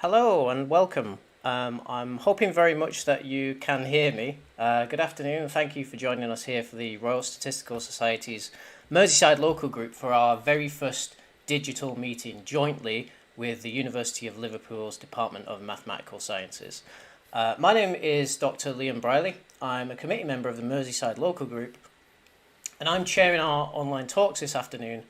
Hello and welcome. I'm hoping very much that you can hear me. Good afternoon and thank you for joining us here for the Royal Statistical Society's Merseyside Local Group for our very first digital meeting jointly with the University of Liverpool's Department of Mathematical Sciences. My name is Dr Rhian Davies. I'm a committee member of the Merseyside Local Group and I'm chairing our online talks this afternoon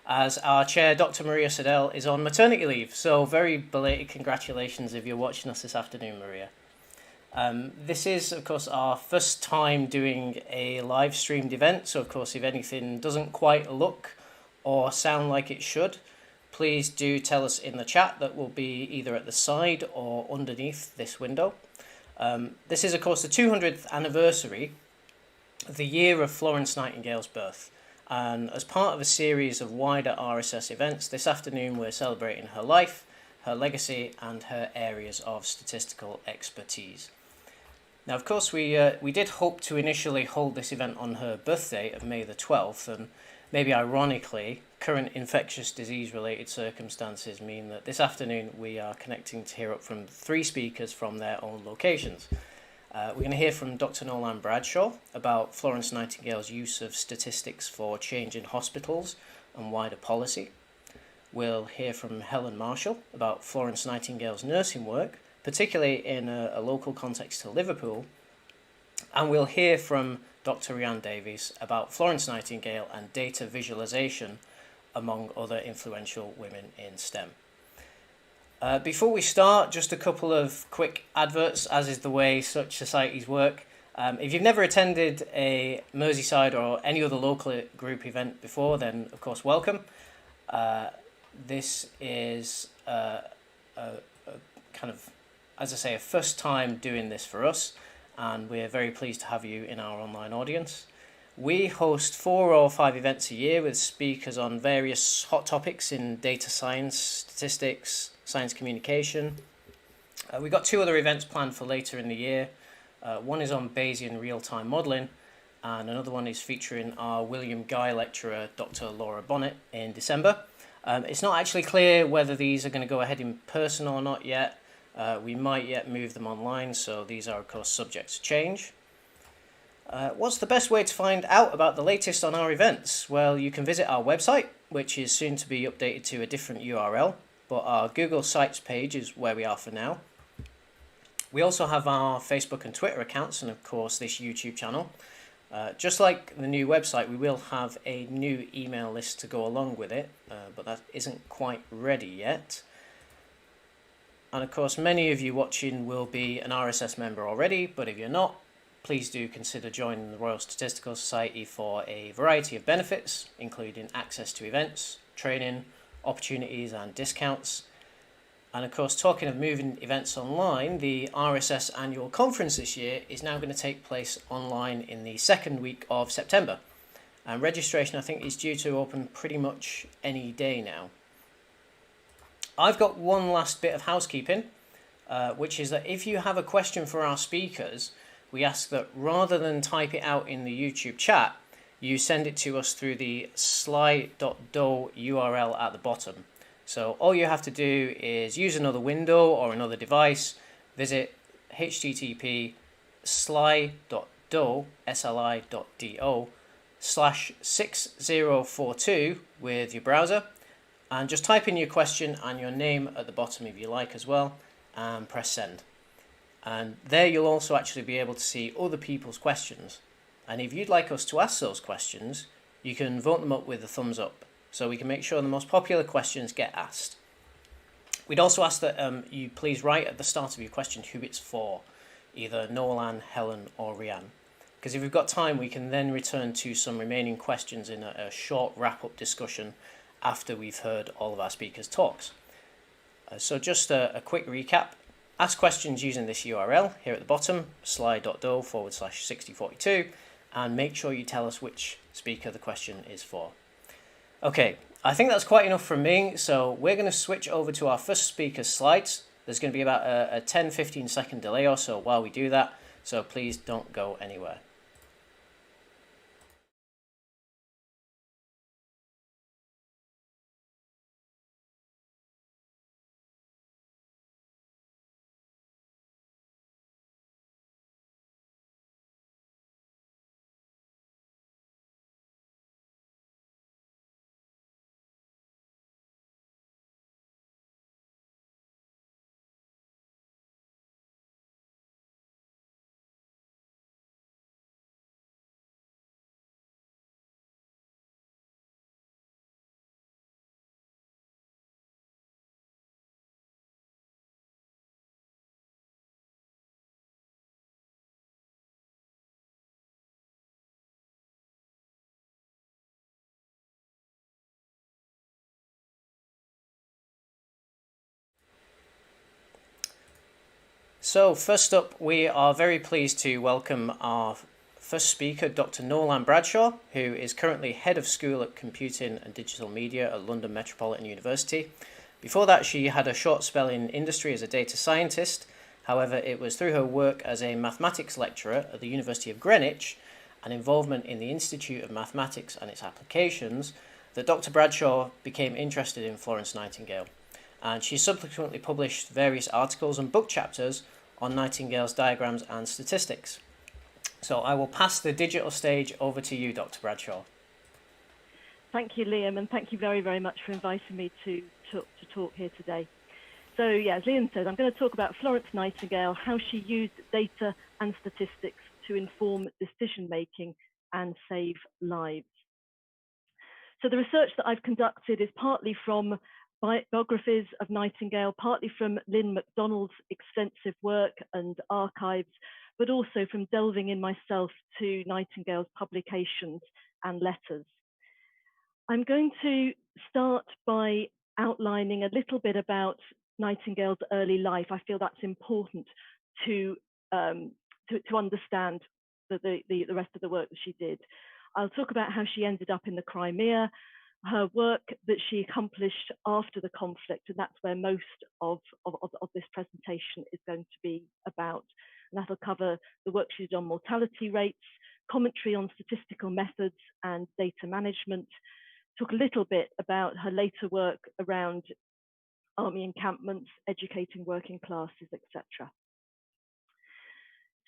as our chair, Dr. Maria Siddell, is on maternity leave. So very belated congratulations if you're watching us this afternoon, Maria. This is, of course, our first time doing a live streamed event. So, of course, if anything doesn't quite look or sound like it should, please do tell us in the chat. That will be either at the side or underneath this window. This is, of course, the 200th anniversary of the year of Florence Nightingale's birth. And as part of a series of wider RSS events, this afternoon we're celebrating her life, her legacy and her areas of statistical expertise. Now, of course, we did hope to initially hold this event on her birthday of May the 12th, and maybe ironically, current infectious disease related circumstances mean that this afternoon we are connecting to hear up from 3 speakers from their own locations. We're going to hear from Dr Noel-Ann Bradshaw about Florence Nightingale's use of statistics for change in hospitals and wider policy. We'll hear from Helen Marshall about Florence Nightingale's nursing work, particularly in a local context to Liverpool. And we'll hear from Dr Rhian Davies about Florence Nightingale and data visualization, among other influential women in STEM. Before we start, just a couple of quick adverts, as is the way such societies work. If you've never attended a Merseyside or any other local group event before, then of course welcome. This is a kind of, as I say, a first time doing this for us, and we're very pleased to have you in our online audience. We host 4 or 5 events a year with speakers on various hot topics in data science, statistics, science communication. We've got 2 other events planned for later in the year. One is on Bayesian real-time modelling, and another one is featuring our William Guy lecturer, Dr Laura Bonnet, in December. It's not actually clear whether these are going to go ahead in person or not yet. We might yet move them online, so these are of course subject to change. What's the best way to find out about the latest on our events? Well, you can visit our website, which is soon to be updated to a different URL, but our Google Sites page is where we are for now. We also have our Facebook and Twitter accounts, and of course this YouTube channel. Just like the new website, we will have a new email list to go along with it, but that isn't quite ready yet. And of course many of you watching will be an RSS member already, but if you're not, please do consider joining the Royal Statistical Society for a variety of benefits, including access to events, training, opportunities and discounts. And of course, talking of moving events online, the RSS annual conference this year is now going to take place online in the 2nd week of September. And registration, I think, is due to open pretty much any day now. I've got one last bit of housekeeping, which is that if you have a question for our speakers, we ask that rather than type it out in the YouTube chat, you send it to us through the sly.do URL at the bottom. So all you have to do is use another window or another device, visit http://sli.do/6042 with your browser, and just type in your question and your name at the bottom if you like as well, and press send. And there you'll also actually be able to see other people's questions. And if you'd like us to ask those questions, you can vote them up with a thumbs up, so we can make sure the most popular questions get asked. We'd also ask that you please write at the start of your question who it's for, either Noel-Ann, Helen or Rhian. Because if we've got time, we can then return to some remaining questions in a short wrap-up discussion after we've heard all of our speakers' talks. So just a quick recap. Ask questions using this URL here at the bottom, sly.do/6042, and make sure you tell us which speaker the question is for. Okay, I think that's quite enough from me, so we're going to switch over to our first speaker's slides. There's going to be about a 10-15 second delay or so while we do that, so please don't go anywhere. So first up, we are very pleased to welcome our first speaker, Dr Noel-Ann Bradshaw, who is currently Head of School at Computing and Digital Media at London Metropolitan University. Before that, she had a short spell in industry as a data scientist. However, it was through her work as a mathematics lecturer at the University of Greenwich and involvement in the Institute of Mathematics and its applications that Dr Bradshaw became interested in Florence Nightingale. And she subsequently published various articles and book chapters on Nightingale's diagrams and statistics. So I will pass the digital stage over to you, Dr Bradshaw. Thank you, Liam, and thank you very, very much for inviting me to talk here today. So yeah, as Liam said, I'm going to talk about Florence Nightingale, how she used data and statistics to inform decision-making and save lives. So the research that I've conducted is partly from biographies of Nightingale, partly from Lynn MacDonald's extensive work and archives, but also from delving in myself to Nightingale's publications and letters. I'm going to start by outlining a little bit about Nightingale's early life. I feel that's important to understand the rest of the work that she did. I'll talk about how she ended up in the Crimea, her work that she accomplished after the conflict, and that's where most of this presentation is going to be about. And that'll cover the work she did on mortality rates, commentary on statistical methods and data management, talk a little bit about her later work around army encampments, educating working classes, etc.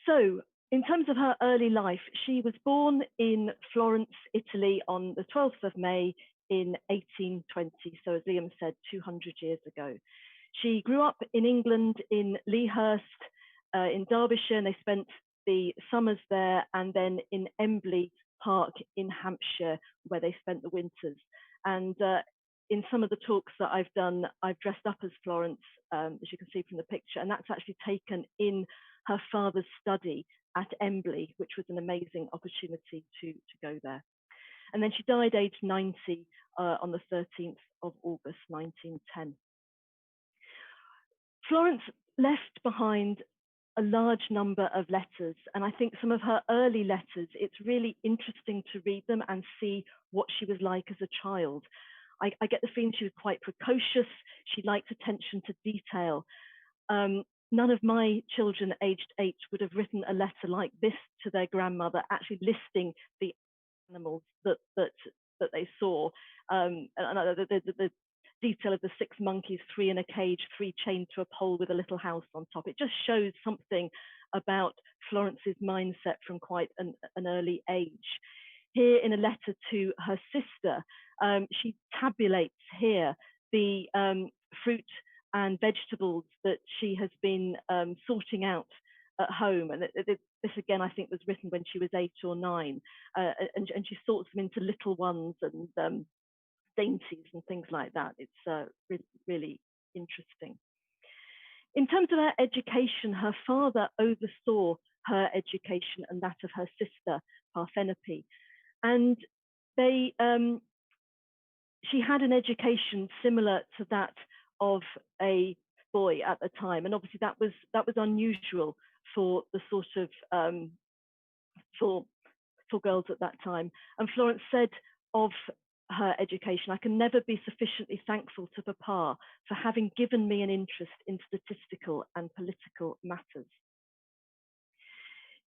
So, in terms of her early life, she was born in Florence, Italy on the 12th of May in 1820, so as Liam said, 200 years ago. She grew up in England in Lea Hurst in Derbyshire, and they spent the summers there, and then in Embley Park in Hampshire, where they spent the winters. And in some of the talks that I've done, I've dressed up as Florence, as you can see from the picture, and that's actually taken in her father's study at Embley, which was an amazing opportunity to go there. And then she died aged 90 on the 13th of August, 1910. Florence left behind a large number of letters, and I think some of her early letters, it's really interesting to read them and see what she was like as a child. I get the feeling she was quite precocious. She liked attention to detail. None of my children aged 8 would have written a letter like this to their grandmother, actually listing the animals that they saw. And the detail of the 6 monkeys, 3 in a cage, 3 chained to a pole with a little house on top. It just shows something about Florence's mindset from quite an early age. Here in a letter to her sister, she tabulates here the fruit and vegetables that she has been sorting out at home. And this again, I think, was written when she was 8 or 9. And she sorts them into little ones and dainties and things like that. It's really interesting. In terms of her education, her father oversaw her education and that of her sister, Parthenope. And she had an education similar to that of a boy at the time, and obviously that was unusual for the sort of for girls at that time. And Florence said of her education, "I can never be sufficiently thankful to Papa for having given me an interest in statistical and political matters."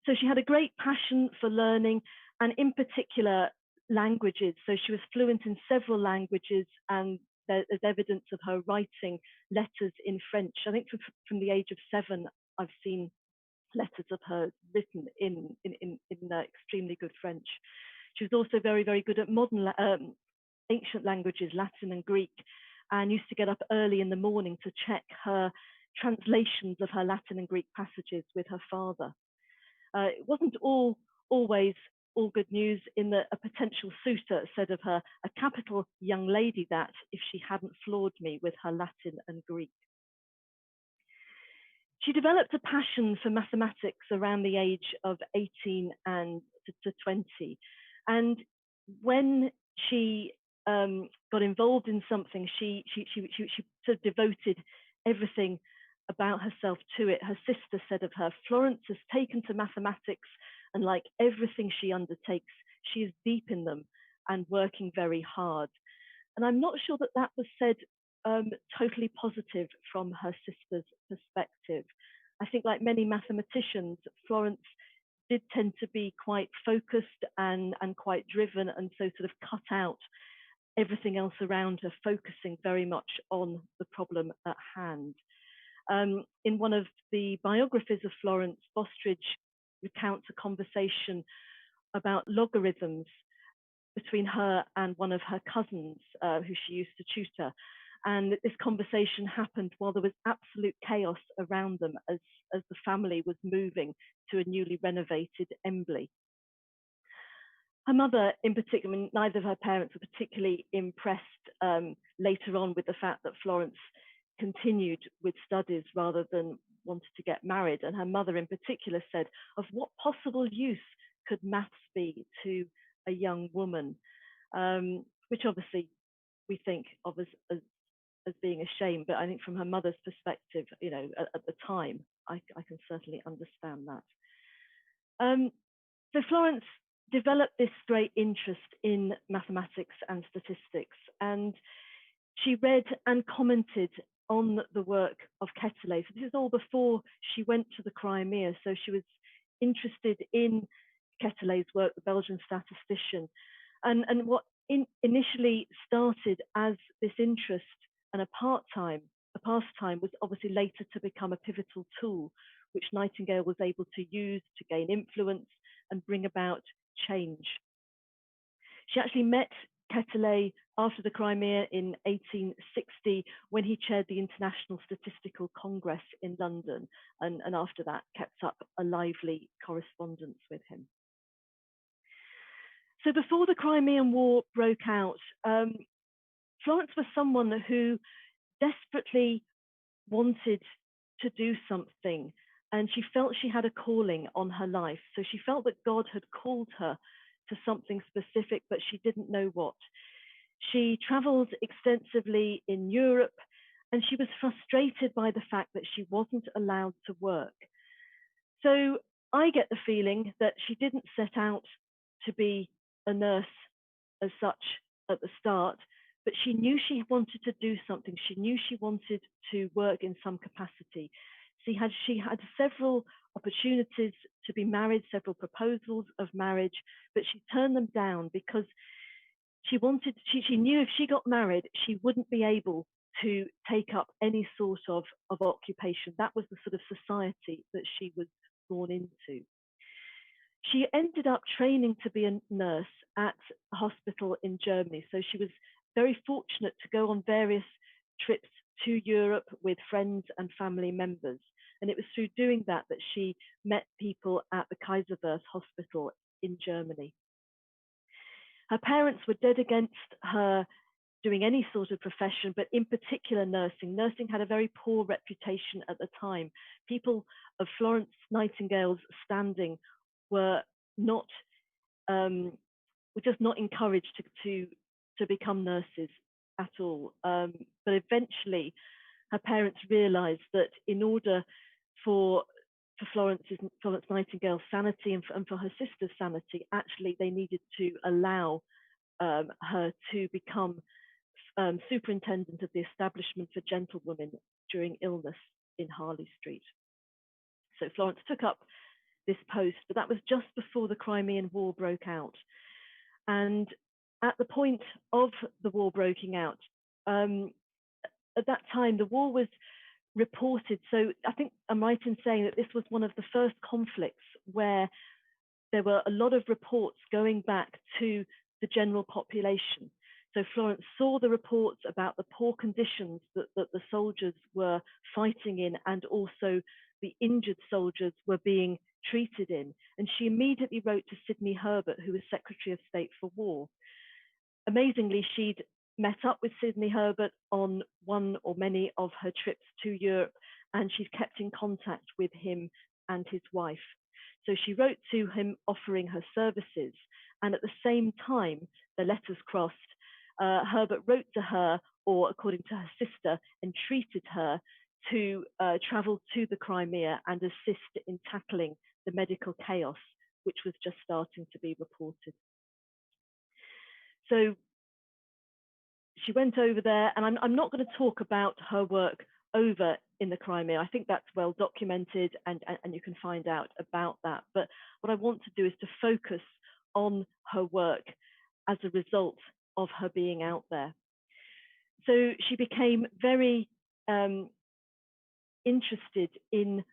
So she had a great passion for learning, and in particular languages. So she was fluent in several languages, and there's evidence of her writing letters in French. I think from the age of 7, I've seen letters of hers written in extremely good French. She was also very, very good at modern ancient languages, Latin and Greek, and used to get up early in the morning to check her translations of her Latin and Greek passages with her father. It wasn't always all good news, in that a potential suitor said of her, "A capital young lady that, if she hadn't floored me with her Latin and Greek." She developed a passion for mathematics around the age of 18 and to 20. And when she got involved in something, she sort of devoted everything about herself to it. Her sister said of her, "Florence has taken to mathematics, and like everything she undertakes, she is deep in them and working very hard." And I'm not sure that that was said totally positive from her sister's perspective. I think, like many mathematicians, Florence did tend to be quite focused and quite driven, and so sort of cut out everything else around her, focusing very much on the problem at hand. In one of the biographies of Florence, Bostridge recounts a conversation about logarithms between her and one of her cousins who she used to tutor. And this conversation happened while there was absolute chaos around them as the family was moving to a newly renovated Embley. Her mother, in particular, I mean, neither of her parents were particularly impressed later on with the fact that Florence continued with studies rather than wanted to get married. And her mother, in particular, said, "Of what possible use could maths be to a young woman?" Which obviously we think of as being a shame, but I think from her mother's perspective, you know, at the time, I can certainly understand that. So Florence developed this great interest in mathematics and statistics, and she read and commented on the work of Quetelet. So this is all before she went to the Crimea, so she was interested in Quetelet's work, the Belgian statistician, and what initially started as this interest and a pastime was obviously later to become a pivotal tool, which Nightingale was able to use to gain influence and bring about change. She actually met Quetelet after the Crimea in 1860 when he chaired the International Statistical Congress in London, and after that kept up a lively correspondence with him. So before the Crimean War broke out, Florence was someone who desperately wanted to do something, and she felt she had a calling on her life. So she felt that God had called her to something specific, but she didn't know what. She traveled extensively in Europe, and she was frustrated by the fact that she wasn't allowed to work. So I get the feeling that she didn't set out to be a nurse as such at the start, but she knew she wanted to do something. She knew she wanted to work in some capacity. She had several opportunities to be married, several proposals of marriage, but she turned them down because she knew if she got married, she wouldn't be able to take up any sort of occupation. That was the sort of society that she was born into. She ended up training to be a nurse at a hospital in Germany. So she was very fortunate to go on various trips to Europe with friends and family members. And it was through doing that that she met people at the Kaiserwerth Hospital in Germany. Her parents were dead against her doing any sort of profession, but in particular nursing. Nursing had a very poor reputation at the time. People of Florence Nightingale's standing were not, were just not encouraged to become nurses at all. But eventually, her parents realised that in order for Florence Nightingale's sanity and for her sister's sanity, actually they needed to allow her to become superintendent of the establishment for gentlewomen during illness in Harley Street. So Florence took up this post, but that was just before the Crimean War broke out. And at the point of the war breaking out, at that time, the war was reported. So I think I'm right in saying that this was one of the first conflicts where there were a lot of reports going back to the general population. So Florence saw the reports about the poor conditions that the soldiers were fighting in, and also the injured soldiers were being treated in. And she immediately wrote to Sidney Herbert, who was Secretary of State for War. Amazingly, she'd met up with Sidney Herbert on one or many of her trips to Europe, and she's kept in contact with him and his wife. So she wrote to him offering her services, and at the same time, the letters crossed, Herbert wrote to her, or according to her sister, entreated her to travel to the Crimea and assist in tackling the medical chaos, which was just starting to be reported. So she went over there, and I'm not going to talk about her work over in the Crimea. I think that's well documented, and you can find out about that. But what I want to do is to focus on her work as a result of her being out there. So she became very interested in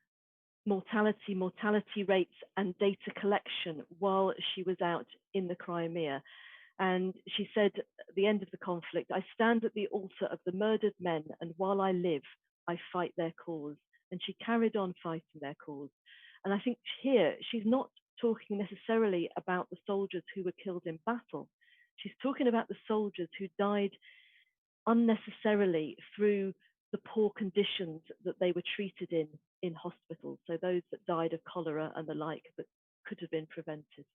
mortality rates and data collection while she was out in the Crimea. And she said at the end of the conflict, "I stand at the altar of the murdered men, and while I live, I fight their cause." And she carried on fighting their cause. And I think here she's not talking necessarily about the soldiers who were killed in battle. She's talking about the soldiers who died unnecessarily through the poor conditions that they were treated in hospitals. So those that died of cholera and the like that could have been prevented.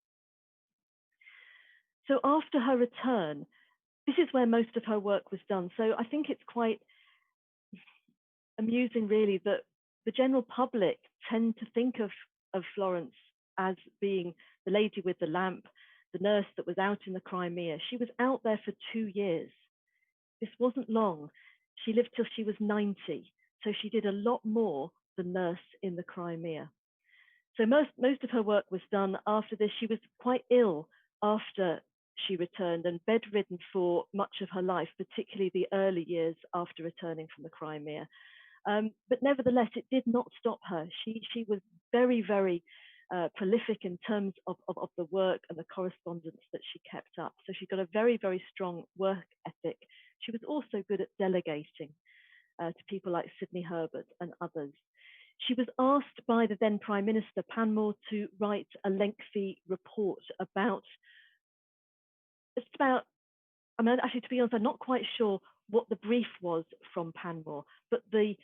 So after her return, this is where most of her work was done. So I think it's quite amusing, really, that the general public tend to think of Florence as being the lady with the lamp, the nurse that was out in the Crimea. She was out there for 2 years. This wasn't long. She lived till she was 90. So she did a lot more than nurse in the Crimea. So most of her work was done after this. She was quite ill after she returned and bedridden for much of her life, particularly the early years after returning from the Crimea. But nevertheless, it did not stop her. She was very, very prolific in terms of the work and the correspondence that she kept up. So she got a very, very strong work ethic. She was also good at delegating to people like Sidney Herbert and others. She was asked by the then Prime Minister, Panmure, to write a lengthy report about, I mean, actually, to be honest, I'm not quite sure what the brief was from Panmure, but the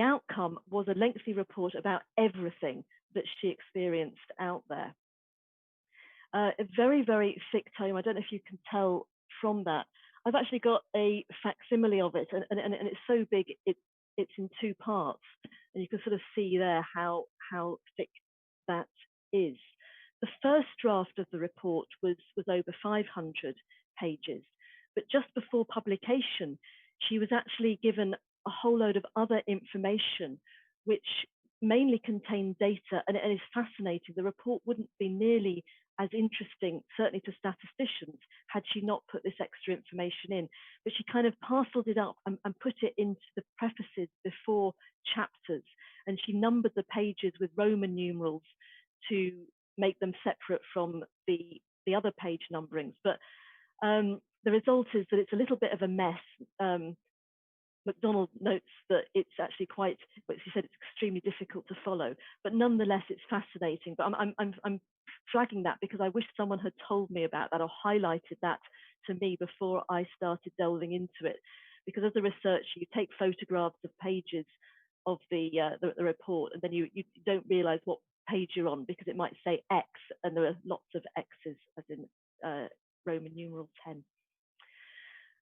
outcome was a lengthy report about everything that she experienced out there. A very, very thick tome. I don't know if you can tell from that. I've actually got a facsimile of it, and it's so big, it's in 2 parts, and you can sort of see there how thick that is. The first draft of the report was over 500 pages, but just before publication, she was actually given a whole load of other information, which mainly contained data, and it is fascinating. The report wouldn't be nearly as interesting, certainly to statisticians, had she not put this extra information in. But she kind of parceled it up and put it into the prefaces before chapters, and she numbered the pages with Roman numerals to make them separate from the other page numberings. But the result is that it's a little bit of a mess. MacDonald notes that it's actually quite, well, she said it's extremely difficult to follow, but nonetheless it's fascinating. But I'm flagging that because I wish someone had told me about that or highlighted that to me before I started delving into it. Because as a researcher, you take photographs of pages of the report, and then you don't realise what page you're on because it might say X, and there are lots of X's, as in Roman numeral 10.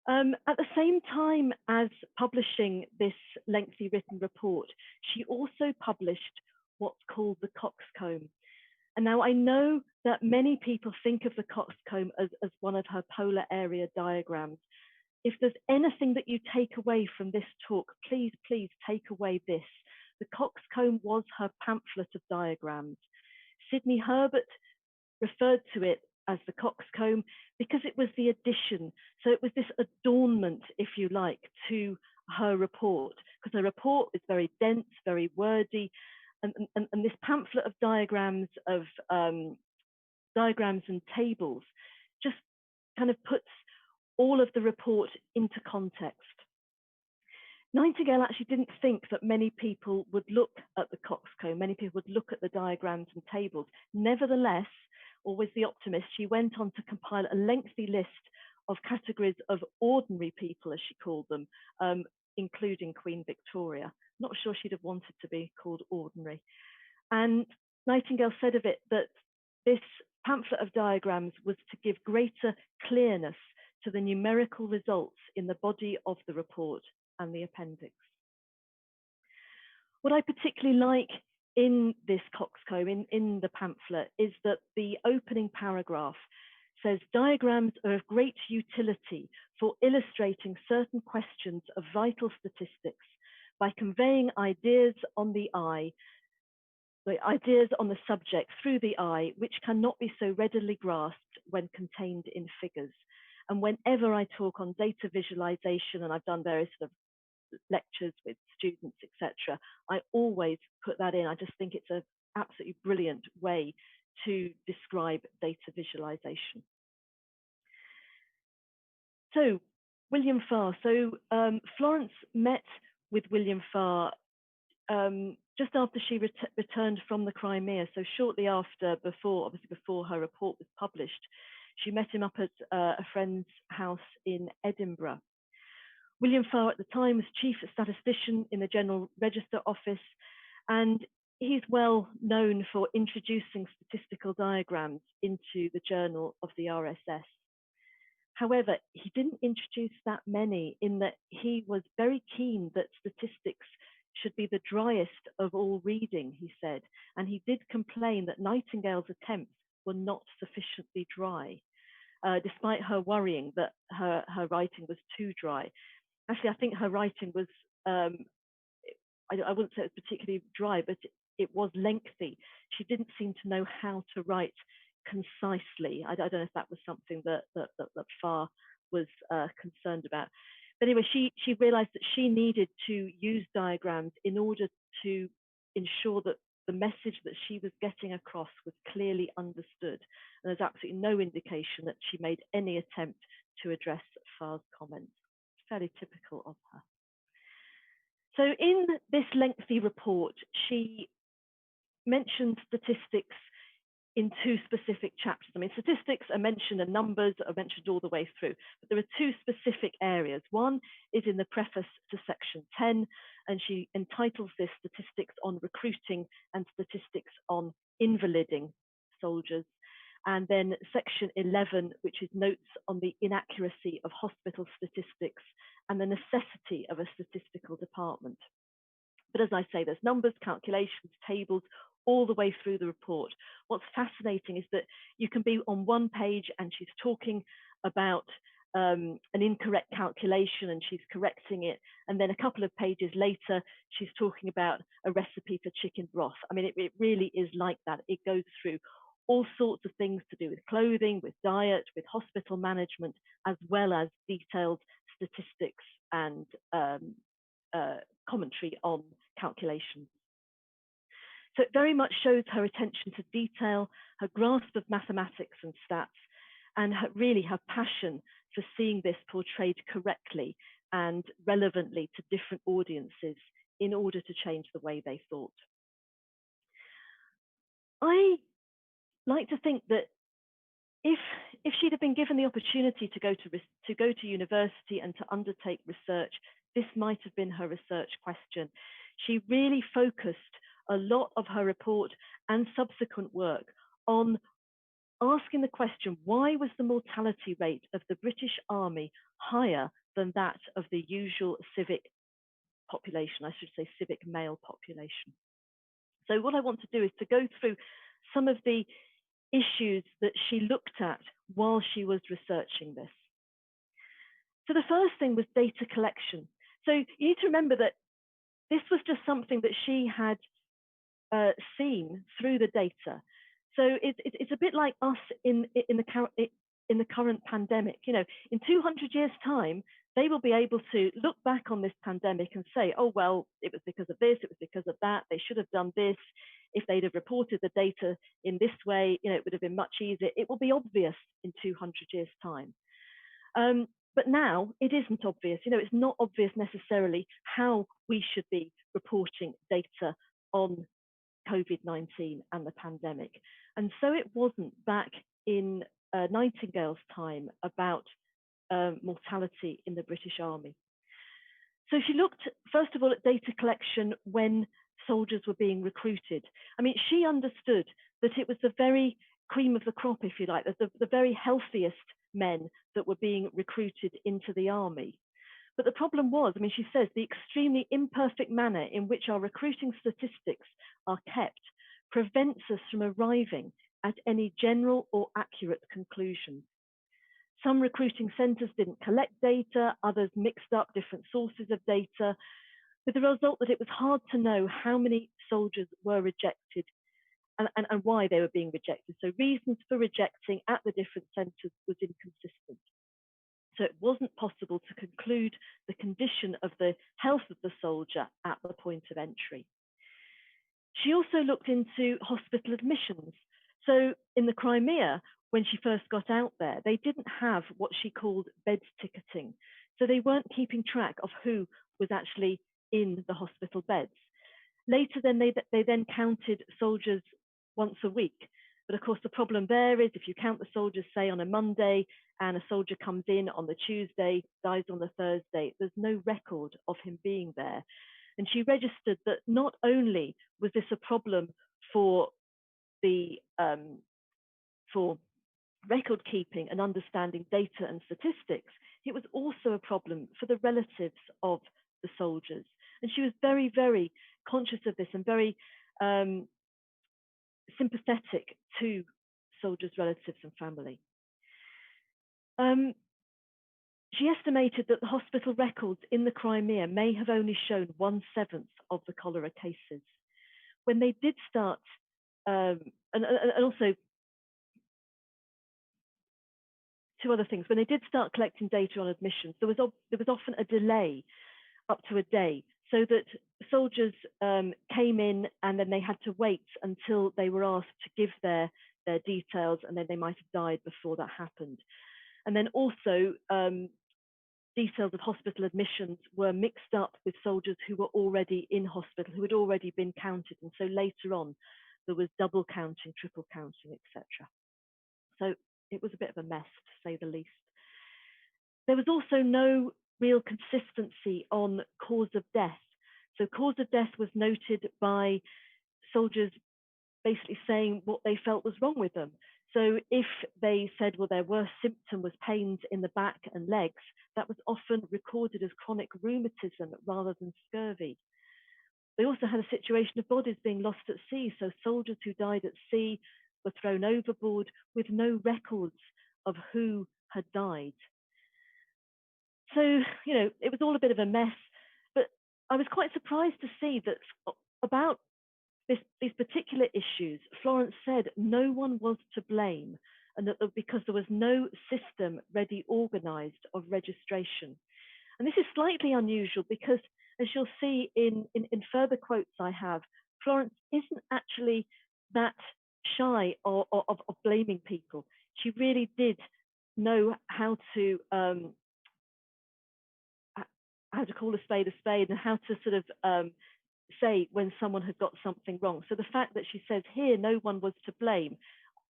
At the same time as publishing this lengthy written report, she also published what's called the Coxcomb. And now I know that many people think of the Coxcomb as one of her polar area diagrams. If there's anything that you take away from this talk, please take away this. The Coxcomb was her pamphlet of diagrams. Sidney Herbert referred to it as the Coxcomb because it was the addition. So it was this adornment, if you like, to her report, because her report is very dense, very wordy, and this pamphlet of diagrams and tables just kind of puts all of the report into context. Nightingale actually didn't think that many people would look at the Coxcomb, many people would look at the diagrams and tables. Nevertheless, always the optimist, she went on to compile a lengthy list of categories of ordinary people, as she called them, including Queen Victoria. Not sure she'd have wanted to be called ordinary. And Nightingale said of it that this pamphlet of diagrams was to give greater clearness to the numerical results in the body of the report and the appendix. What I particularly like in this Coxcomb, in the pamphlet, is that the opening paragraph says diagrams are of great utility for illustrating certain questions of vital statistics by conveying ideas on the subject through the eye, which cannot be so readily grasped when contained in figures. And whenever I talk on data visualization, and I've done various sort of lectures with students, etc., I always put that in. I just think it's an absolutely brilliant way to describe data visualization. So William Farr. Florence met with William Farr just after she returned from the Crimea. So shortly after, obviously before her report was published, she met him up at a friend's house in Edinburgh. William Farr at the time was chief statistician in the General Register Office, and he's well known for introducing statistical diagrams into the journal of the RSS. However, he didn't introduce that many, in that he was very keen that statistics should be the driest of all reading, he said, and he did complain that Nightingale's attempts were not sufficiently dry, despite her worrying that her writing was too dry. Actually, I think her writing was, I wouldn't say it was particularly dry, but it was lengthy. She didn't seem to know how to write concisely. I don't know if that was something that Farr was concerned about. But anyway, she realized that she needed to use diagrams in order to ensure that the message that she was getting across was clearly understood. And there's absolutely no indication that she made any attempt to address Farr's comments. It's fairly typical of her. So in this lengthy report, she mentioned statistics in two specific chapters. I mean, statistics are mentioned and numbers are mentioned all the way through, but there are two specific areas. One is in the preface to section 10, and she entitles this Statistics on Recruiting and Statistics on Invaliding Soldiers. And then section 11, which is notes on the inaccuracy of hospital statistics and the necessity of a statistical department. But as I say, there's numbers, calculations, tables, all the way through the report. What's fascinating is that you can be on one page and she's talking about an incorrect calculation and she's correcting it. And then a couple of pages later, she's talking about a recipe for chicken broth. I mean, it really is like that. It goes through all sorts of things to do with clothing, with diet, with hospital management, as well as detailed statistics and commentary on calculations. So it very much shows her attention to detail, her grasp of mathematics and stats, and really her passion for seeing this portrayed correctly and relevantly to different audiences in order to change the way they thought. I like to think that if she'd have been given the opportunity to go to university and to undertake research, this might have been her research question. She really focused a lot of her report and subsequent work on asking the question, why was the mortality rate of the British Army higher than that of the usual civic population, I should say civic male population? So what I want to do is to go through some of the issues that she looked at while she was researching this. So the first thing was data collection. So you need to remember that this was just something that she had seen through the data. So it's a bit like us in the current pandemic. You know, in 200 years' time, they will be able to look back on this pandemic and say, oh, well, it was because of this, it was because of that, they should have done this. If they'd have reported the data in this way, you know, it would have been much easier. It will be obvious in 200 years' time. But now it isn't obvious. You know, it's not obvious necessarily how we should be reporting data on COVID-19 and the pandemic. And so it wasn't back in Nightingale's time about mortality in the British Army. So she looked, first of all, at data collection when soldiers were being recruited. I mean, she understood that it was the very cream of the crop, if you like, the very healthiest men that were being recruited into the army. But the problem was, I mean, she says, the extremely imperfect manner in which our recruiting statistics are kept prevents us from arriving at any general or accurate conclusion. Some recruiting centres didn't collect data, others mixed up different sources of data, with the result that it was hard to know how many soldiers were rejected and why they were being rejected. So reasons for rejecting at the different centres was inconsistent. So it wasn't possible to conclude the condition of the health of the soldier at the point of entry. She also looked into hospital admissions. So in the Crimea, when she first got out there, they didn't have what she called bed ticketing. So they weren't keeping track of who was actually in the hospital beds. Later, then they then counted soldiers once a week. But of course, the problem there is if you count the soldiers, say, on a Monday, and a soldier comes in on the Tuesday, dies on the Thursday, there's no record of him being there. And she registered that not only was this a problem for the for record keeping and understanding data and statistics, it was also a problem for the relatives of the soldiers. And she was very, very conscious of this and very sympathetic to soldiers' relatives and family. She estimated that the hospital records in the Crimea may have only shown 1/7 of the cholera cases. When they did start, and also two other things, when they did start collecting data on admissions, there was often a delay up to a day, so that soldiers came in and then they had to wait until they were asked to give their details, and then they might have died before that happened. And then also details of hospital admissions were mixed up with soldiers who were already in hospital, who had already been counted. And so later on, there was double counting, triple counting, etc. So it was a bit of a mess, to say the least. There was also no real consistency on cause of death. So cause of death was noted by soldiers basically saying what they felt was wrong with them. So if they said, well, their worst symptom was pains in the back and legs, that was often recorded as chronic rheumatism rather than scurvy. They also had a situation of bodies being lost at sea. So soldiers who died at sea were thrown overboard with no records of who had died. So, you know, it was all a bit of a mess, but I was quite surprised to see that about these particular issues, Florence said no one was to blame, and that because there was no system ready organized of registration. And this is slightly unusual because, as you'll see in further quotes I have, Florence isn't actually that shy of blaming people. She really did know how to call a spade and how to sort of say when someone had got something wrong. So the fact that she says here no one was to blame,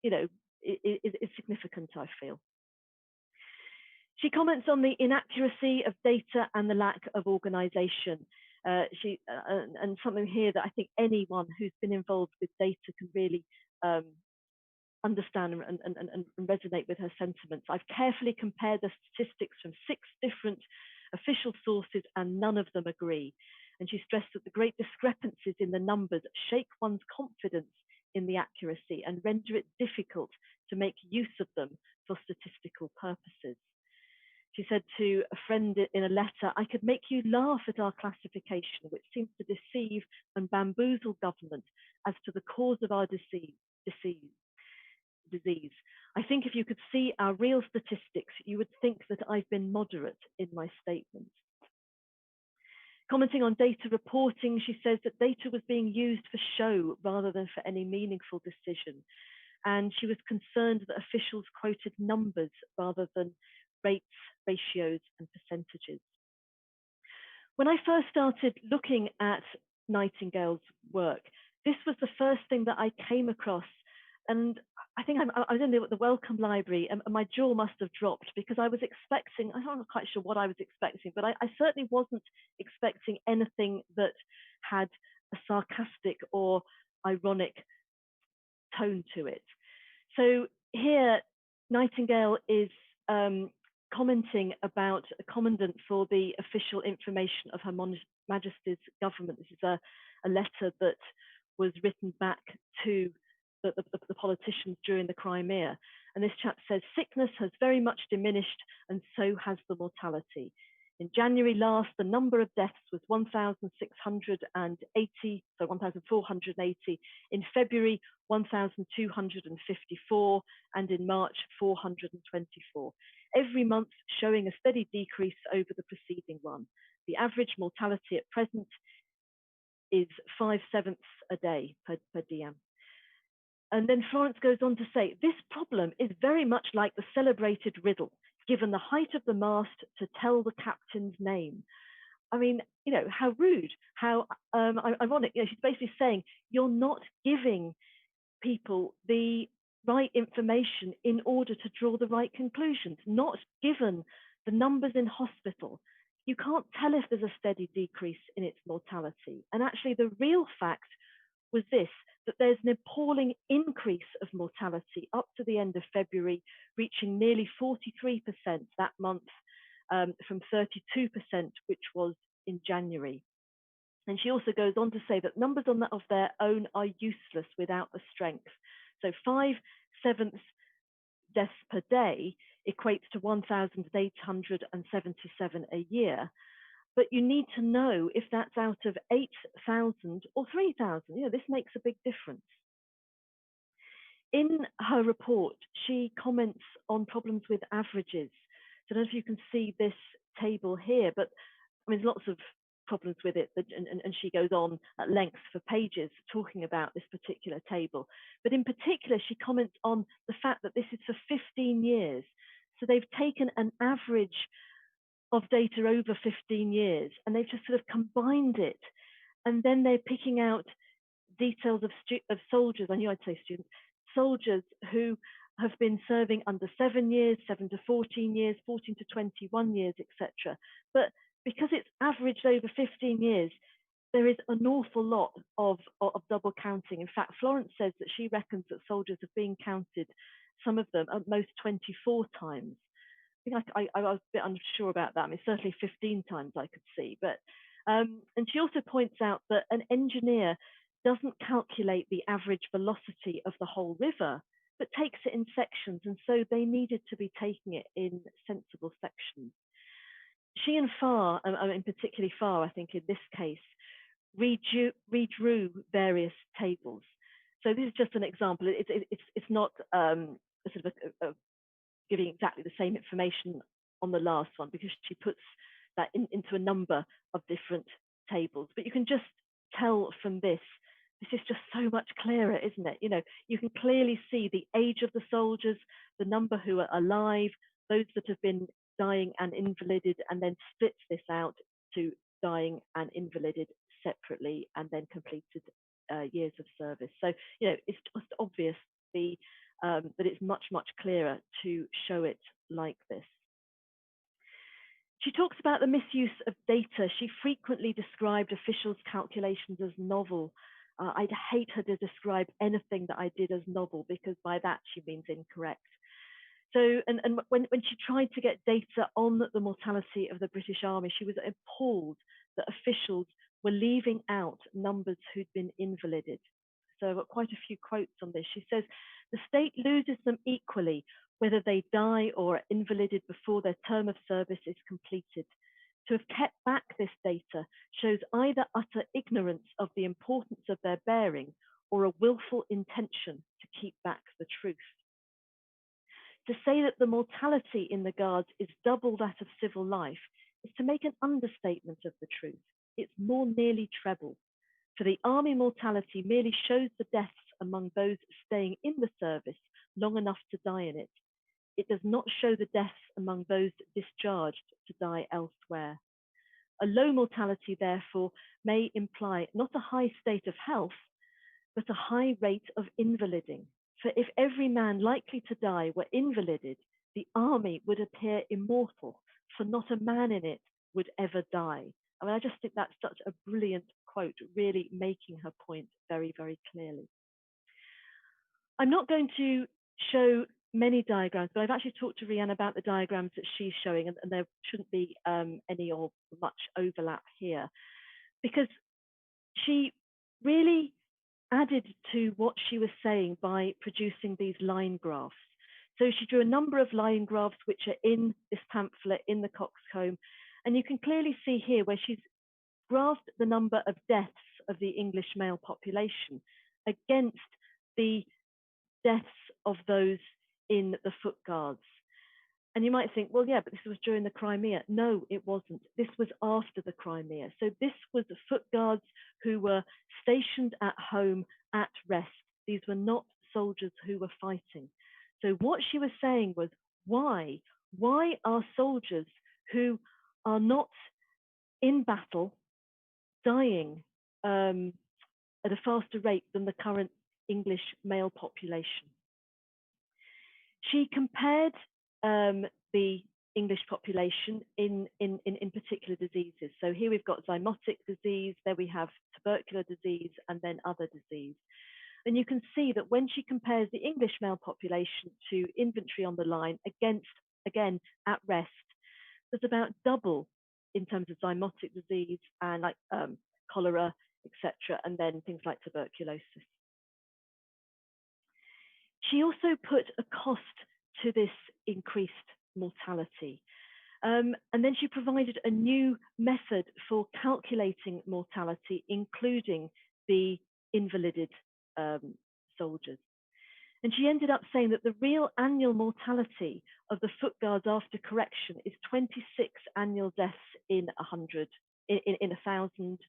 you know, is significant, I feel. She comments on the inaccuracy of data and the lack of organisation. And something here that I think anyone who's been involved with data can really understand and resonate with her sentiments. I've carefully compared the statistics from 6 different official sources and none of them agree. And she stressed that the great discrepancies in the numbers shake one's confidence in the accuracy and render it difficult to make use of them for statistical purposes. She said to a friend in a letter, "I could make you laugh at our classification, which seems to deceive and bamboozle government as to the cause of our disease. I think if you could see our real statistics, you would think that I've been moderate in my statements." Commenting on data reporting, she says that data was being used for show rather than for any meaningful decision. And she was concerned that officials quoted numbers rather than rates, ratios, and percentages. When I first started looking at Nightingale's work, this was the first thing that I came across. And I think I was in the Wellcome Library, and my jaw must have dropped because I was expecting, I'm not quite sure what I was expecting, but I certainly wasn't expecting anything that had a sarcastic or ironic tone to it. So here, Nightingale is commenting about a commandant for the official information of Her Majesty's government. This is a letter that was written back to the politicians during the Crimea. And this chap says, sickness has very much diminished and so has the mortality. In January last, the number of deaths was 1,480. In February, 1,254, and in March, 424. Every month showing a steady decrease over the preceding one. The average mortality at present is 5/7 a day per diem. And then Florence goes on to say, this problem is very much like the celebrated riddle, given the height of the mast to tell the captain's name. I mean, you know, how rude, how ironic. You know, she's basically saying you're not giving people the right information in order to draw the right conclusions, not given the numbers in hospital. You can't tell if there's a steady decrease in its mortality. And actually the real fact was this, that there's an appalling increase of mortality up to the end of February, reaching nearly 43% that month, from 32%, which was in January. And she also goes on to say that numbers of their own are useless without the strength. So 5/7 deaths per day equates to 1,877 a year. But you need to know if that's out of 8,000 or 3,000. You know, this makes a big difference. In her report, she comments on problems with averages. So I don't know if you can see this table here, but I mean, there's lots of problems with it, and she goes on at length for pages talking about this particular table. But in particular, she comments on the fact that this is for 15 years. So they've taken an average of data over 15 years, and they've just sort of combined it. And then they're picking out details of soldiers, I knew I'd say students, soldiers who have been serving under 7 years, 7 to 14 years, 14 to 21 years, etc. But because it's averaged over 15 years, there is an awful lot of double counting. In fact, Florence says that she reckons that soldiers have been counted, some of them at most 24 times. I think I was a bit unsure about that. I mean, certainly 15 times I could see. But and she also points out that an engineer doesn't calculate the average velocity of the whole river, but takes it in sections. And so they needed to be taking it in sensible sections. She and Farr, I mean, particularly Farr, I think in this case, redrew various tables. So this is just an example. It's not sort of giving exactly the same information on the last one, because she puts that into a number of different tables. But you can just tell from this is just so much clearer, isn't it? You know, you can clearly see the age of the soldiers, the number who are alive, those that have been dying and invalided, and then splits this out to dying and invalided separately, and then completed years of service. So, you know, it's just obvious that it's much, much clearer to show it like this. She talks about the misuse of data. She frequently described officials' calculations as novel. I'd hate her to describe anything that I did as novel, because by that she means incorrect. So, and when she tried to get data on the mortality of the British Army, she was appalled that officials were leaving out numbers who'd been invalided. So I've got quite a few quotes on this. She says, the state loses them equally, whether they die or are invalided before their term of service is completed. To have kept back this data shows either utter ignorance of the importance of their bearing, or a willful intention to keep back the truth. To say that the mortality in the Guards is double that of civil life is to make an understatement of the truth. It's more nearly treble. For the army mortality merely shows the deaths among those staying in the service long enough to die in it. It does not show the deaths among those discharged to die elsewhere. A low mortality, therefore, may imply not a high state of health, but a high rate of invaliding. For if every man likely to die were invalided, the army would appear immortal, for not a man in it would ever die. I mean, I just think that's such a brilliant quote, really making her point very, very clearly. I'm not going to show many diagrams, but I've actually talked to Rhian about the diagrams that she's showing, and there shouldn't be any or much overlap here, because she really added to what she was saying by producing these line graphs. So she drew a number of line graphs which are in this pamphlet, in the Coxcomb, and you can clearly see here where she's graphed the number of deaths of the English male population against the deaths of those in the foot guards. And you might think, well, yeah, but this was during the Crimea. No, it wasn't. This was after the Crimea. So this was the foot guards who were stationed at home at rest. These were not soldiers who were fighting. So what she was saying was, why? Why are soldiers who are not in battle dying at a faster rate than the current English male population? She compared the English population in particular diseases. So here we've got zymotic disease, there we have tubercular disease, and then other disease. And you can see that when she compares the English male population to infantry on the line against, again, at rest, there's about double in terms of zymotic disease and like cholera, etc., and then things like tuberculosis. She also put a cost to this increased mortality. And then she provided a new method for calculating mortality, including the invalided soldiers. And she ended up saying that the real annual mortality of the foot guards after correction is 26 annual deaths in 1,000,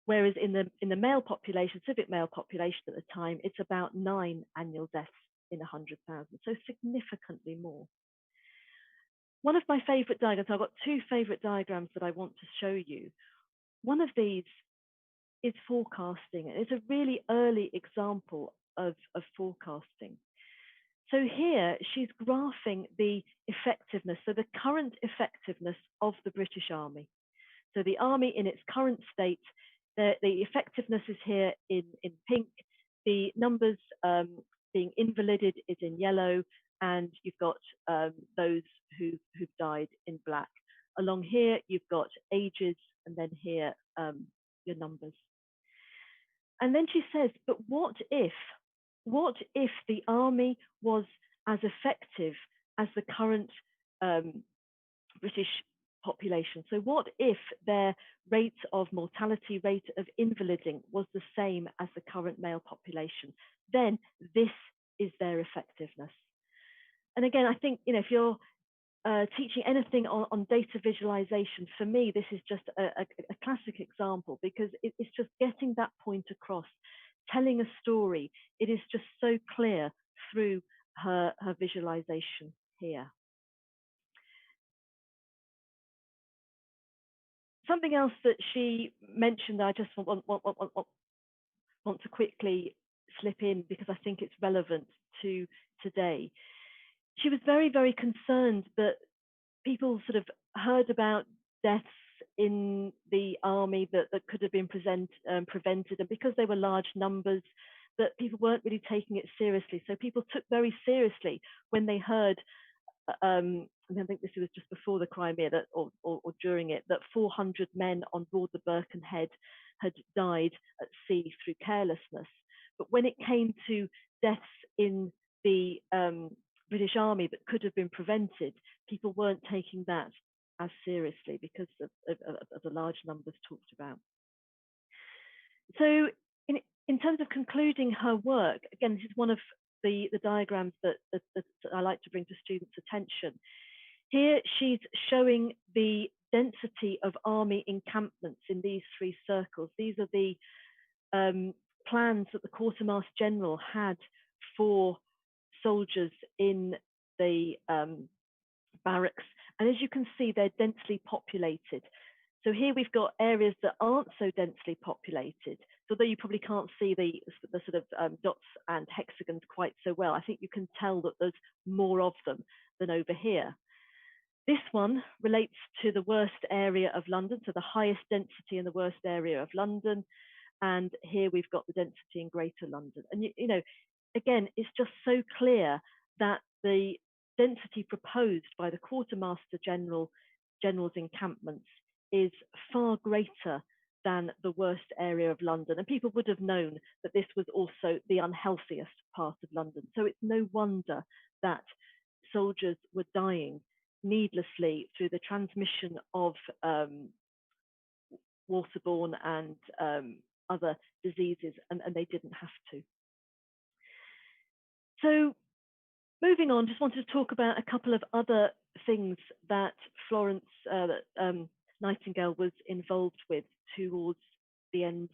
whereas in the male population, civic male population at the time, it's about 9 annual deaths in 100,000, so significantly more. One of my favorite diagrams, I've got 2 favorite diagrams that I want to show you. One of these is forecasting, and it's a really early example of forecasting. So here she's graphing the effectiveness, so the current effectiveness of the British Army. So the army in its current state, the effectiveness is here in pink, the numbers being invalided is in yellow, and you've got those who've died in black. Along here, you've got ages, and then here, your numbers. And then she says, but what if the army was as effective as the current British population? So what if their rate of mortality, rate of invaliding was the same as the current male population? Then this is their effectiveness. And again, I think, if you're teaching anything on data visualization, for me, this is just a classic example, because it's just getting that point across, telling a story. It is just so clear through her visualization here. Something else that she mentioned, I just want to quickly slip in because I think it's relevant to today. She was very, very concerned that people sort of heard about deaths in the army that could have been prevented, and because they were large numbers, that people weren't really taking it seriously. So people took very seriously when they heard, and I think this was just before the Crimea, that or during it, that 400 men on board the Birkenhead had died at sea through carelessness. But when it came to deaths in the British Army that could have been prevented, people weren't taking that as seriously because of the large numbers talked about. So in terms of concluding her work, again, this is one of the diagrams that I like to bring to students' attention. Here she's showing the density of army encampments in these 3 circles. These are the plans that the Quartermaster General had for soldiers in the barracks. And as you can see, they're densely populated. So here we've got areas that aren't so densely populated. So although you probably can't see the sort of dots and hexagons quite so well, I think you can tell that there's more of them than over here. This one relates to the worst area of London, so the highest density in the worst area of London. And here we've got the density in Greater London. And, again, it's just so clear that the density proposed by the Quartermaster General's encampments is far greater than the worst area of London. And people would have known that this was also the unhealthiest part of London. So it's no wonder that soldiers were dying needlessly through the transmission of waterborne and other diseases, and they didn't have to. So moving on, just wanted to talk about a couple of other things that Florence Nightingale was involved with towards the end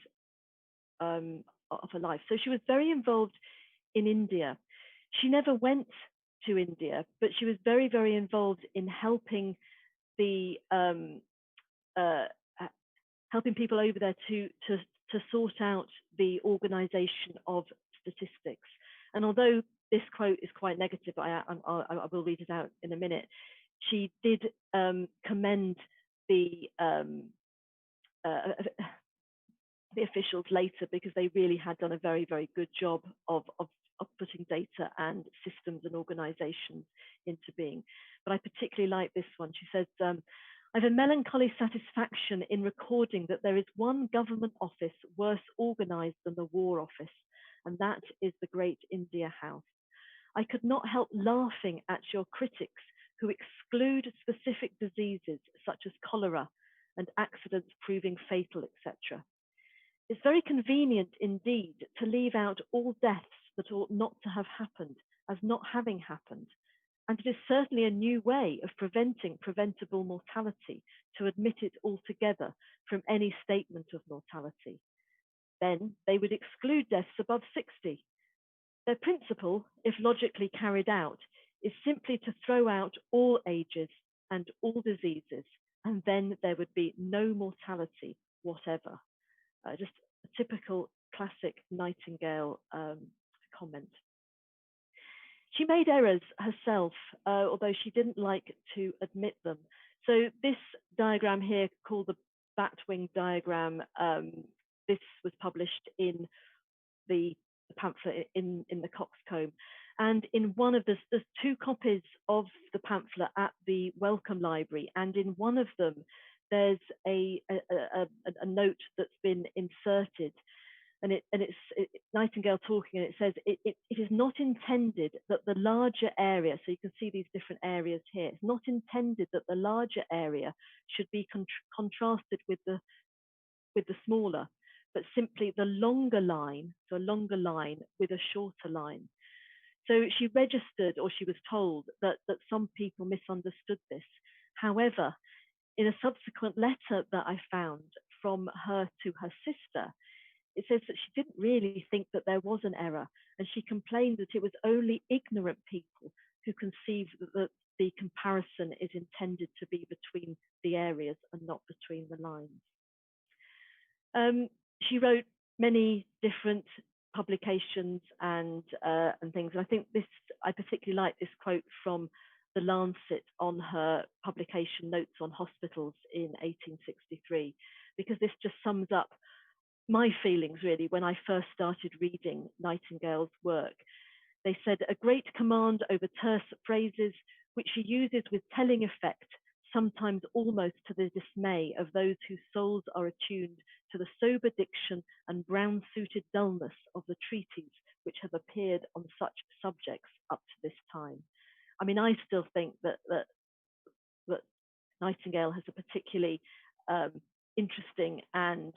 of her life. So she was very involved in India. She never went to India, but she was very, very involved in helping the helping people over there to sort out the organization of statistics. And although this quote is quite negative, I will read it out in a minute, she did commend the officials later, because they really had done a very, very good job of putting data and systems and organizations into being. But I particularly like this one. She says, I have a melancholy satisfaction in recording that there is one government office worse organized than the War Office, and that is the Great India House. I could not help laughing at your critics who exclude specific diseases such as cholera and accidents proving fatal, etc. It's very convenient indeed to leave out all deaths that ought not to have happened as not having happened. And it is certainly a new way of preventing preventable mortality to admit it altogether from any statement of mortality. Then they would exclude deaths above 60. Their principle, if logically carried out, is simply to throw out all ages and all diseases, and then there would be no mortality whatever. Just a typical classic Nightingale comment. She made errors herself, although she didn't like to admit them. So this diagram here, called the Batwing diagram, this was published in the pamphlet in the Coxcomb. And in one of there's two copies of the pamphlet at the Wellcome Library, and in one of them there's a note that's been inserted, and it's Nightingale talking, and it says it is not intended that the larger area, so you can see these different areas here, it's not intended that the larger area should be contrasted with the smaller, but simply the longer line, so a longer line with a shorter line. So she registered, or she was told, that some people misunderstood this. However, in a subsequent letter that I found from her to her sister, it says that she didn't really think that there was an error, and she complained that it was only ignorant people who conceived that the comparison is intended to be between the areas and not between the lines. She wrote many different publications and things, and I think this, I particularly like this quote from the Lancet on her publication Notes on Hospitals in 1863, because this just sums up my feelings really when I first started reading Nightingale's work. They said, a great command over terse phrases, which she uses with telling effect, sometimes almost to the dismay of those whose souls are attuned to the sober diction and brown-suited dullness of the treatises which have appeared on such subjects up to this time. I mean, I still think that Nightingale has a particularly interesting and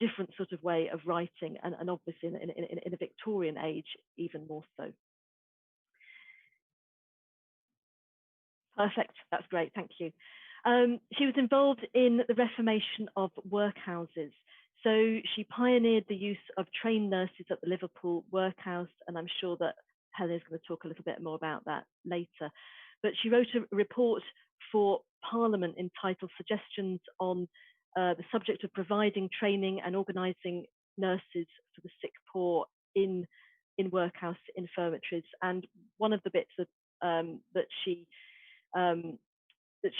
different sort of way of writing, and obviously in a Victorian age, even more so. Perfect, that's great, thank you. She was involved in the Reformation of Workhouses. So she pioneered the use of trained nurses at the Liverpool workhouse, and I'm sure that Helen's going to talk a little bit more about that later. But she wrote a report for Parliament entitled Suggestions on the subject of providing training and organising nurses for the sick poor in workhouse infirmaries. And one of the bits that she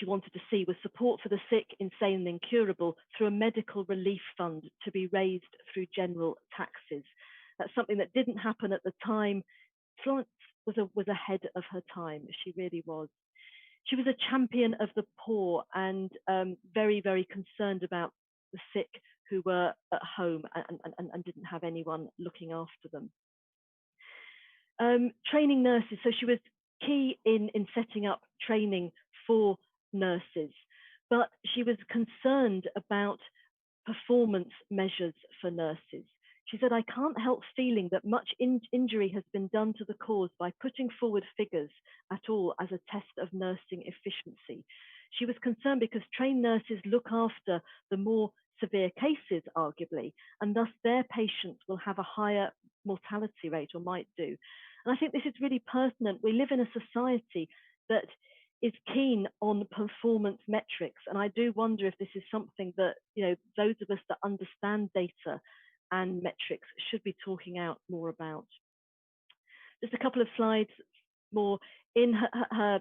wanted to see was support for the sick, insane and incurable through a medical relief fund to be raised through general taxes. That's something that didn't happen at the time. Florence was ahead of her time. She really was. She was a champion of the poor and very, very concerned about the sick who were at home and didn't have anyone looking after them. Training nurses. So she was key in setting up training for nurses, but she was concerned about performance measures for nurses. She said, I can't help feeling that much injury has been done to the cause by putting forward figures at all as a test of nursing efficiency. She was concerned because trained nurses look after the more severe cases, arguably, and thus their patients will have a higher mortality rate, or might do. And I think this is really pertinent. We live in a society that is keen on performance metrics, and I do wonder if this is something that, you know, those of us that understand data and metrics should be talking out more about. Just a couple of slides more. In her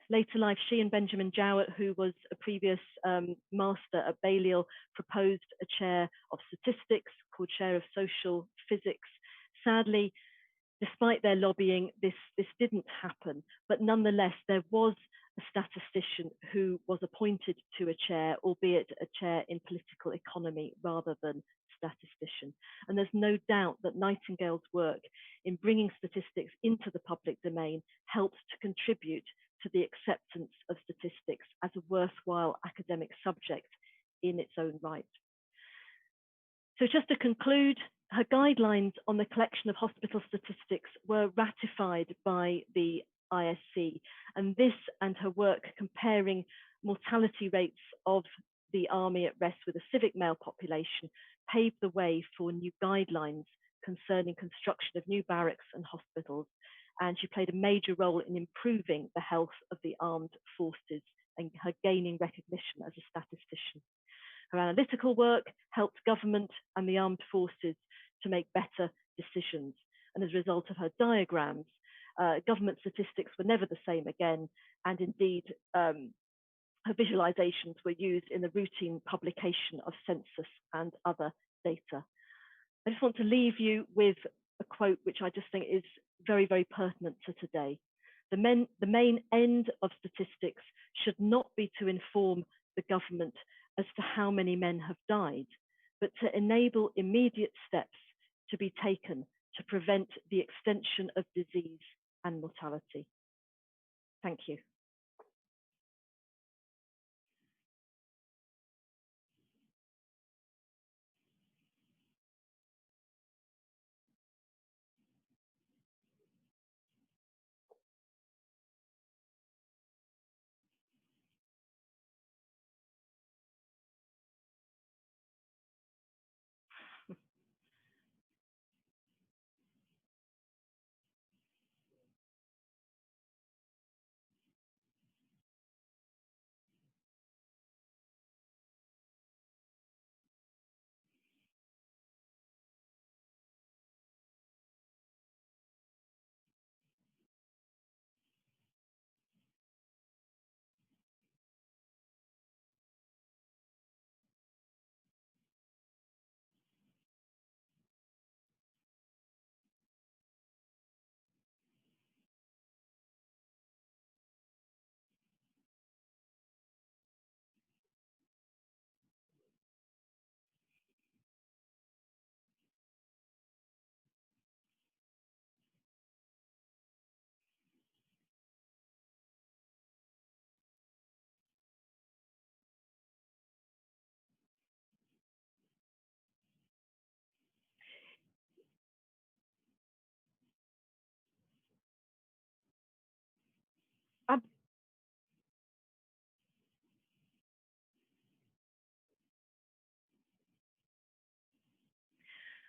later life, she and Benjamin Jowett, who was a previous master at Balliol, proposed a chair of statistics called Chair of Social Physics. Sadly, despite their lobbying, this didn't happen, but nonetheless, there was a statistician who was appointed to a chair, albeit a chair in political economy rather than statistician. And there's no doubt that Nightingale's work in bringing statistics into the public domain helped to contribute to the acceptance of statistics as a worthwhile academic subject in its own right. So just to conclude, her guidelines on the collection of hospital statistics were ratified by the ISC, and this and her work comparing mortality rates of the army at rest with the civic male population paved the way for new guidelines concerning construction of new barracks and hospitals, and she played a major role in improving the health of the armed forces and her gaining recognition as a statistician. Her analytical work helped government and the armed forces to make better decisions, and as a result of her diagrams, government statistics were never the same again, and indeed her visualizations were used in the routine publication of census and other data. I just want to leave you with a quote which I just think is very, very pertinent to today. The main end of statistics should not be to inform the government as to how many men have died, but to enable immediate steps to be taken to prevent the extension of disease and mortality. Thank you.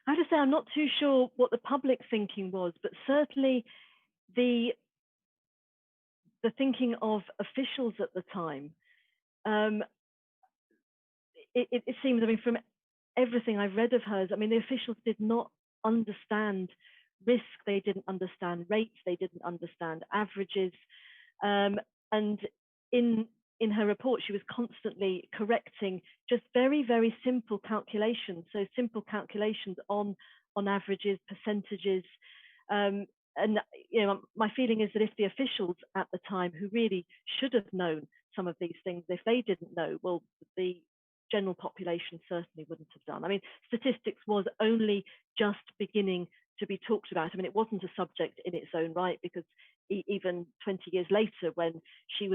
I have to say, I'm not too sure what the public thinking was, but certainly the thinking of officials at the time, it seems, I mean, from everything I've read of hers, I mean, the officials did not understand risk, they didn't understand rates, they didn't understand averages. And in her report, she was constantly correcting just very, very simple calculations. So simple calculations on averages, percentages, and my feeling is that if the officials at the time, who really should have known some of these things, if they didn't know, well, the general population certainly wouldn't have done. I mean, statistics was only just beginning to be talked about. I mean, it wasn't a subject in its own right, because even 20 years later, when she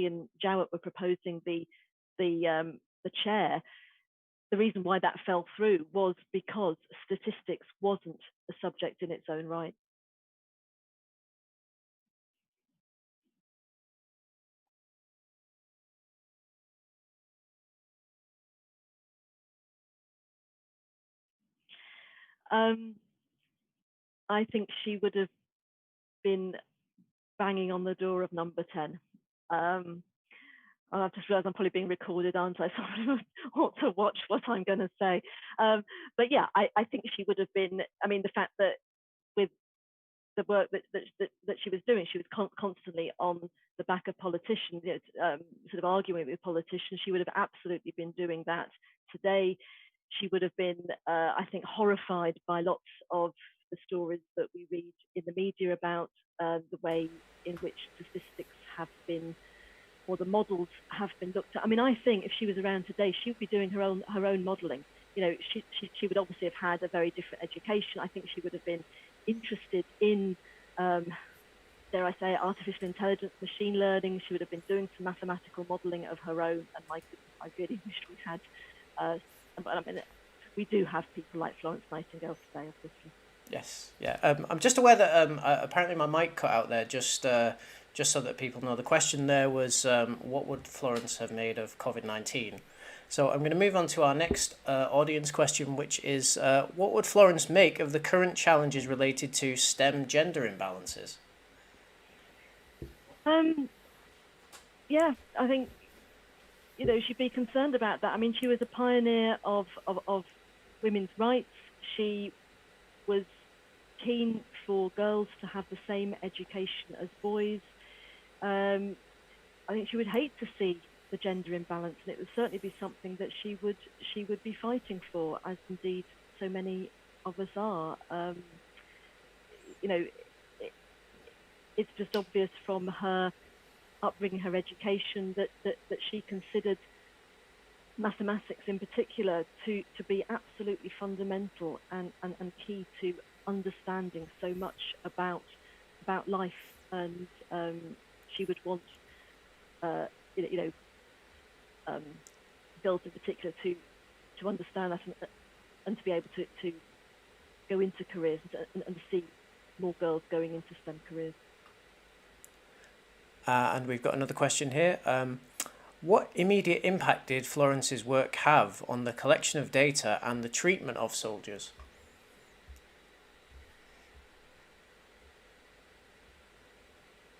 and Jowett were proposing the chair, the reason why that fell through was because statistics wasn't a subject in its own right. I think she would have been banging on the door of number 10. I've just realised I'm probably being recorded, aren't I? So I ought to watch what I'm going to say. But yeah, I think she would have been. I mean, the fact that with the work that she was doing, she was constantly on the back of politicians, sort of arguing with politicians. She would have absolutely been doing that today. She would have been, I think, horrified by lots of the stories that we read in the media about the way in which statistics have been, or the models have been looked at. I mean, I think if she was around today, she would be doing her own modelling. She would obviously have had a very different education. I think she would have been interested in, dare I say, artificial intelligence, machine learning. She would have been doing some mathematical modelling of her own. And my goodness, I really wish we had. I mean, we do have people like Florence Nightingale today, obviously. Yes, yeah. I'm just aware that apparently my mic cut out there, just so that people know. The question there was, what would Florence have made of COVID-19? So I'm going to move on to our next audience question, which is, what would Florence make of the current challenges related to STEM gender imbalances? Yeah, I think, she'd be concerned about that. I mean, she was a pioneer of women's rights. She was keen for girls to have the same education as boys. I think she would hate to see the gender imbalance, and it would certainly be something that she would be fighting for, as indeed so many of us are. It's just obvious from her upbringing, her education, that she considered mathematics in particular to be absolutely fundamental and key to understanding so much about life. And she would want girls in particular to understand that and to be able to go into careers and to see more girls going into STEM careers. And we've got another question here. What immediate impact did Florence's work have on the collection of data and the treatment of soldiers?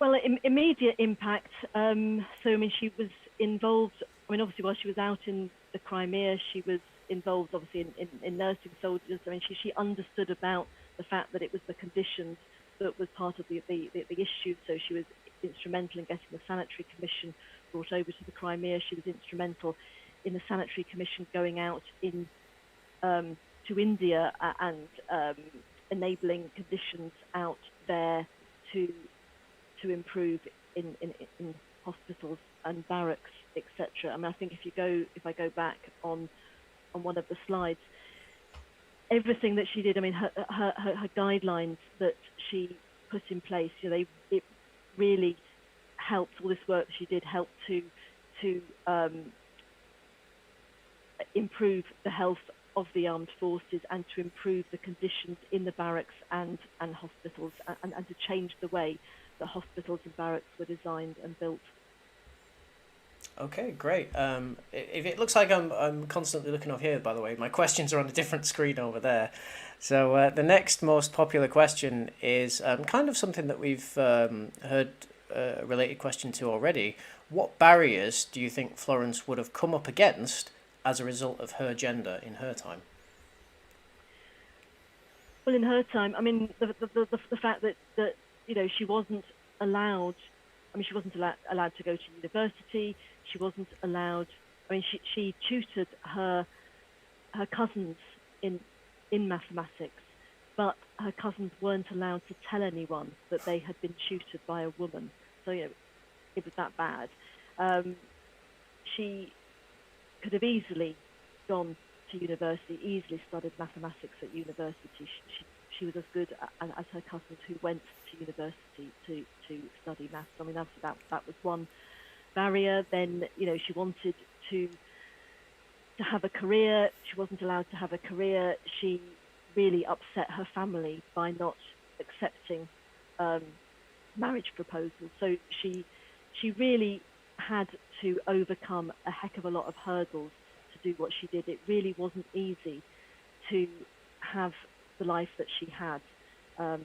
Well, immediate impact. So, I mean, she was involved. I mean, obviously, while she was out in the Crimea, she was involved, obviously, in nursing soldiers. I mean, she understood about the fact that it was the conditions that was part of the issue. So she was instrumental in getting the Sanitary Commission brought over to the Crimea. She was instrumental in the Sanitary Commission going out to India and enabling conditions out there to improve in hospitals and barracks, etc. I mean, I think if I go back on one of the slides, everything that she did, I mean, her guidelines that she put in place, it really helped. All this work that she did helped to improve the health of the armed forces and to improve the conditions in the barracks and hospitals and to change the way that hospitals and barracks were designed and built. Okay, great. If it looks like I'm constantly looking off here, by the way, my questions are on a different screen over there. So the next most popular question is kind of something that we've heard a related question to already. What barriers do you think Florence would have come up against as a result of her gender in her time? Well, in her time, I mean, the fact that she wasn't allowed. I mean, she wasn't allowed to go to university. She wasn't allowed. I mean, she tutored her cousins in mathematics. but her cousins weren't allowed to tell anyone that they had been tutored by a woman. So, it was that bad. She could have easily gone to university, easily studied mathematics at university. She was as good as her cousins who went to university to study maths. I mean, that was one barrier. Then, she wanted to have a career. She wasn't allowed to have a career. She really upset her family by not accepting marriage proposals. So she really had to overcome a heck of a lot of hurdles to do what she did. It really wasn't easy to have the life that she had. And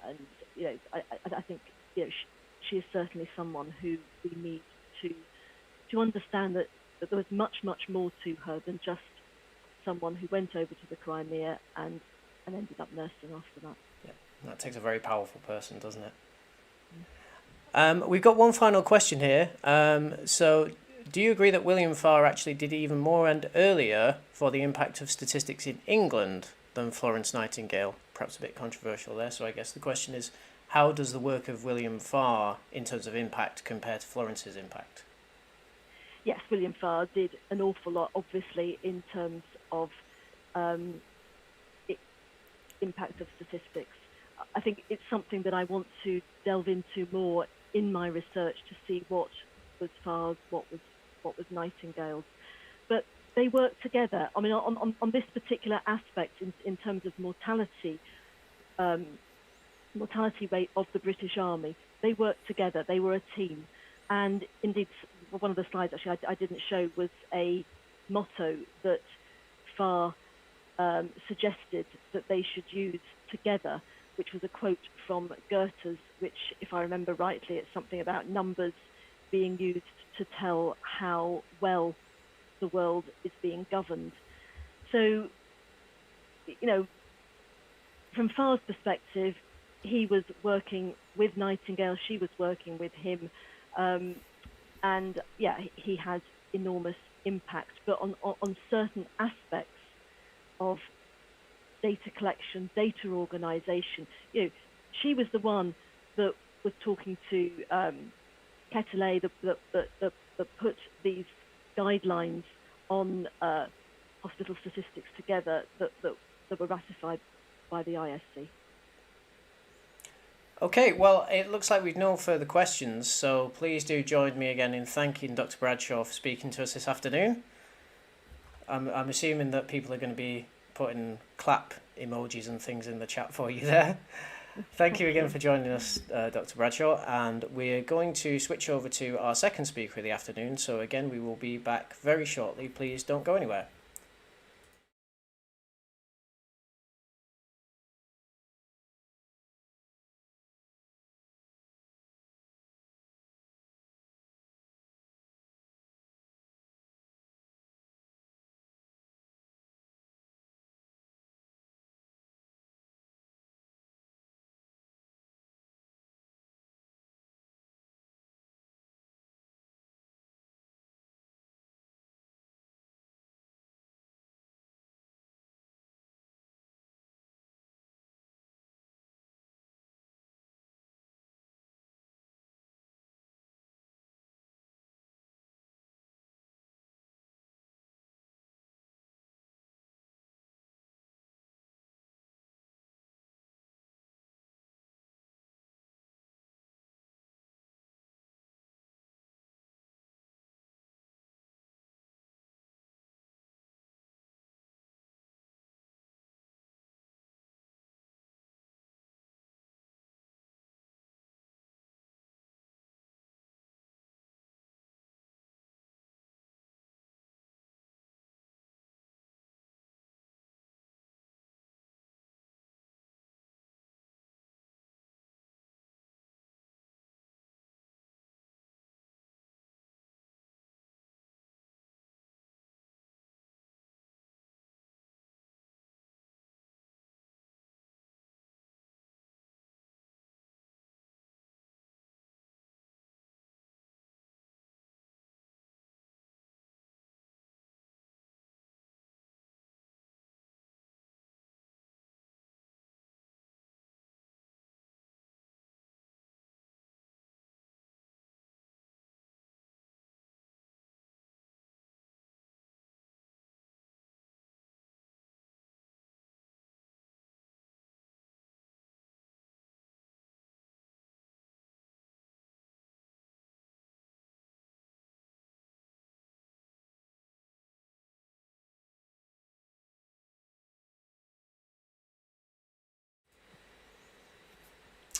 I think she is certainly someone who we need to understand that there was much more to her than just someone who went over to the Crimea and ended up nursing after that. Yeah, that takes a very powerful person, doesn't it? We've got one final question here. So, do you agree that William Farr actually did even more and earlier for the impact of statistics in England than Florence Nightingale? Perhaps a bit controversial there. So I guess the question is, how does the work of William Farr in terms of impact compare to Florence's impact? Yes, William Farr did an awful lot, obviously, in terms of impact of statistics. I think it's something that I want to delve into more in my research to see what was Farr's, what was Nightingale's. But they work together. I mean, on this particular aspect, in terms of mortality rate of the British Army, they worked together. They were a team. And indeed, one of the slides actually I didn't show was a motto that Farr suggested that they should use together, which was a quote from Goethe's, which, if I remember rightly, it's something about numbers being used to tell how well the world is being governed. So, from Farr's perspective, he was working with Nightingale, she was working with him, and yeah, he had enormous impact. But on certain aspects of data collection, data organization, she was the one that was talking to Quetelet, that put these guidelines on hospital statistics together that were ratified by the ISC. Okay, well, it looks like we've no further questions, so please do join me again in thanking Dr. Bradshaw for speaking to us this afternoon. I'm assuming that people are going to be putting clap emojis and things in the chat for you there. Thank you again for joining us, Dr. Bradshaw, and we're going to switch over to our second speaker of the afternoon, so again, we will be back very shortly. Please don't go anywhere.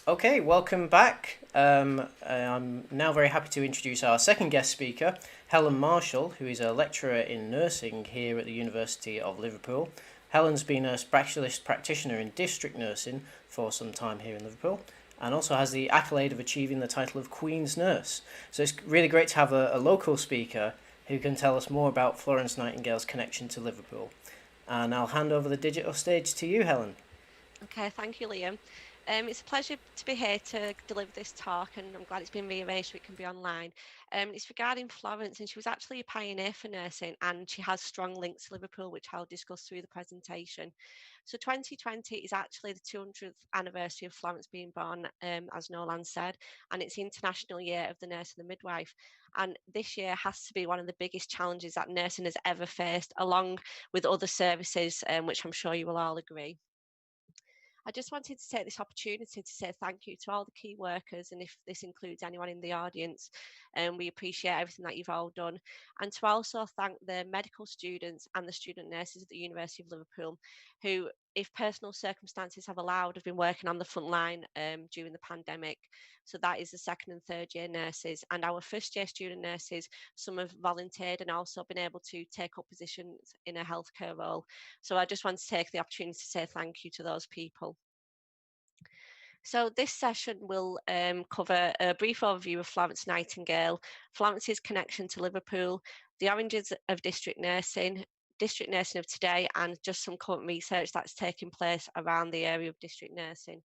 Okay, welcome back. I'm now very happy to introduce our second guest speaker, Helen Marshall, who is a lecturer in nursing here at the University of Liverpool. Helen's been a specialist practitioner in district nursing for some time here in Liverpool, and also has the accolade of achieving the title of Queen's Nurse. So it's really great to have a local speaker who can tell us more about Florence Nightingale's connection to Liverpool. And I'll hand over the digital stage to you, Helen. Okay, thank you, Liam. It's a pleasure to be here to deliver this talk, and I'm glad it's been rearranged so it can be online. It's regarding Florence, and she was actually a pioneer for nursing, and she has strong links to Liverpool, which I'll discuss through the presentation. So 2020 is actually the 200th anniversary of Florence being born, as Noel-Ann said, and it's the International Year of the Nurse and the Midwife. And this year has to be one of the biggest challenges that nursing has ever faced, along with other services, which I'm sure you will all agree. I just wanted to take this opportunity to say thank you to all the key workers, and if this includes anyone in the audience, we appreciate everything that you've all done. And to also thank the medical students and the student nurses at the University of Liverpool, who, if personal circumstances have allowed, have been working on the front line during the pandemic. So that is the second and third year nurses, and our first year student nurses. Some have volunteered and also been able to take up positions in a healthcare role. So I just want to take the opportunity to say thank you to those people. So this session will cover a brief overview of Florence Nightingale, Florence's connection to Liverpool, the origins of district nursing of today, and just some current research that's taking place around the area of district nursing.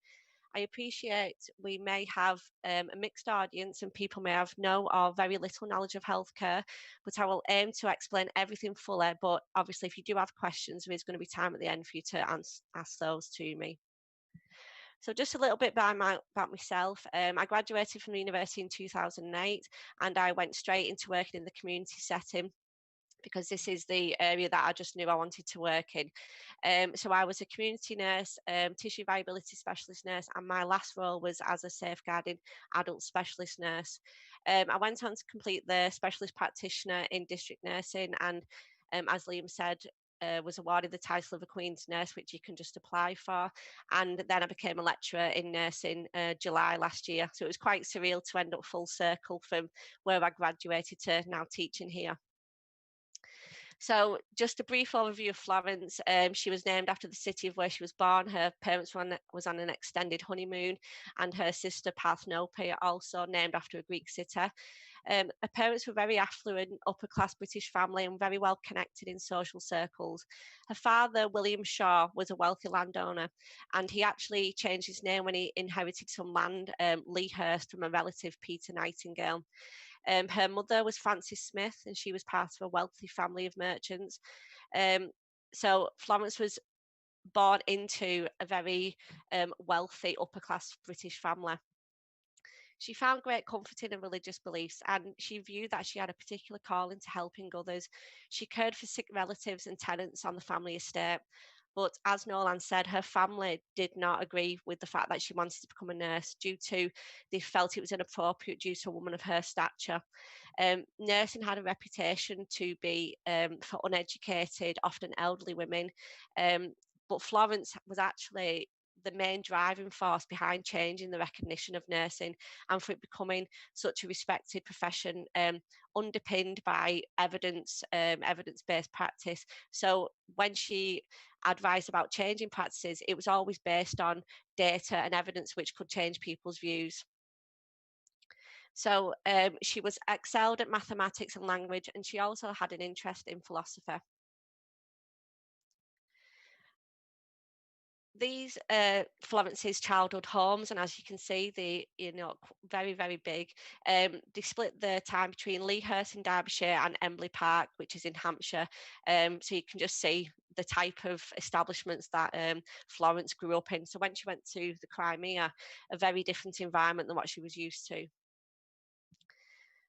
I appreciate we may have a mixed audience and people may have no or very little knowledge of healthcare, but I will aim to explain everything fully. But obviously, if you do have questions, there is going to be time at the end for you to ask those to me. So just a little bit about myself. I graduated from the university in 2008, and I went straight into working in the community setting because this is the area that I just knew I wanted to work in. So I was a community nurse, tissue viability specialist nurse, and my last role was as a safeguarding adult specialist nurse. I went on to complete the specialist practitioner in district nursing, and as Liam said, was awarded the title of a Queen's Nurse, which you can just apply for. And then I became a lecturer in nursing July last year. So it was quite surreal to end up full circle from where I graduated to now teaching here. So just a brief overview of Florence. She was named after the city of where she was born. Her parents was on an extended honeymoon, and her sister Parthenope also named after a Greek city. Her parents were very affluent, upper-class British family and very well connected in social circles. Her father, William Shaw, was a wealthy landowner, and he actually changed his name when he inherited some land, Lea Hurst, from a relative, Peter Nightingale. Her mother was Frances Smith, and she was part of a wealthy family of merchants. So Florence was born into a very wealthy upper-class British family. She found great comfort in her religious beliefs, and she viewed that she had a particular calling to helping others. She cared for sick relatives and tenants on the family estate. But as Noel-Ann said, her family did not agree with the fact that she wanted to become a nurse due to they felt it was inappropriate due to a woman of her stature. Nursing had a reputation to be for uneducated, often elderly women. But Florence was actually the main driving force behind changing the recognition of nursing and for it becoming such a respected profession, underpinned by evidence-based practice. So when she advised about changing practices, it was always based on data and evidence which could change people's views. So she was excelled at mathematics and language, and she also had an interest in philosophy. These Florence's childhood homes, and as you can see, they very, very big. They split the time between Lea Hurst in Derbyshire and Embley Park, which is in Hampshire. So you can just see the type of establishments that Florence grew up in. So when she went to the Crimea, a very different environment than what she was used to.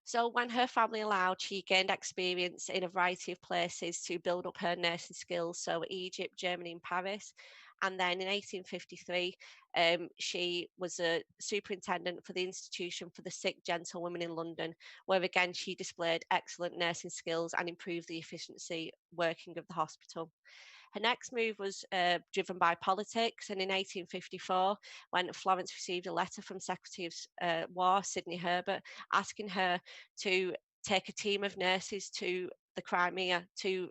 So when her family allowed, she gained experience in a variety of places to build up her nursing skills. So Egypt, Germany, and Paris. And then in 1853, she was a superintendent for the Institution for the Sick Gentlewomen in London, where again she displayed excellent nursing skills and improved the efficiency working of the hospital. Her next move was driven by politics, and in 1854, when Florence received a letter from Secretary of War Sidney Herbert asking her to take a team of nurses to the Crimea to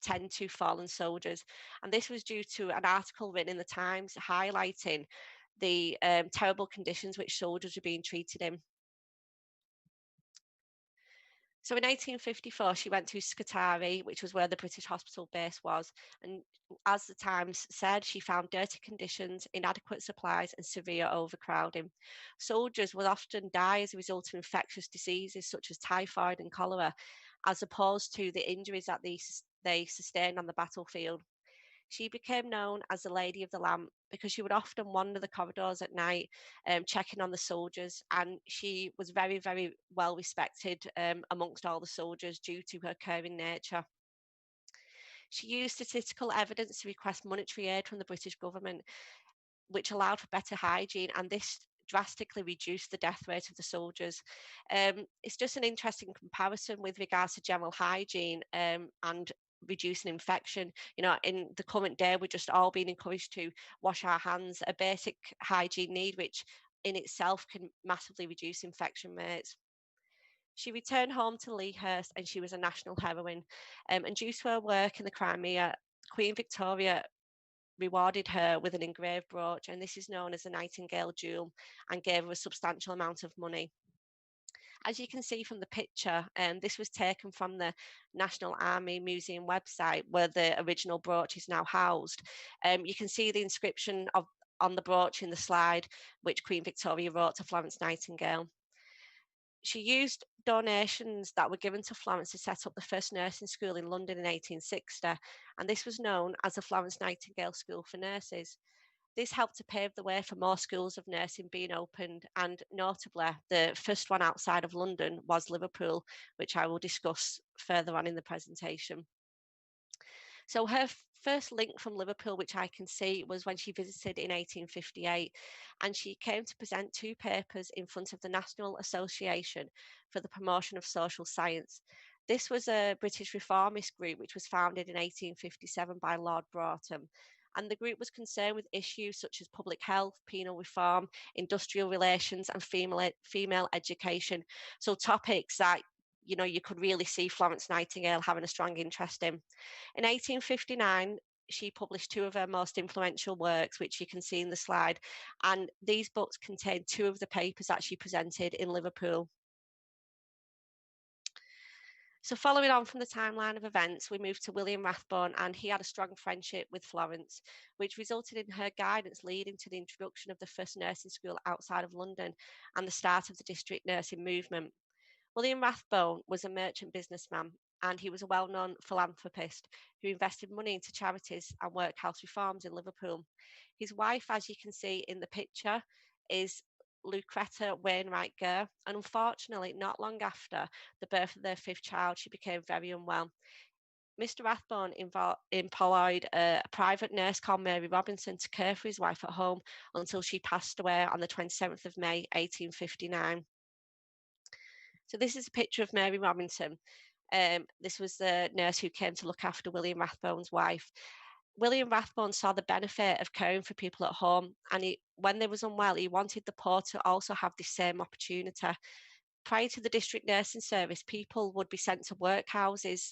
tend to fallen soldiers. And this was due to an article written in the Times highlighting the terrible conditions which soldiers were being treated in. So in 1854, she went to Scutari, which was where the British hospital base was. And as the Times said, she found dirty conditions, inadequate supplies, and severe overcrowding. Soldiers would often die as a result of infectious diseases such as typhoid and cholera, as opposed to the injuries that they sustained on the battlefield. She became known as the Lady of the Lamp because she would often wander the corridors at night, checking on the soldiers, and she was very, very well respected amongst all the soldiers due to her caring nature. She used statistical evidence to request monetary aid from the British government, which allowed for better hygiene, and this drastically reduced the death rate of the soldiers. It's just an interesting comparison with regards to general hygiene and reducing infection. You know, in the current day, we're just all being encouraged to wash our hands, a basic hygiene need, which in itself can massively reduce infection rates. She returned home to Lea Hurst and she was a national heroine. And due to her work in the Crimea, Queen Victoria rewarded her with an engraved brooch, and this is known as the Nightingale Jewel, and gave her a substantial amount of money. As you can see from the picture, this was taken from the National Army Museum website where the original brooch is now housed. You can see the inscription on the brooch in the slide, which Queen Victoria wrote to Florence Nightingale. She used donations that were given to Florence to set up the first nursing school in London in 1860, and this was known as the Florence Nightingale School for Nurses. This helped to pave the way for more schools of nursing being opened, and notably, the first one outside of London was Liverpool, which I will discuss further on in the presentation. So her first link from Liverpool, which I can see, was when she visited in 1858, and she came to present 2 papers in front of the National Association for the Promotion of Social Science. This was a British reformist group which was founded in 1857 by Lord Broughton, and the group was concerned with issues such as public health, penal reform, industrial relations, and female education. So topics that you could really see Florence Nightingale having a strong interest in. In 1859, she published 2 of her most influential works, which you can see in the slide, and these books contain 2 of the papers that she presented in Liverpool. So following on from the timeline of events, we moved to William Rathbone, and he had a strong friendship with Florence, which resulted in her guidance leading to the introduction of the first nursing school outside of London and the start of the district nursing movement. William Rathbone was a merchant businessman, and he was a well-known philanthropist who invested money into charities and workhouse reforms in Liverpool. His wife, as you can see in the picture, is Lucretta Wainwright Gurr, and unfortunately, not long after the birth of their 5th child, she became very unwell. Mr. Rathbone employed a private nurse called Mary Robinson to care for his wife at home until she passed away on the 27th of May, 1859. So this is a picture of Mary Robinson. This was the nurse who came to look after William Rathbone's wife. William Rathbone saw the benefit of caring for people at home, and when they was unwell, he wanted the poor to also have the same opportunity. Prior to the district nursing service, people would be sent to workhouses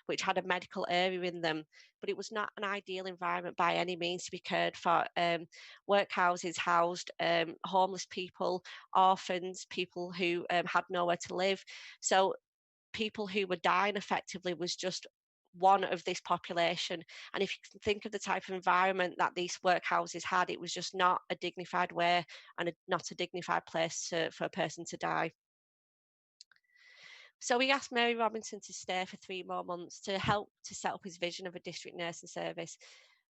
which had a medical area in them, but it was not an ideal environment by any means to be cared for. Workhouses housed homeless people, orphans, people who had nowhere to live. So people who were dying effectively was just one of this population. And if you can think of the type of environment that these workhouses had, it was just not a dignified way and not a dignified place for a person to die. So we asked Mary Robinson to stay for 3 more months to help to set up his vision of a district nursing service.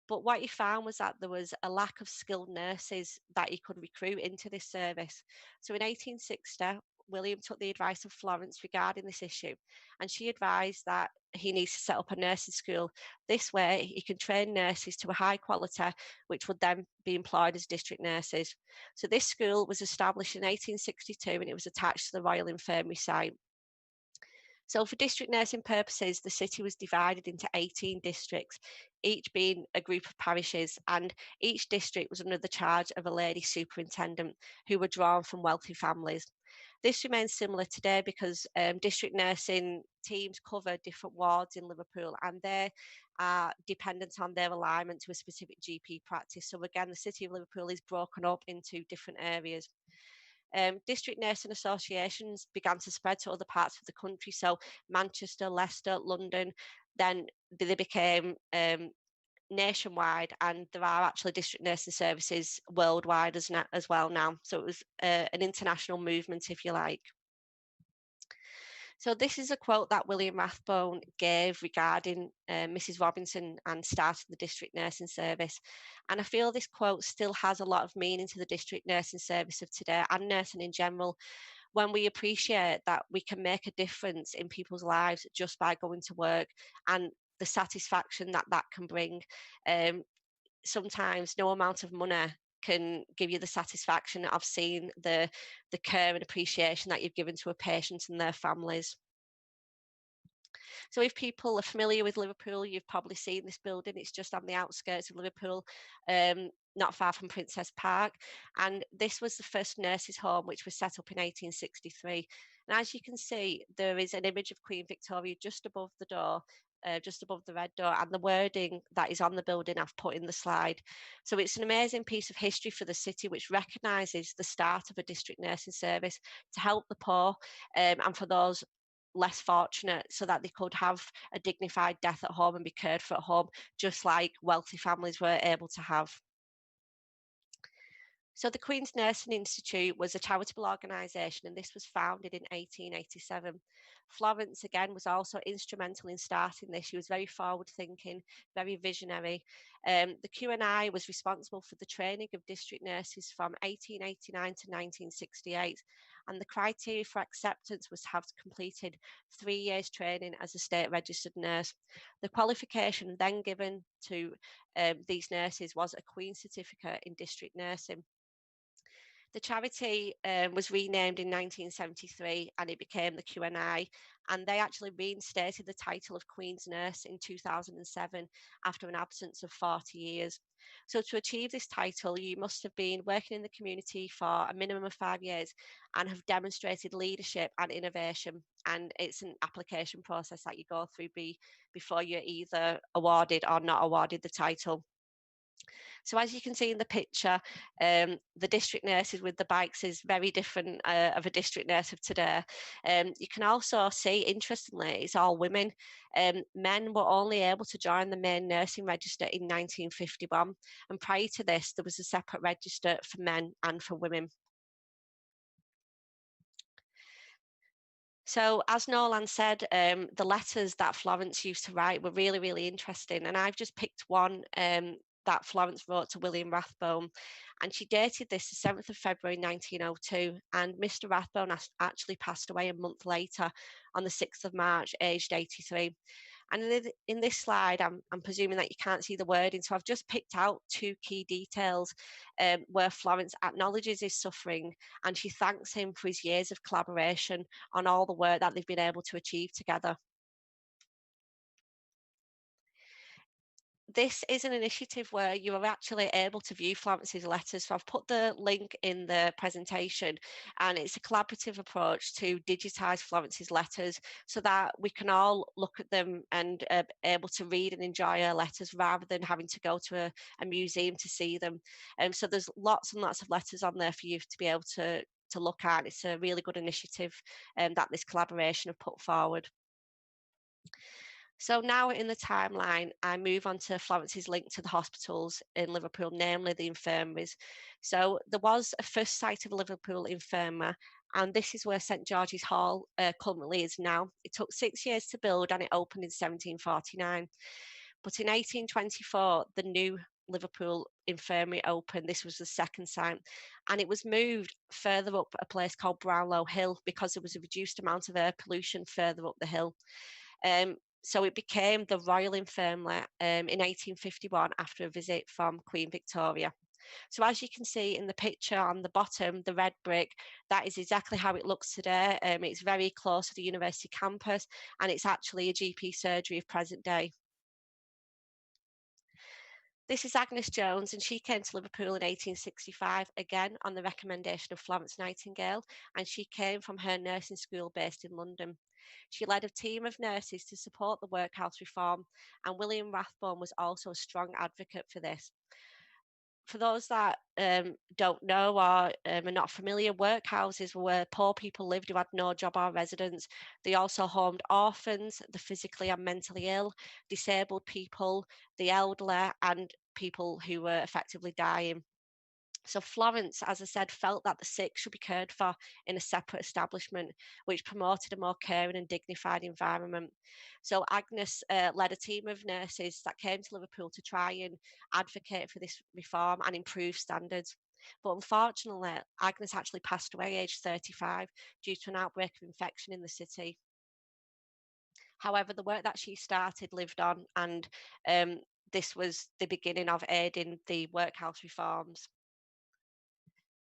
But what he found was that there was a lack of skilled nurses that he could recruit into this service. So in 1860, William took the advice of Florence regarding this issue, and she advised that he needs to set up a nursing school. This way, he can train nurses to a high quality, which would then be employed as district nurses. So this school was established in 1862, and it was attached to the Royal Infirmary site. So for district nursing purposes, the city was divided into 18 districts, each being a group of parishes, and each district was under the charge of a lady superintendent who were drawn from wealthy families. This remains similar today because district nursing teams cover different wards in Liverpool, and they are dependent on their alignment to a specific GP practice. So again, the City of Liverpool is broken up into different areas. District nursing associations began to spread to other parts of the country, so Manchester, Leicester, London. Then they became nationwide, and there are actually district nursing services worldwide as well now. So it was an international movement, if you like. So this is a quote that William Rathbone gave regarding Mrs. Robinson and starting the district nursing service. And I feel this quote still has a lot of meaning to the district nursing service of today and nursing in general, when we appreciate that we can make a difference in people's lives just by going to work, and the satisfaction that that can bring. Sometimes no amount of money can give you the satisfaction of seeing the care and appreciation that you've given to a patient and their families. So if people are familiar with Liverpool, you've probably seen this building. It's just on the outskirts of Liverpool, not far from Princess Park. And this was the first nurses' home, which was set up in 1863. And as you can see, there is an image of Queen Victoria just above the door, just above the red door, and the wording that is on the building I've put in the slide. So it's an amazing piece of history for the city, which recognises the start of a district nursing service to help the poor, and for those less fortunate, so that they could have a dignified death at home and be cared for at home, just like wealthy families were able to have. So the Queen's Nursing Institute was a charitable organisation, and this was founded in 1887. Florence, again, was also instrumental in starting this. She was very forward-thinking, very visionary. The Q&I was responsible for the training of district nurses from 1889 to 1968, and the criteria for acceptance was to have completed 3 years training as a state registered nurse. The qualification then given to these nurses was a Queen's Certificate in District Nursing. The charity was renamed in 1973, and it became the Q&I, and they actually reinstated the title of Queen's Nurse in 2007 after an absence of 40 years. So to achieve this title, you must have been working in the community for a minimum of 5 years and have demonstrated leadership and innovation. And it's an application process that you go through before you're either awarded or not awarded the title. So as you can see in the picture, the district nurses with the bikes is very different of a district nurse of today. You can also see, interestingly, it's all women. Men were only able to join the main nursing register in 1951. And prior to this, there was a separate register for men and for women. So as Nolan said, the letters that Florence used to write were really, really interesting. And I've just picked one that Florence wrote to William Rathbone, and she dated this the 7th of February 1902, and Mr. Rathbone actually passed away a month later on the 6th of March, aged 83. And in this slide, I'm presuming that you can't see the wording, so I've just picked out 2 key details where Florence acknowledges his suffering, and she thanks him for his years of collaboration on all the work that they've been able to achieve together. This is an initiative where you are actually able to view Florence's letters. So I've put the link in the presentation, and it's a collaborative approach to digitise Florence's letters so that we can all look at them and able to read and enjoy her letters rather than having to go to a museum to see them. So there's lots and lots of letters on there for you to be able to look at. It's a really good initiative that this collaboration have put forward. So now in the timeline, I move on to Florence's link to the hospitals in Liverpool, namely the infirmaries. So there was a first site of Liverpool infirmary, and this is where St George's Hall currently is now. It took 6 years to build, and it opened in 1749. But in 1824, the new Liverpool infirmary opened. This was the second site, and it was moved further up a place called Brownlow Hill because there was a reduced amount of air pollution further up the hill. So it became the Royal Infirmary in 1851 after a visit from Queen Victoria. So as you can see in the picture on the bottom, the red brick, that is exactly how it looks today. It's very close to the university campus, and it's actually a GP surgery of present day. This is Agnes Jones, and she came to Liverpool in 1865, again on the recommendation of Florence Nightingale, and she came from her nursing school based in London. She led a team of nurses to support the workhouse reform, and William Rathbone was also a strong advocate for this. For those that don't know or are not familiar, workhouses were where poor people lived who had no job or residence. They also homed orphans, the physically and mentally ill, disabled people, the elderly, and people who were effectively dying. So Florence, as I said, felt that the sick should be cared for in a separate establishment, which promoted a more caring and dignified environment. So Agnes led a team of nurses that came to Liverpool to try and advocate for this reform and improve standards. But unfortunately, Agnes actually passed away aged 35 due to an outbreak of infection in the city. However, the work that she started lived on, and this was the beginning of aiding the workhouse reforms.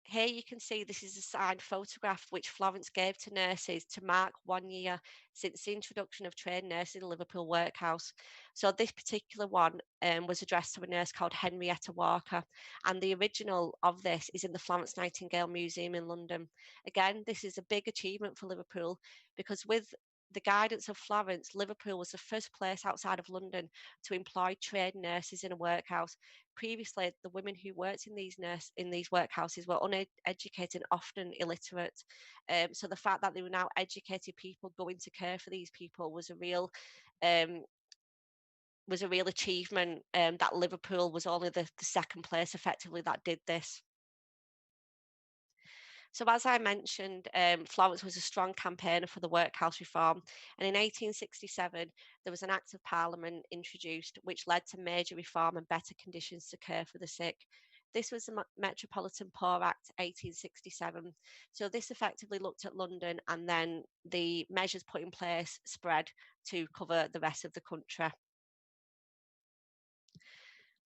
Here you can see this is a signed photograph which Florence gave to nurses to mark 1 year since the introduction of trained nurses in Liverpool Workhouse. So this particular one was addressed to a nurse called Henrietta Walker, and the original of this is in the Florence Nightingale Museum in London. Again, this is a big achievement for Liverpool, because with the guidance of Florence, Liverpool was the first place outside of London to employ trained nurses in a workhouse. Previously, the women who worked in these workhouses were uneducated, often illiterate. So the fact that they were now educated people going to care for these people was a real achievement. That Liverpool was only the second place effectively that did this. So as I mentioned, Florence was a strong campaigner for the workhouse reform, and in 1867 there was an Act of Parliament introduced which led to major reform and better conditions to care for the sick. This was the Metropolitan Poor Act 1867. So this effectively looked at London, and then the measures put in place spread to cover the rest of the country.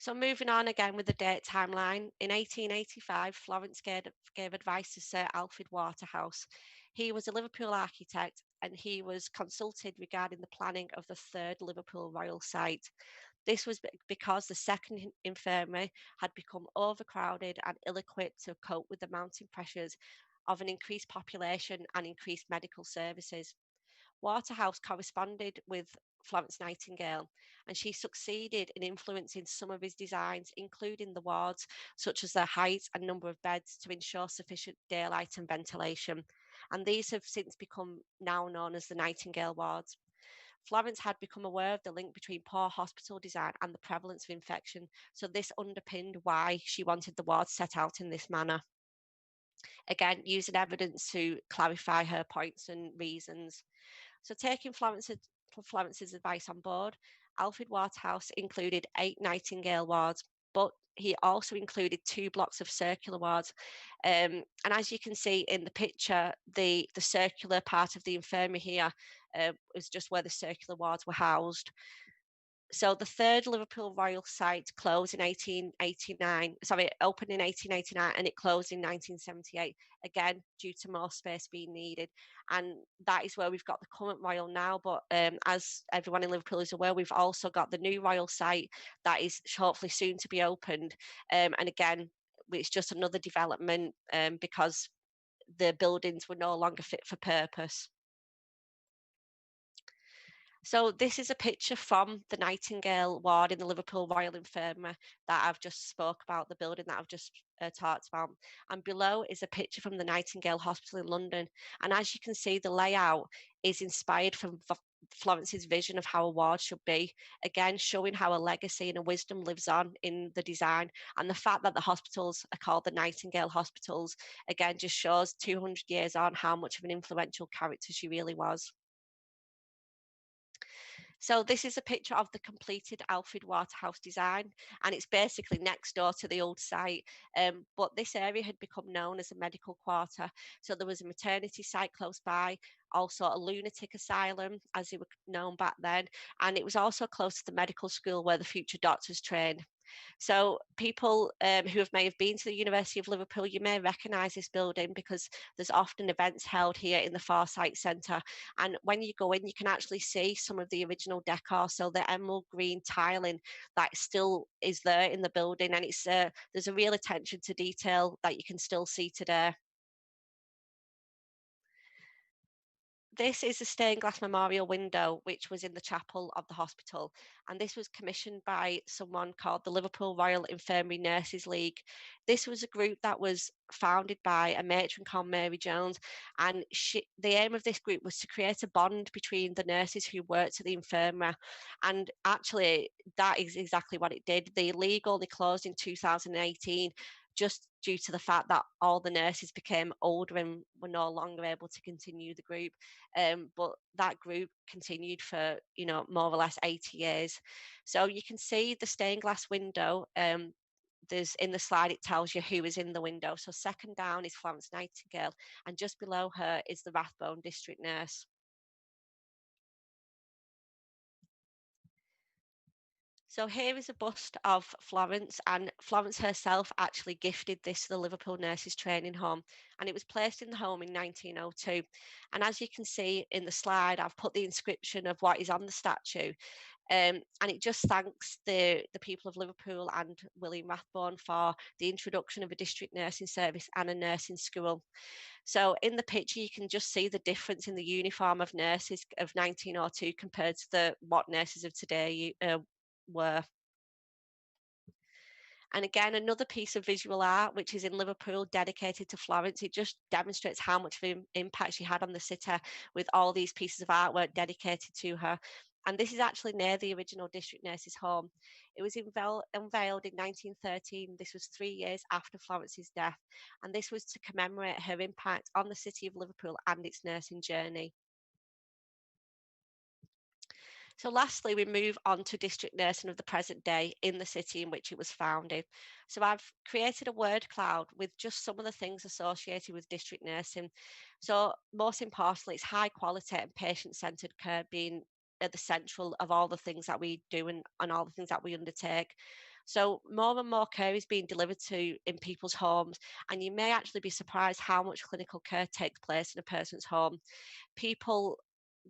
So moving on again with the date timeline, in 1885, Florence gave advice to Sir Alfred Waterhouse. He was a Liverpool architect, and he was consulted regarding the planning of the third Liverpool Royal site. This was because the second infirmary had become overcrowded and ill-equipped to cope with the mounting pressures of an increased population and increased medical services. Waterhouse corresponded with Florence Nightingale, and she succeeded in influencing some of his designs, including the wards, such as their height and number of beds, to ensure sufficient daylight and ventilation. And these have since become now known as the Nightingale wards. Florence had become aware of the link between poor hospital design and the prevalence of infection, so this underpinned why she wanted the wards set out in this manner. Again, using evidence to clarify her points and reasons. So taking Florence's advice on board, Alfred Waterhouse included 8 Nightingale wards, but he also included 2 blocks of circular wards. And as you can see in the picture, the circular part of the infirmary here is just where the circular wards were housed. So the third Liverpool Royal site closed in 1889, opened in 1889, and it closed in 1978, again, due to more space being needed. And that is where we've got the current Royal now, but as everyone in Liverpool is aware, we've also got the new Royal site that is hopefully soon to be opened. And again, it's just another development because the buildings were no longer fit for purpose. So this is a picture from the Nightingale ward in the Liverpool Royal Infirmary that I've just spoke about, the building that I've just talked about. And below is a picture from the Nightingale Hospital in London. And as you can see, the layout is inspired from Florence's vision of how a ward should be, again showing how a legacy and a wisdom lives on in the design. And the fact that the hospitals are called the Nightingale Hospitals, again, just shows 200 years on how much of an influential character she really was. So this is a picture of the completed Alfred Waterhouse design, and it's basically next door to the old site. But this area had become known as a medical quarter. So there was a maternity site close by, also a lunatic asylum, as they were known back then. And it was also close to the medical school where the future doctors trained. So people who may have been to the University of Liverpool, you may recognise this building because there's often events held here in the Farr Site Centre. And when you go in, you can actually see some of the original decor. So the emerald green tiling that still is there in the building, and it's there's a real attention to detail that you can still see today. This is a stained glass memorial window which was in the chapel of the hospital, and this was commissioned by someone called the Liverpool Royal Infirmary Nurses League. This was a group that was founded by a matron called Mary Jones, and the aim of this group was to create a bond between the nurses who worked at the infirmary, and actually that is exactly what it did. The league only closed in 2018, just due to the fact that all the nurses became older and were no longer able to continue the group. But that group continued for, more or less 80 years. So you can see the stained glass window. There's in the slide, it tells you who is in the window. So second down is Florence Nightingale, and just below her is the Rathbone district nurse. So here is a bust of Florence, and Florence herself actually gifted this to the Liverpool Nurses Training Home, and it was placed in the home in 1902. And as you can see in the slide, I've put the inscription of what is on the statue, and it just thanks the people of Liverpool and William Rathbone for the introduction of a district nursing service and a nursing school. So in the picture, you can just see the difference in the uniform of nurses of 1902 compared to what nurses of today were. And again, another piece of visual art, which is in Liverpool, dedicated to Florence. It just demonstrates how much of an impact she had on the city with all these pieces of artwork dedicated to her. And this is actually near the original district nurse's home. It was unveiled in 1913. This was 3 years after Florence's death. And this was to commemorate her impact on the city of Liverpool and its nursing journey. So lastly, we move on to district nursing of the present day in the city in which it was founded. So I've created a word cloud with just some of the things associated with district nursing. So most importantly, it's high quality and patient-centred care being at the central of all the things that we do and all the things that we undertake. So more and more care is being delivered to in people's homes, and you may actually be surprised how much clinical care takes place in a person's home.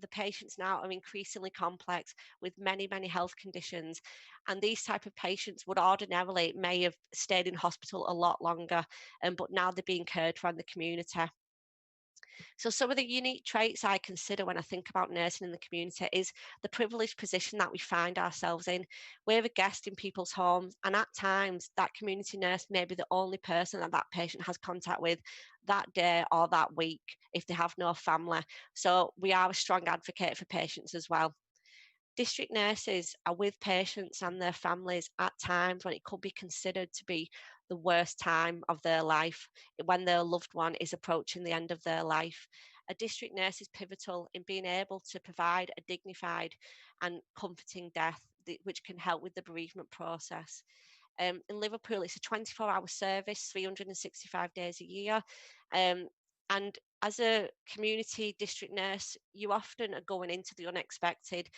The patients now are increasingly complex with many health conditions, and these type of patients would ordinarily may have stayed in hospital a lot longer, but now they're being cared for in the community. So some of the unique traits I consider when I think about nursing in the community is the privileged position that we find ourselves in. We're a guest in people's homes, and at times that community nurse may be the only person that patient has contact with that day or that week if they have no family. So we are a strong advocate for patients as well. District nurses are with patients and their families at times when it could be considered to be the worst time of their life, when their loved one is approaching the end of their life. A district nurse is pivotal in being able to provide a dignified and comforting death, which can help with the bereavement process. In Liverpool, it's a 24-hour service, 365 days a year. And as a community district nurse, you often are going into the unexpected.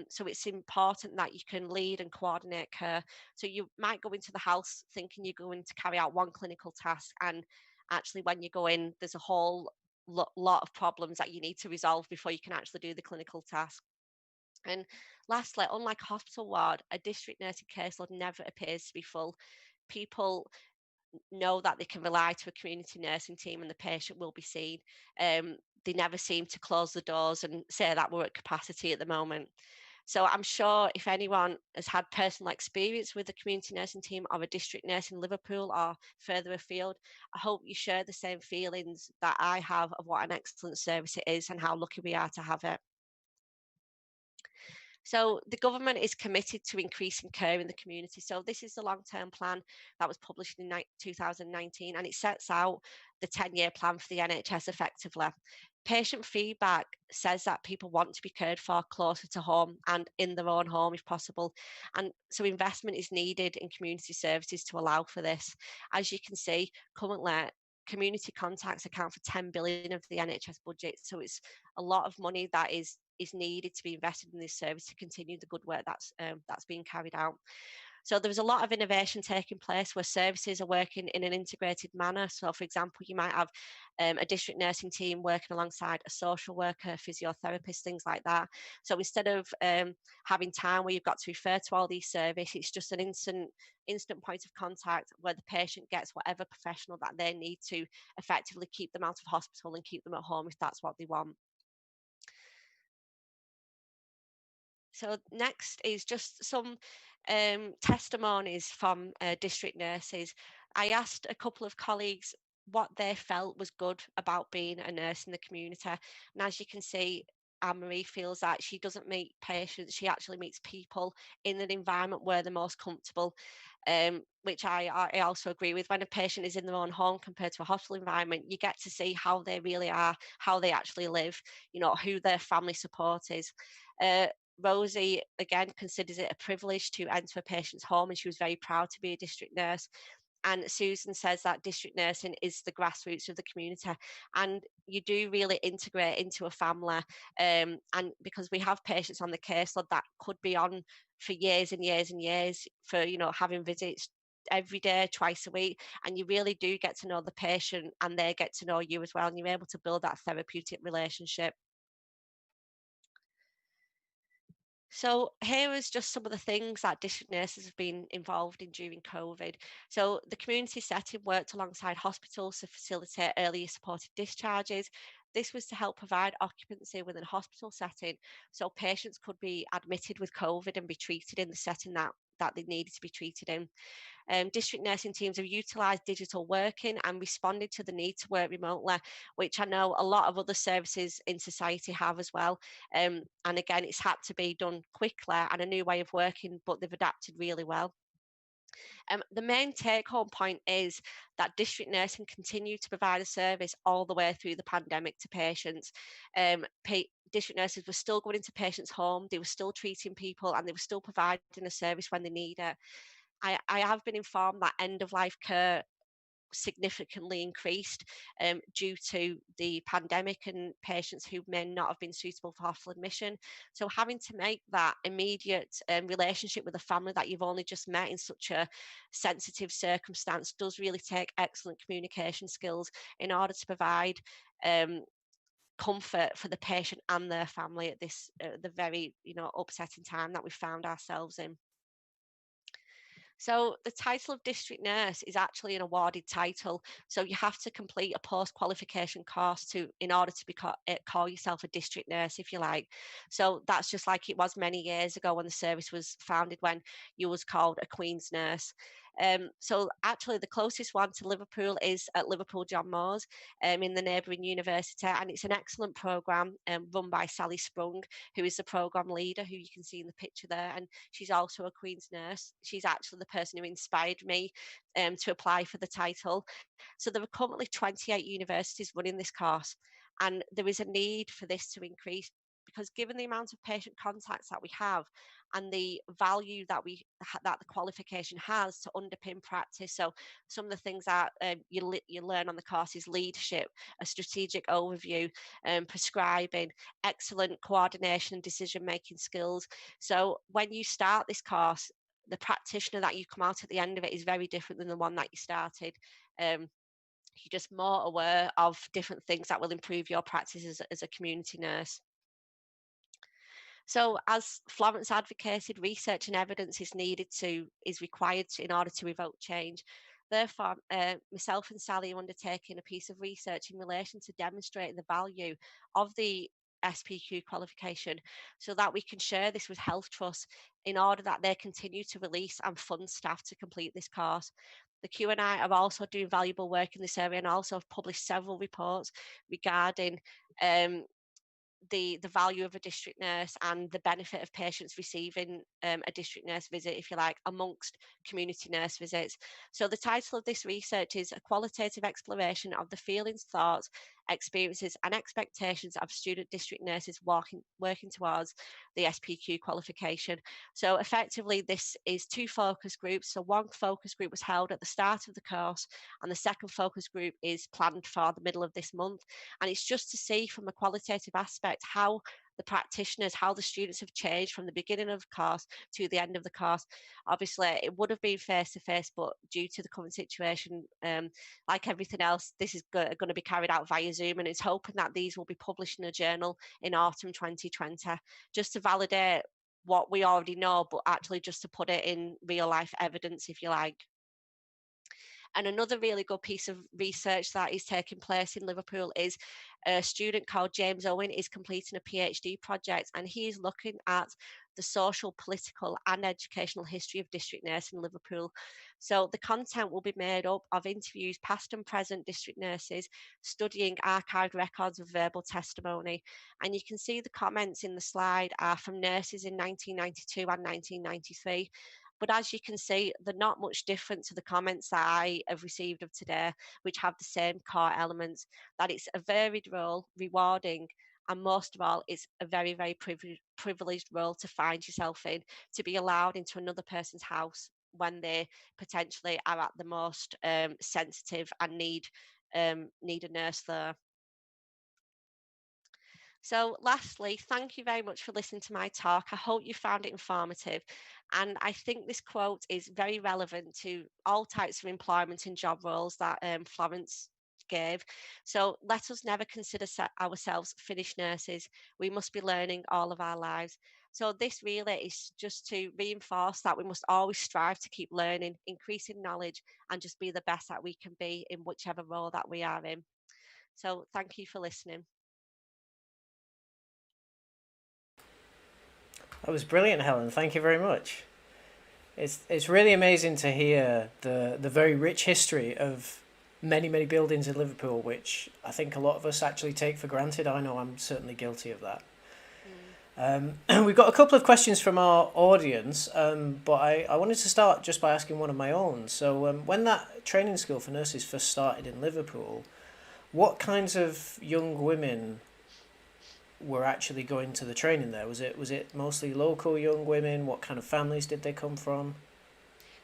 So it's important that you can lead and coordinate care. So you might go into the house thinking you're going to carry out one clinical task, and actually when you go in, there's a whole lot of problems that you need to resolve before you can actually do the clinical task. And lastly, unlike a hospital ward, a district nursing caseload never appears to be full. People know that they can rely to a community nursing team and the patient will be seen. They never seem to close the doors and say that we're at capacity at the moment. So I'm sure if anyone has had personal experience with the community nursing team or a district nurse in Liverpool or further afield, I hope you share the same feelings that I have of what an excellent service it is and how lucky we are to have it. So the government is committed to increasing care in the community. So this is the long-term plan that was published in 2019, and it sets out the 10-year plan for the NHS effectively. Patient feedback says that people want to be cared for closer to home and in their own home if possible. And so investment is needed in community services to allow for this. As you can see, currently, community contacts account for 10 billion of the NHS budget. So it's a lot of money that is needed to be invested in this service to continue the good work that's being carried out. So there was a lot of innovation taking place where services are working in an integrated manner. So for example, you might have a district nursing team working alongside a social worker, physiotherapist, things like that. So instead of having time where you've got to refer to all these services, it's just an instant point of contact where the patient gets whatever professional that they need to effectively keep them out of hospital and keep them at home if that's what they want. So next is just some testimonies from district nurses. I asked a couple of colleagues what they felt was good about being a nurse in the community. And as you can see, Anne-Marie feels that she doesn't meet patients, she actually meets people in an environment where they're most comfortable, which I also agree with. When a patient is in their own home compared to a hospital environment, you get to see how they really are, how they actually live, you know, who their family support is. Rosie, again, considers it a privilege to enter a patient's home, and she was very proud to be a district nurse. And Susan says that district nursing is the grassroots of the community, and you do really integrate into a family. And because we have patients on the caseload that could be on for years and years and years, for, you know, having visits every day, twice a week, and you really do get to know the patient and they get to know you as well, and you're able to build that therapeutic relationship. So here is just some of the things that district nurses have been involved in during COVID. So the community setting worked alongside hospitals to facilitate earlier supported discharges. This was to help provide occupancy within a hospital setting, so patients could be admitted with COVID and be treated in the setting that they needed to be treated in. District nursing teams have utilised digital working and responded to the need to work remotely, which I know a lot of other services in society have as well. And again, it's had to be done quickly and a new way of working, but they've adapted really well. The main take home point is that district nursing continued to provide a service all the way through the pandemic to patients. District nurses were still going into patients' home, they were still treating people, and they were still providing a service when they need it. I have been informed that end of life care significantly increased due to the pandemic and patients who may not have been suitable for hospital admission. So having to make that immediate relationship with a family that you've only just met in such a sensitive circumstance does really take excellent communication skills in order to provide comfort for the patient and their family at this the very, you know, upsetting time that we found ourselves in. So the title of district nurse is actually an awarded title. So you have to complete a post-qualification course in order to call yourself a district nurse, if you like. So that's just like it was many years ago when the service was founded, when you was called a Queen's nurse. So actually the closest one to Liverpool is at Liverpool John Moores in the neighbouring university, and it's an excellent programme run by Sally Sprung, who is the programme leader, who you can see in the picture there, and she's also a Queen's nurse. She's actually the person who inspired me to apply for the title. So there are currently 28 universities running this course, and there is a need for this to increase, because given the amount of patient contacts that we have and the value that that the qualification has to underpin practice. So some of the things that you learn on the course is leadership, a strategic overview, prescribing, excellent coordination and decision making skills. So when you start this course, the practitioner that you come out at the end of it is very different than the one that you started. You're just more aware of different things that will improve your practice as a community nurse. So, as Florence advocated, research and evidence is required in order to evoke change. Therefore, myself and Sally are undertaking a piece of research in relation to demonstrating the value of the SPQ qualification, so that we can share this with health trusts in order that they continue to release and fund staff to complete this course. The Q&I are also doing valuable work in this area and also have published several reports regarding the value of a district nurse and the benefit of patients receiving a district nurse visit, if you like, amongst community nurse visits. So the title of this research is A Qualitative Exploration of the Feelings, Thoughts, Experiences and Expectations of Student District Nurses working towards the SPQ qualification. So effectively this is two focus groups. So one focus group was held at the start of the course and the second focus group is planned for the middle of this month. And it's just to see from a qualitative aspect how the practitioners, how the students have changed from the beginning of the course to the end of the course. Obviously, it would have been face-to-face, but due to the current situation, like everything else, this is going to be carried out via Zoom, and it's hoping that these will be published in a journal in autumn 2020, just to validate what we already know, but actually just to put it in real life evidence, if you like. And another really good piece of research that is taking place in Liverpool is a student called James Owen is completing a PhD project, and he is looking at the social, political and educational history of district nursing in Liverpool. So the content will be made up of interviews past and present district nurses studying archived records of verbal testimony. And you can see the comments in the slide are from nurses in 1992 and 1993. But as you can see, they're not much different to the comments that I have received of today, which have the same core elements, that it's a varied role, rewarding, and most of all, it's a very, very privileged role to find yourself in, to be allowed into another person's house when they potentially are at the most sensitive and need a nurse there. So lastly, thank you very much for listening to my talk. I hope you found it informative. And I think this quote is very relevant to all types of employment and job roles that Florence gave. So let us never consider ourselves finished nurses. We must be learning all of our lives. So this really is just to reinforce that we must always strive to keep learning, increasing knowledge, and just be the best that we can be in whichever role that we are in. So thank you for listening. That was brilliant, Helen. Thank you very much. It's really amazing to hear the very rich history of many buildings in Liverpool, which I think a lot of us actually take for granted. I know I'm certainly guilty of that. We've got a couple of questions from our audience, but I wanted to start just by asking one of my own. So when that training school for nurses first started in Liverpool, what kinds of young women were actually going to the training there? Was it mostly local young women? What kind of families did they come from?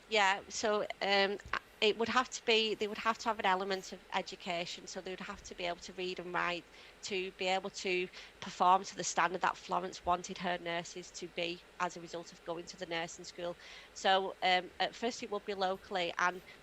Yeah, so it would have to be, they would have to have an element of education, so they would have to be able to read and write to be able to perform to the standard that Florence wanted her nurses to be as a result of going to the nursing school. So at first it would be locally,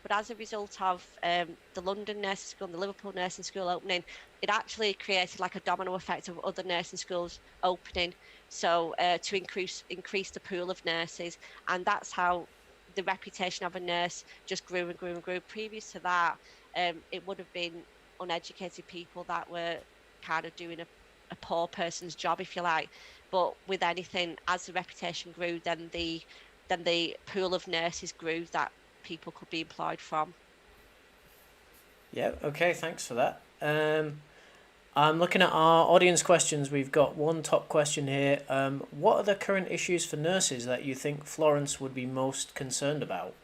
but as a result of the London nursing school and the Liverpool nursing school opening, it actually created like a domino effect of other nursing schools opening, so to increase the pool of nurses, and that's how the reputation of a nurse just grew and grew and grew. Previous to that, it would have been uneducated people that were kind of doing a poor person's job, if you like. But with anything, as the reputation grew, then the pool of nurses grew that people could be employed from. Yeah, okay, thanks for that. I'm looking at our audience questions. We've got one top question here. What are the current issues for nurses that you think Florence would be most concerned about?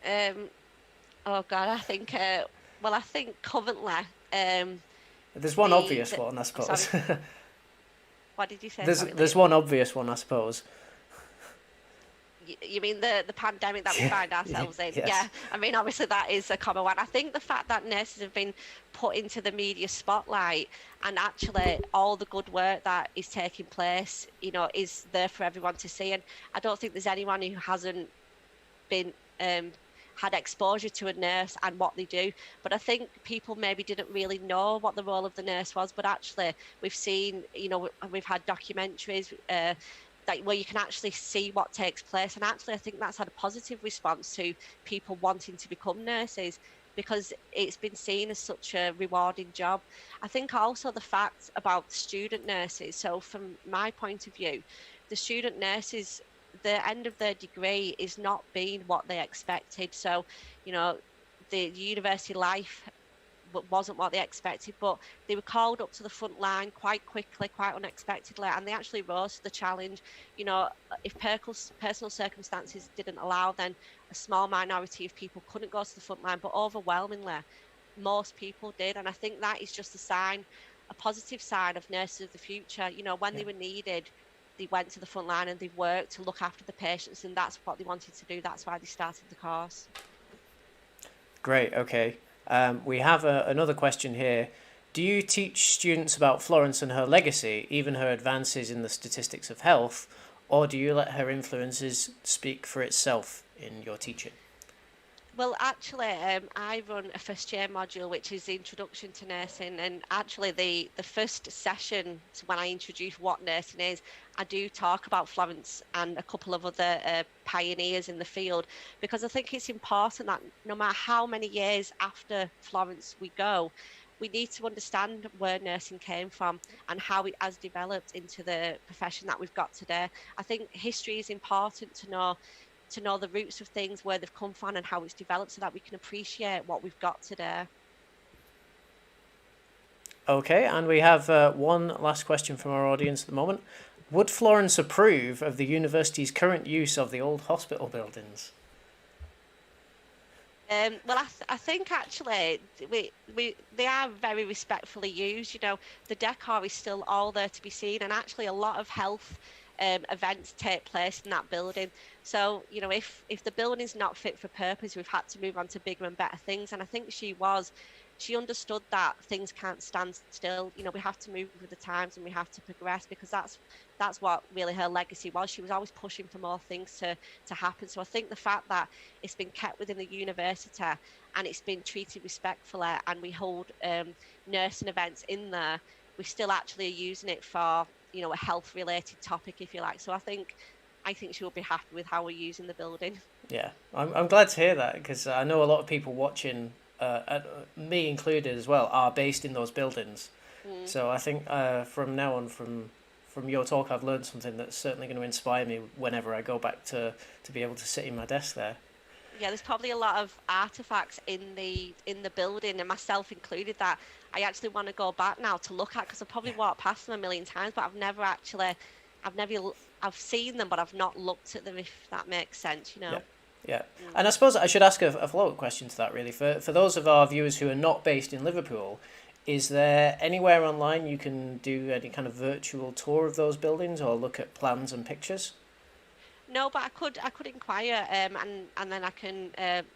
Oh God, I think. I think currently. There's one obvious one, I suppose. What did you say? There's one obvious one, I suppose. You mean the pandemic that we find ourselves in? Yes. Yeah, I mean, obviously that is a common one. I think the fact that nurses have been put into the media spotlight, and actually all the good work that is taking place, is there for everyone to see. And I don't think there's anyone who hasn't been had exposure to a nurse and what they do. But I think people maybe didn't really know what the role of the nurse was. But actually, we've seen, we've had documentaries where you can actually see what takes place. And actually, I think that's had a positive response to people wanting to become nurses, because it's been seen as such a rewarding job. I think also the fact about student nurses. So from my point of view, the student nurses, the end of their degree is not being what they expected. So, the university life wasn't what they expected, but they were called up to the front line quite quickly, quite unexpectedly, and they actually rose to the challenge. If personal circumstances didn't allow, then a small minority of people couldn't go to the front line, but overwhelmingly, most people did. And I think that is just a positive sign of nurses of the future. When they were needed, they went to the front line and they worked to look after the patients, and that's what they wanted to do. That's why they started the course. Great, okay. We have another question here. Do you teach students about Florence and her legacy, even her advances in the statistics of health, or do you let her influences speak for itself in your teaching? Well, actually, I run a first year module, which is the introduction to nursing. And actually, the first session, when I introduce what nursing is, I do talk about Florence and a couple of other pioneers in the field, because I think it's important that no matter how many years after Florence we go, we need to understand where nursing came from and how it has developed into the profession that we've got today. I think history is important to know the roots of things, where they've come from and how it's developed, so that we can appreciate what we've got today. Okay, and we have one last question from our audience at the moment. Would Florence approve of the university's current use of the old hospital buildings? Well, I think actually they are very respectfully used. You know, the decor is still all there to be seen, and actually a lot of health events take place in that building. So, you know, if the building's not fit for purpose, we've had to move on to bigger and better things. And I think she understood that things can't stand still. You know, we have to move with the times and we have to progress, because that's what really her legacy was. She was always pushing for more things to happen. So I think the fact that it's been kept within the university and it's been treated respectfully, and we hold nursing events in there, we still actually are using it for, you know, a health related topic, if you like. So I think she will be happy with how we're using the building. Yeah, I'm glad to hear that, because I know a lot of people watching, me included as well, are based in those buildings. So I think from now on, from your talk, I've learned something that's certainly going to inspire me whenever I go back to be able to sit in my desk there. Yeah, there's probably a lot of artifacts in the building, and myself included, that I actually want to go back now to look at, because I've probably walked past them a million times, but I've seen them, but I've not looked at them, if that makes sense, you know. Yeah. And I suppose I should ask a follow-up question to that, really. For those of our viewers who are not based in Liverpool, is there anywhere online you can do any kind of virtual tour of those buildings or look at plans and pictures? No, but I could inquire, and then I can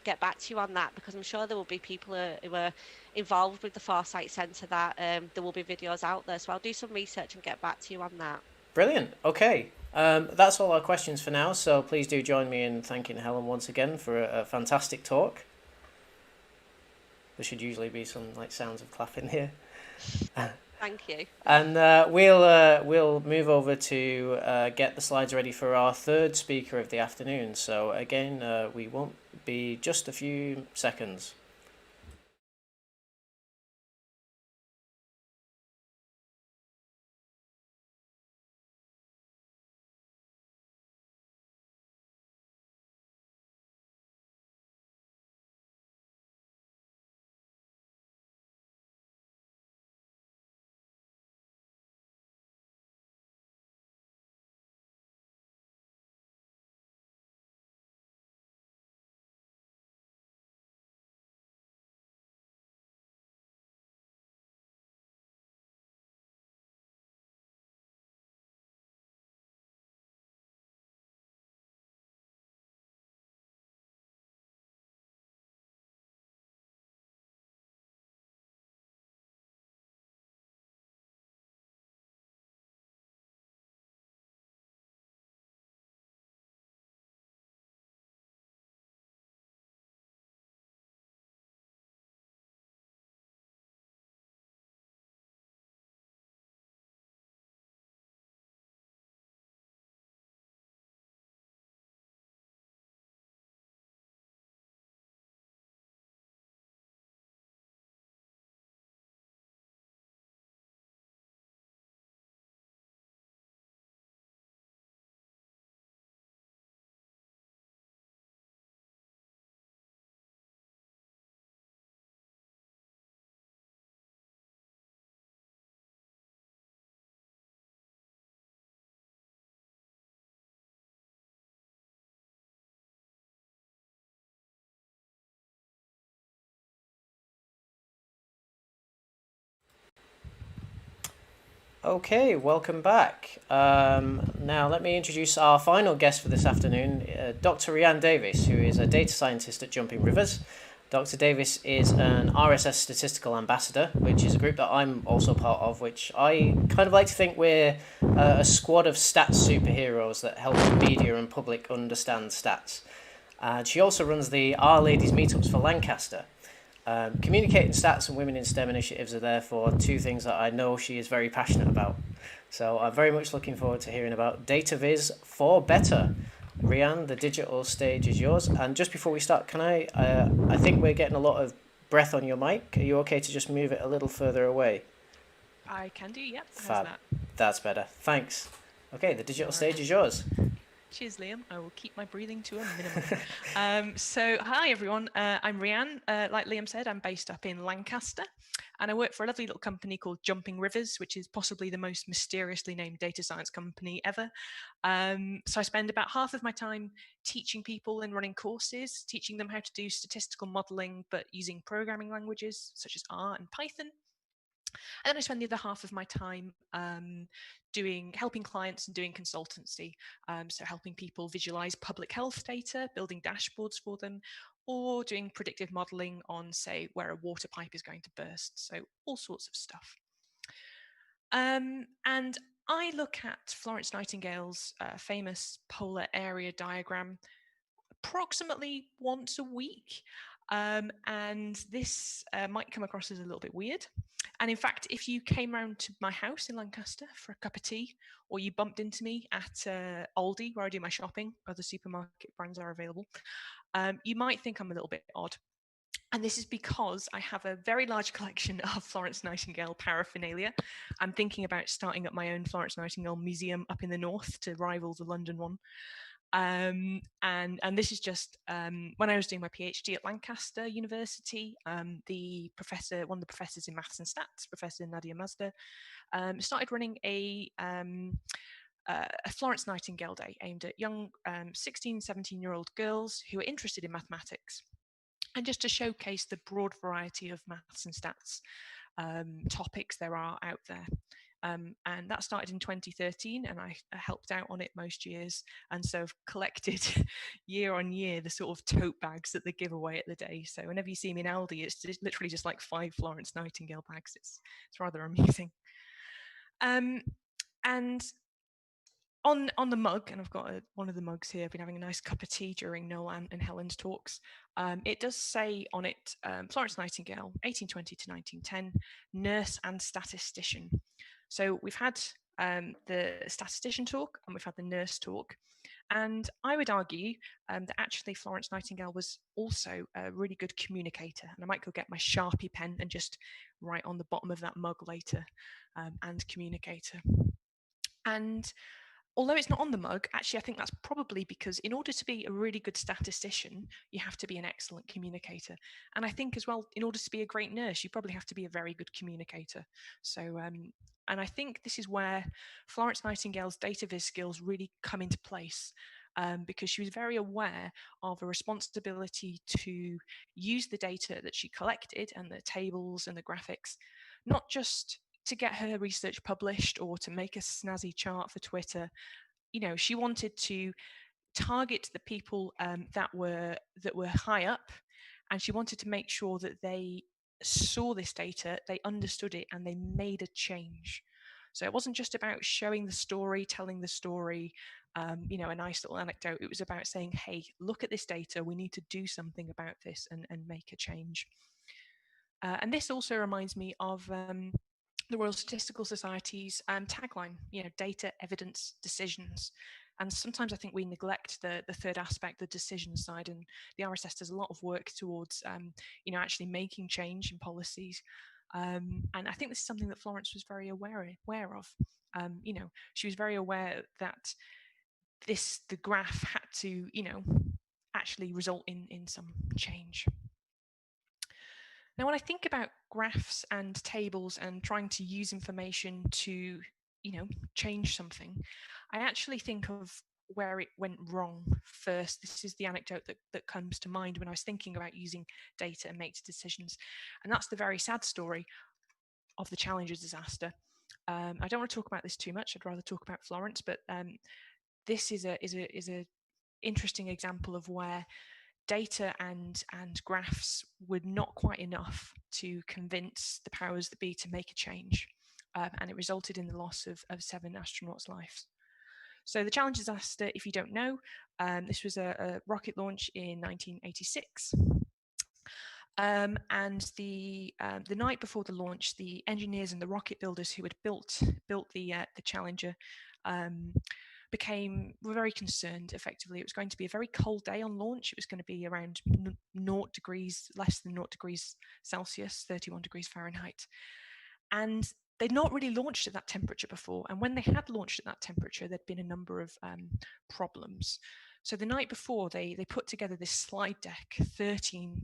get back to you on that, because I'm sure there will be people who are involved with the Foresight Centre that there will be videos out there. So I'll do some research and get back to you on that. Brilliant. Okay. That's all our questions for now. So please do join me in thanking Helen once again for a fantastic talk. There should usually be some sounds of clapping here. Thank you. And we'll move over to get the slides ready for our third speaker of the afternoon. So again, we won't be just a few seconds. Okay, welcome back. Now let me introduce our final guest for this afternoon, Dr Rhian Davies, who is a data scientist at Jumping Rivers. Dr. Davies is an RSS Statistical Ambassador, which is a group that I'm also part of, which I kind of like to think we're a squad of stats superheroes that help the media and public understand stats. She also runs the Our Ladies Meetups for Lancaster. Communicating stats and women in STEM initiatives are therefore two things that I know she is very passionate about. So I'm very much looking forward to hearing about data viz for better. Rhian, the digital stage is yours. And just before we start, can I think we're getting a lot of breath on your mic. Are you okay to just move it a little further away? I can do, yep. How's Fab. that? That's better. Thanks. Okay, the digital No stage worries. is yours. Cheers, Liam. I will keep my breathing to a minimum. So, hi everyone. I'm Rhian. Like Liam said, I'm based up in Lancaster, and I work for a lovely little company called Jumping Rivers, which is possibly the most mysteriously named data science company ever. So I spend about half of my time teaching people and running courses, teaching them how to do statistical modeling, but using programming languages such as R and Python. And then I spend the other half of my time helping clients and doing consultancy. So helping people visualize public health data, building dashboards for them, or doing predictive modeling on, say, where a water pipe is going to burst. So all sorts of stuff. And I look at Florence Nightingale's famous polar area diagram approximately once a week. And this might come across as a little bit weird. And in fact, if you came round to my house in Lancaster for a cup of tea, or you bumped into me at Aldi, where I do my shopping, other supermarket brands are available, you might think I'm a little bit odd. And this is because I have a very large collection of Florence Nightingale paraphernalia. I'm thinking about starting up my own Florence Nightingale museum up in the north to rival the London one. And this is just when I was doing my PhD at Lancaster University, one of the professors in maths and stats, Professor Nadia Mazda, started running a Florence Nightingale Day aimed at young 16, 17-year-old girls who are interested in mathematics, and just to showcase the broad variety of maths and stats topics there are out there. And that started in 2013, and I helped out on it most years, and so I've collected year on year the sort of tote bags that they give away at the day. So whenever you see me in Aldi, it's literally just like 5 Florence Nightingale bags. It's rather amusing. And on the mug, and I've got one of the mugs here, I've been having a nice cup of tea during Noel-Ann and Helen's talks. It does say on it, Florence Nightingale, 1820 to 1910, nurse and statistician. So we've had the statistician talk and we've had the nurse talk. And I would argue that actually Florence Nightingale was also a really good communicator. And I might go get my Sharpie pen and just write on the bottom of that mug later, and communicator. And although it's not on the mug, actually, I think that's probably because in order to be a really good statistician, you have to be an excellent communicator. And I think as well, in order to be a great nurse, you probably have to be a very good communicator. So, and I think this is where Florence Nightingale's data viz skills really come into place. Because she was very aware of a responsibility to use the data that she collected and the tables and the graphics, not just to get her research published or to make a snazzy chart for Twitter. You know, she wanted to target the people that were high up, and she wanted to make sure that they saw this data, they understood it, and they made a change. So it wasn't just about showing the story, telling the story, a nice little anecdote. It was about saying, hey, look at this data, we need to do something about this and make a change. And this also reminds me of the Royal Statistical Society's tagline, data, evidence, decisions. And sometimes I think we neglect the third aspect, the decision side, and the RSS does a lot of work towards, actually making change in policies. And I think this is something that Florence was very aware of. She was very aware that the graph had to, actually result in some change. Now, when I think about graphs and tables and trying to use information to, change something, I actually think of where it went wrong first. This is the anecdote that comes to mind when I was thinking about using data and make decisions. And that's the very sad story of the Challenger disaster. I don't want to talk about this too much. I'd rather talk about Florence, but this is a interesting example of where data and graphs were not quite enough to convince the powers that be to make a change, and it resulted in the loss of 7 astronauts' lives. So the challenge disaster, if you don't know, this was a rocket launch in 1986. And the night before the launch, the engineers and the rocket builders who had built the Challenger were very concerned. Effectively, it was going to be a very cold day on launch. It was going to be around 0 degrees, less than 0 degrees Celsius, 31 degrees Fahrenheit, and they'd not really launched at that temperature before. And when they had launched at that temperature, there'd been a number of problems. So the night before, they put together this slide deck, 13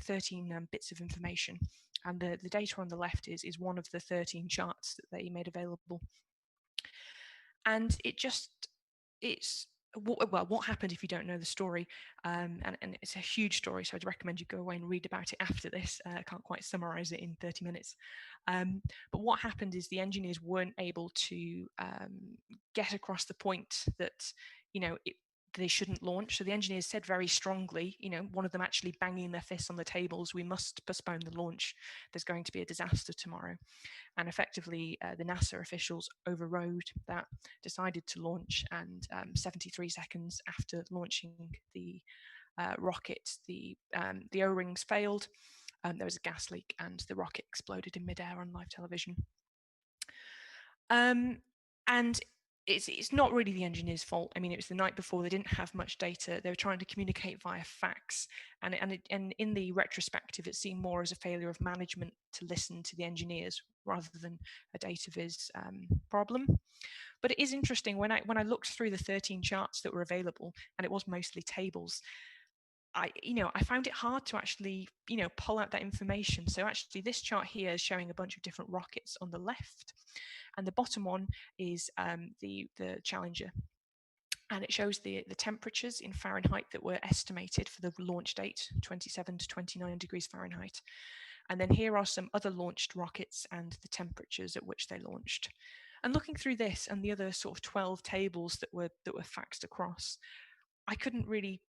bits of information. And the data on the left is one of the 13 charts that they made available. And what happened, if you don't know the story, and it's a huge story, so I'd recommend you go away and read about it after this. I can't quite summarize it in 30 minutes. But what happened is the engineers weren't able to get across the point that, they shouldn't launch. So the engineers said very strongly, one of them actually banging their fists on the tables, we must postpone the launch. There's going to be a disaster tomorrow. And effectively, the NASA officials overrode that, decided to launch, and 73 seconds after launching the rocket, the O-rings failed. There was a gas leak, and the rocket exploded in midair on live television. And it's not really the engineers' fault. I mean, it was the night before. They didn't have much data. They were trying to communicate via fax. And in the retrospective, it seemed more as a failure of management to listen to the engineers rather than a data viz problem. But it is interesting, when I looked through the 13 charts that were available, and it was mostly tables, I found it hard to actually, pull out that information. So actually this chart here is showing a bunch of different rockets on the left, and the bottom one is the Challenger, and it shows the temperatures in Fahrenheit that were estimated for the launch date, 27 to 29 degrees Fahrenheit. And then here are some other launched rockets and the temperatures at which they launched. And looking through this and the other sort of 12 tables that were faxed across, I couldn't really,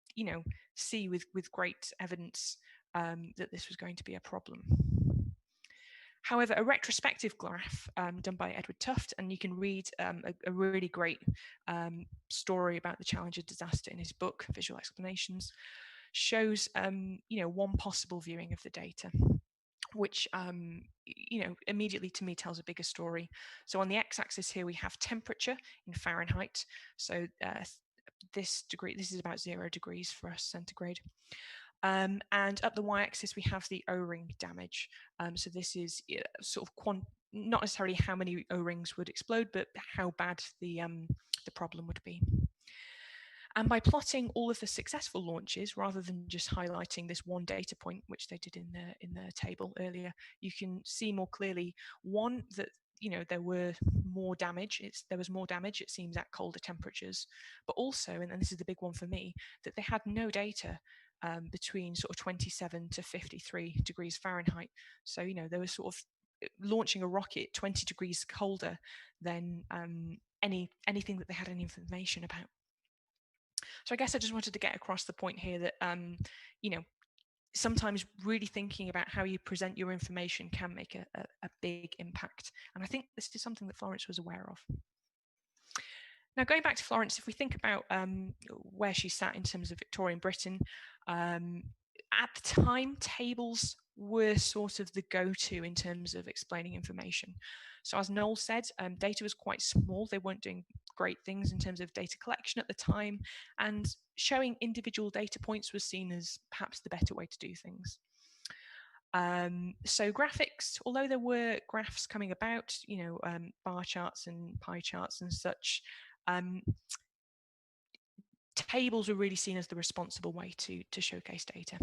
see with great evidence that this was going to be a problem. However, a retrospective graph done by Edward Tufte, and you can read a really great story about the Challenger disaster in his book, Visual Explanations, shows, one possible viewing of the data, which, immediately to me tells a bigger story. So on the x-axis here, we have temperature in Fahrenheit. So this is about 0 degrees for us centigrade. And up the y-axis, we have the O-ring damage. So this is sort of not necessarily how many O-rings would explode, but how bad the problem would be. And by plotting all of the successful launches, rather than just highlighting this one data point, which they did in the table earlier, you can see more clearly, one, that there was more damage, it seems, at colder temperatures, but also, and this is the big one for me, that they had no data between sort of 27 to 53 degrees Fahrenheit. So, they were sort of launching a rocket 20 degrees colder than anything that they had any information about. So I guess I just wanted to get across the point here that, sometimes really thinking about how you present your information can make a big impact. And I think this is something that Florence was aware of. Now, going back to Florence, if we think about where she sat in terms of Victorian Britain, at the time, tables were sort of the go-to in terms of explaining information. So as Noel said, data was quite small. They weren't doing great things in terms of data collection at the time, and showing individual data points was seen as perhaps the better way to do things. So graphics, although there were graphs coming about, bar charts and pie charts and such, tables were really seen as the responsible way to showcase data.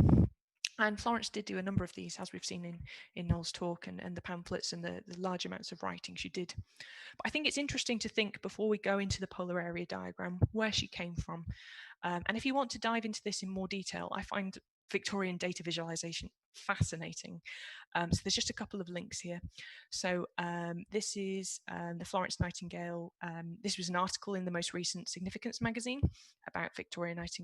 And Florence did do a number of these, as we've seen in Noel's talk, and the pamphlets and the large amounts of writing she did. But I think it's interesting to think, before we go into the polar area diagram, where she came from. And if you want to dive into this in more detail, I find Victorian data visualization. Fascinating. So there's just a couple of links here. So this is the Florence Nightingale. This was an article in the most recent Significance magazine about Florence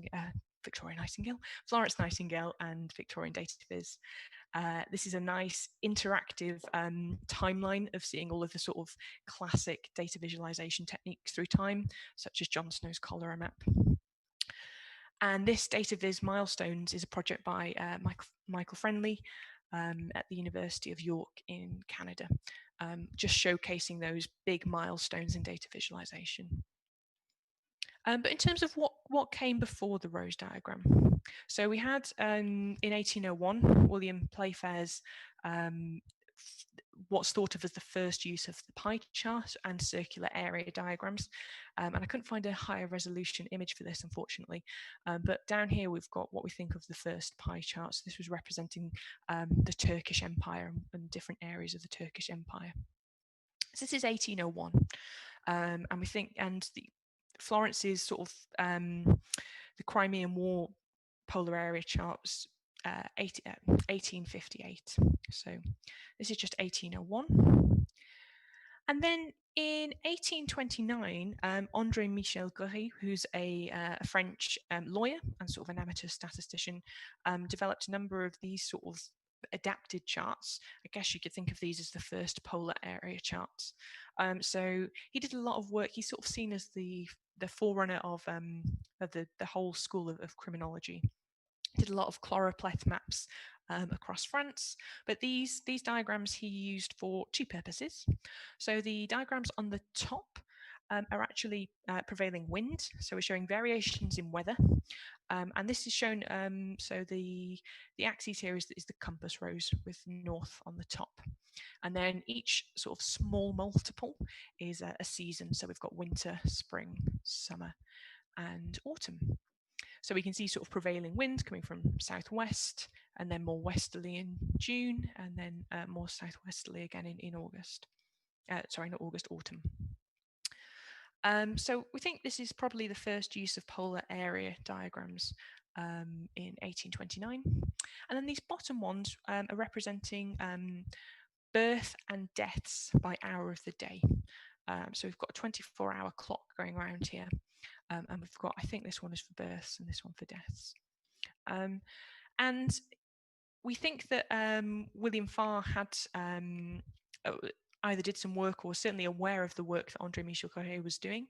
Nightingale and Victorian data viz. This is a nice interactive timeline of seeing all of the sort of classic data visualization techniques through time, such as John Snow's cholera map. And this Data Viz Milestones is a project by Michael Friendly at the University of York in Canada, just showcasing those big milestones in data visualization. But in terms of what came before the rose diagram, so we had in 1801 William Playfair's what's thought of as the first use of the pie chart and circular area diagrams. And I couldn't find a higher resolution image for this, unfortunately. But down here, we've got what we think of the first pie charts. This was representing the Turkish Empire and different areas of the Turkish Empire. So this is 1801. And we think, and Florence's sort of the Crimean War polar area charts 1858. So this is just 1801. And then in 1829, André Michel Curie, who's a French lawyer and sort of an amateur statistician, developed a number of these sort of adapted charts. I guess you could think of these as the first polar area charts. So he did a lot of work. He's sort of seen as the forerunner of the whole school of criminology. Did a lot of choropleth maps across France, but these diagrams he used for two purposes. So the diagrams on the top are actually prevailing wind, so we're showing variations in weather, and this is shown. So the axis here is the compass rose with north on the top, and then each sort of small multiple is a season. So we've got winter, spring, summer, and autumn. So we can see sort of prevailing wind coming from southwest, and then more westerly in June, and then more southwesterly again in August. Sorry, not August, autumn. So we think this is probably the first use of polar area diagrams in 1829. And then these bottom ones are representing birth and deaths by hour of the day. So we've got a 24-hour clock going around here. And we've got, I think this one is for births and this one for deaths. And we think that William Farr had either did some work or certainly aware of the work that André Michel Curie was doing.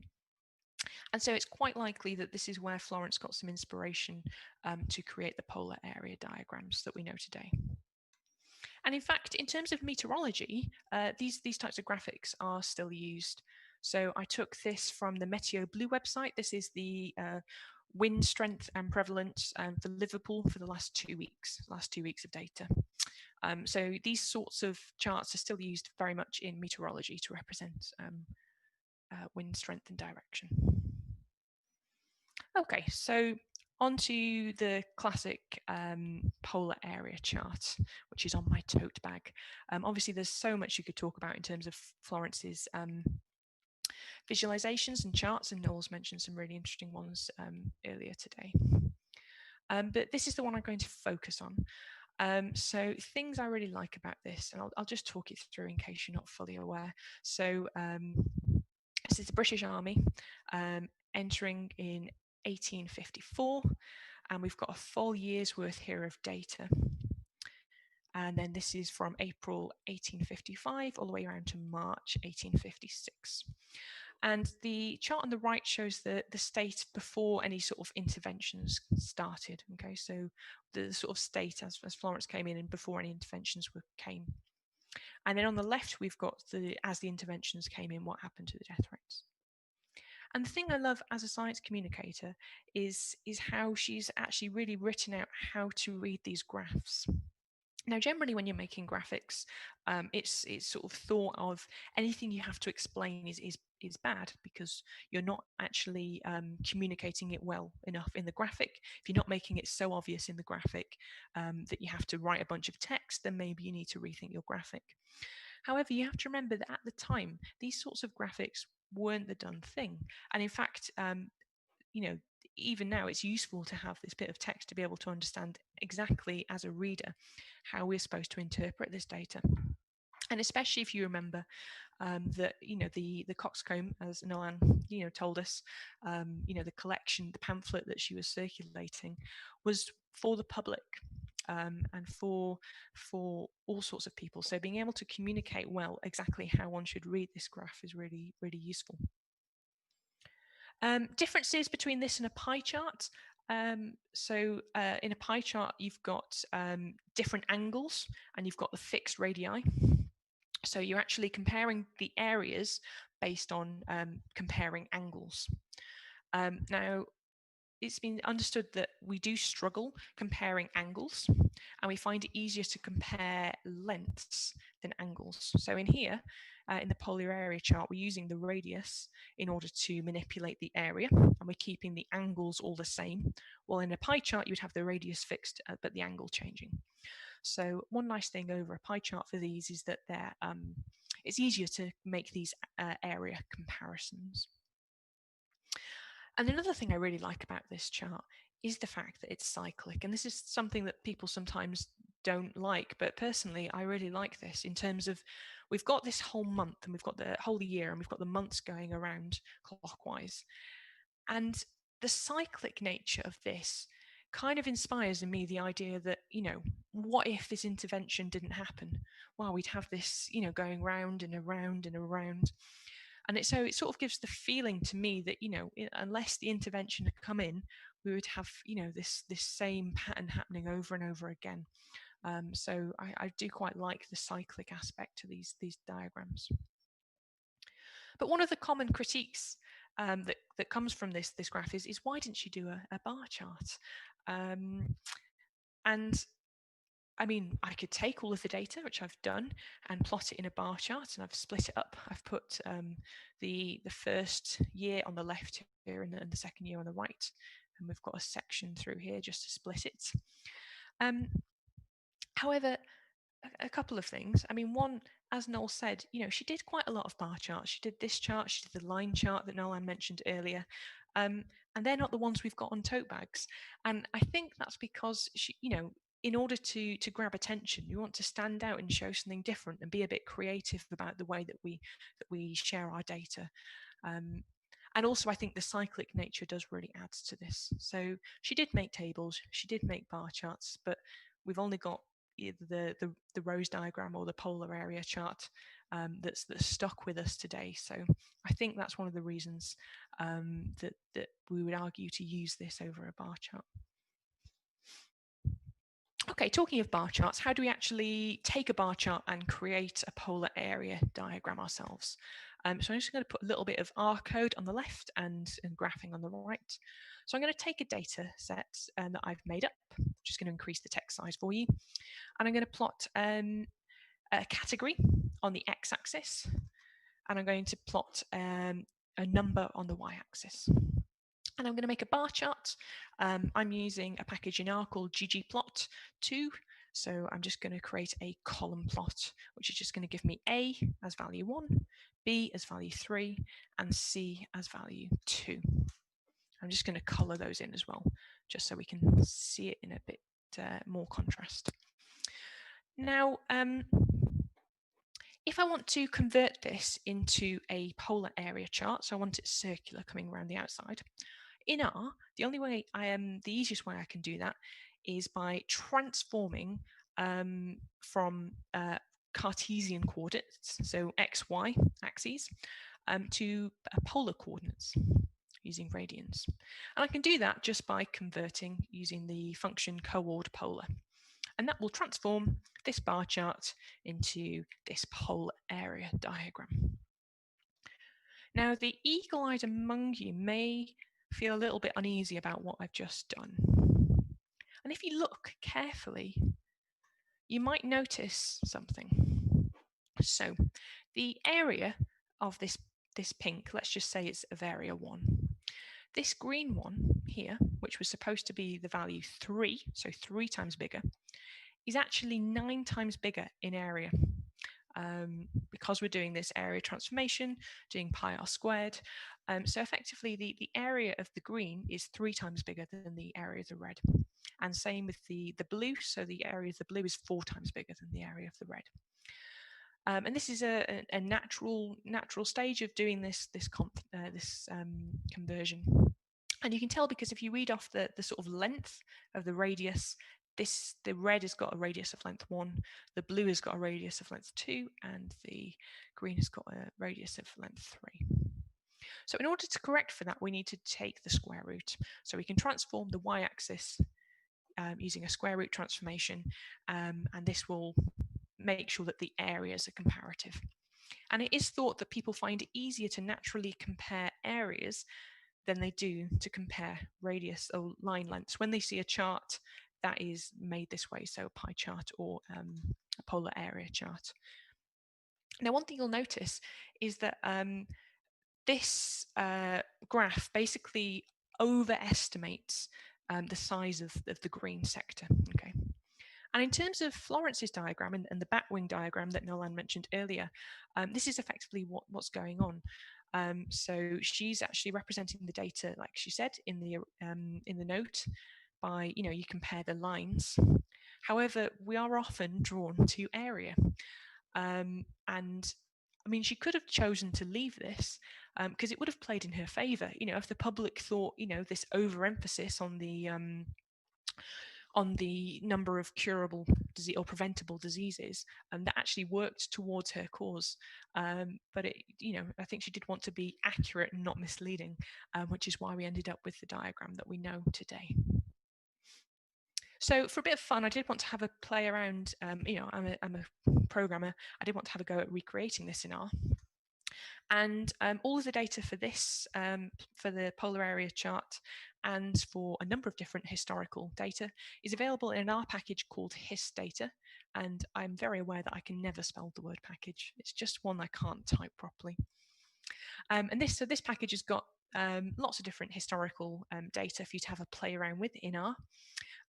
And so it's quite likely that this is where Florence got some inspiration to create the polar area diagrams that we know today. And in fact, in terms of meteorology, these types of graphics are still used. So I took this from the Meteo Blue website. This is the wind strength and prevalence for Liverpool for the last 2 weeks of data. So these sorts of charts are still used very much in meteorology to represent wind strength and direction. Okay, so onto the classic polar area chart, which is on my tote bag. Obviously, there's so much you could talk about in terms of Florence's visualizations and charts, and Noel's mentioned some really interesting ones earlier today. But this is the one I'm going to focus on. So things I really like about this, and I'll just talk it through in case you're not fully aware. So this is the British Army entering in 1854, and we've got a full year's worth here of data. And then this is from April 1855 all the way around to March 1856. And the chart on the right shows the state before any sort of interventions started. Okay, so the sort of state as Florence came in and before any interventions came. And then on the left, we've got as the interventions came in, what happened to the death rates. And the thing I love as a science communicator is how she's actually really written out how to read these graphs. Now, generally, when you're making graphics, it's sort of thought of anything you have to explain is bad because you're not actually communicating it well enough in the graphic. If you're not making it so obvious in the graphic that you have to write a bunch of text, then maybe you need to rethink your graphic. However, you have to remember that at the time, these sorts of graphics weren't the done thing. And in fact, even now it's useful to have this bit of text to be able to understand exactly as a reader how we're supposed to interpret this data. And especially if you remember that, the Coxcomb, as Noel-Ann, told us, the collection, the pamphlet that she was circulating was for the public. And for all sorts of people. So being able to communicate well exactly how one should read this graph is really, really useful. Differences between this and a pie chart. So in a pie chart, you've got different angles and you've got the fixed radii. So you're actually comparing the areas based on comparing angles. Now, it's been understood that we do struggle comparing angles, and we find it easier to compare lengths than angles. So in here, in the polar area chart, we're using the radius in order to manipulate the area, and we're keeping the angles all the same. While in a pie chart, you'd have the radius fixed, but the angle changing. So one nice thing over a pie chart for these is that it's easier to make these area comparisons. And another thing I really like about this chart is the fact that it's cyclic. And this is something that people sometimes don't like, but personally, I really like this in terms of we've got this whole month and we've got the whole year and we've got the months going around clockwise. And the cyclic nature of this kind of inspires in me the idea that, what if this intervention didn't happen? Well, we'd have this, going round and around and around. And so it sort of gives the feeling to me that, unless the intervention had come in, we would have, this same pattern happening over and over again. So I do quite like the cyclic aspect to these diagrams. But one of the common critiques that comes from this graph is why didn't you do a bar chart? And I mean, I could take all of the data, which I've done, and plot it in a bar chart, and I've split it up. I've put the first year on the left here and the second year on the right, and we've got a section through here just to split it. However, a couple of things. I mean, one, as Noel said, she did quite a lot of bar charts. She did this chart, she did the line chart that Noel-Ann mentioned earlier, and they're not the ones we've got on tote bags. And I think that's because she, in order to grab attention, you want to stand out and show something different and be a bit creative about the way that we share our data. And also, I think the cyclic nature does really add to this. So she did make tables, she did make bar charts, but we've only got either the rose diagram or the polar area chart that's stuck with us today. So I think that's one of the reasons that we would argue to use this over a bar chart. Okay, talking of bar charts, how do we actually take a bar chart and create a polar area diagram ourselves? So I'm just going to put a little bit of R code on the left and graphing on the right. So I'm going to take a data set that I've made up, just going to increase the text size for you. And I'm going to plot a category on the x-axis, and I'm going to plot a number on the y-axis. And I'm going to make a bar chart. I'm using a package in R called ggplot2. So I'm just going to create a column plot, which is just going to give me A as value 1, B as value 3, and C as value 2. I'm just going to color those in as well, just so we can see it in a bit more contrast. Now, if I want to convert this into a polar area chart, so I want it circular coming around the outside, in R, the easiest way I can do that is by transforming from Cartesian coordinates, so x, y axes, to polar coordinates using radians. And I can do that just by converting using the function coord polar. And that will transform this bar chart into this polar area diagram. Now, the eagle-eyed among you may feel a little bit uneasy about what I've just done. And if you look carefully, you might notice something. So the area of this pink, let's just say it's of area 1. This green one here, which was supposed to be the value 3, so 3 times bigger, is actually 9 times bigger in area. because we're doing this area transformation, doing pi r squared. So effectively, the area of the green is 3 times bigger than the area of the red. And same with the blue. So the area of the blue is 4 times bigger than the area of the red. And this is a natural stage of doing this conversion. And you can tell because if you read off the sort of length of the radius, the red has got a radius of length 1, the blue has got a radius of length 2, and the green has got a radius of length 3. So in order to correct for that, we need to take the square root. So we can transform the y-axis using a square root transformation, and this will make sure that the areas are comparative. And it is thought that people find it easier to naturally compare areas than they do to compare radius or line lengths when they see a chart that is made this way, so a pie chart or a polar area chart. Now, one thing you'll notice is that this graph basically overestimates the size of the green sector. Okay. And in terms of Florence's diagram and the batwing diagram that Noel-Ann mentioned earlier, this is effectively what's going on. So she's actually representing the data, like she said in the note, by you compare the lines. However, we are often drawn to area, and I mean, she could have chosen to leave this because it would have played in her favour. If the public thought this overemphasis on the number of curable disease or preventable diseases, that actually worked towards her cause. But I think she did want to be accurate and not misleading, which is why we ended up with the diagram that we know today. So for a bit of fun, I did want to have a play around. I'm a programmer. I did want to have a go at recreating this in R. And all of the data for this, for the polar area chart, and for a number of different historical data is available in an R package called HistData. And I'm very aware that I can never spell the word package. It's just one I can't type properly. And this package has got lots of different historical data for you to have a play around with in R.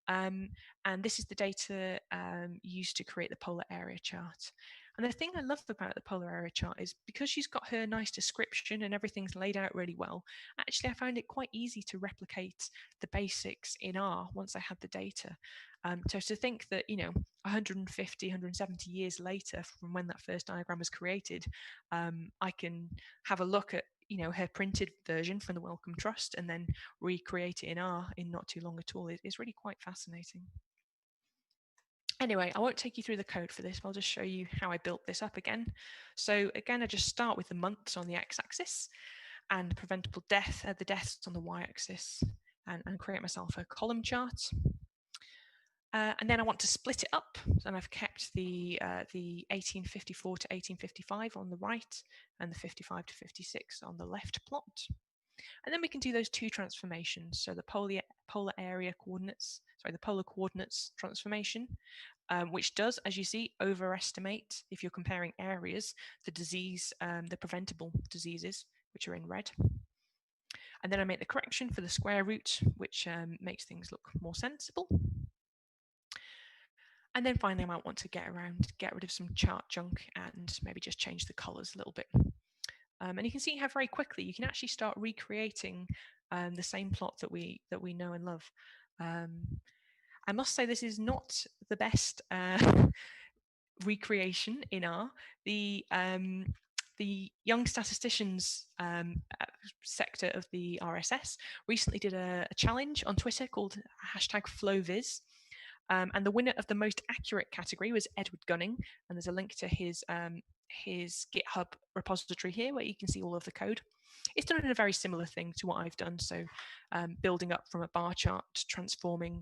And this is the data used to create the polar area chart. And the thing I love about the polar area chart is because she's got her nice description and everything's laid out really well, actually I found it quite easy to replicate the basics in R once I had the data. So to think that, 150, 170 years later from when that first diagram was created, I can have a look at her printed version from the Wellcome Trust and then recreate it in R in not too long at all is really quite fascinating. Anyway, I won't take you through the code for this, but I'll just show you how I built this up again. So again, I just start with the months on the x-axis and preventable death, the deaths on the y-axis, and create myself a column chart. And then I want to split it up, and I've kept the 1854 to 1855 on the right and the 55 to 56 on the left plot. And then we can do those two transformations. So the polar area coordinates, sorry, the polar coordinates transformation, which does, as you see, overestimate, if you're comparing areas, the disease, the preventable diseases, which are in red. And then I make the correction for the square root, which makes things look more sensible. And then finally, I might want to get rid of some chart junk and maybe just change the colors a little bit. And you can see how very quickly you can actually start recreating the same plot that we know and love. I must say this is not the best recreation in R. The young statisticians sector of the RSS recently did a challenge on Twitter called #FlowViz. And the winner of the most accurate category was Edward Gunning, and there's a link to his GitHub repository here where you can see all of the code. It's done in a very similar thing to what I've done, so building up from a bar chart, transforming,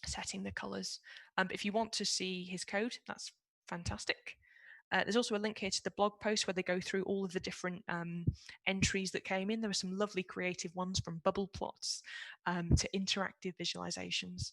setting the colors. But if you want to see his code, that's fantastic. There's also a link here to the blog post where they go through all of the different entries that came in. There were some lovely creative ones from bubble plots to interactive visualizations.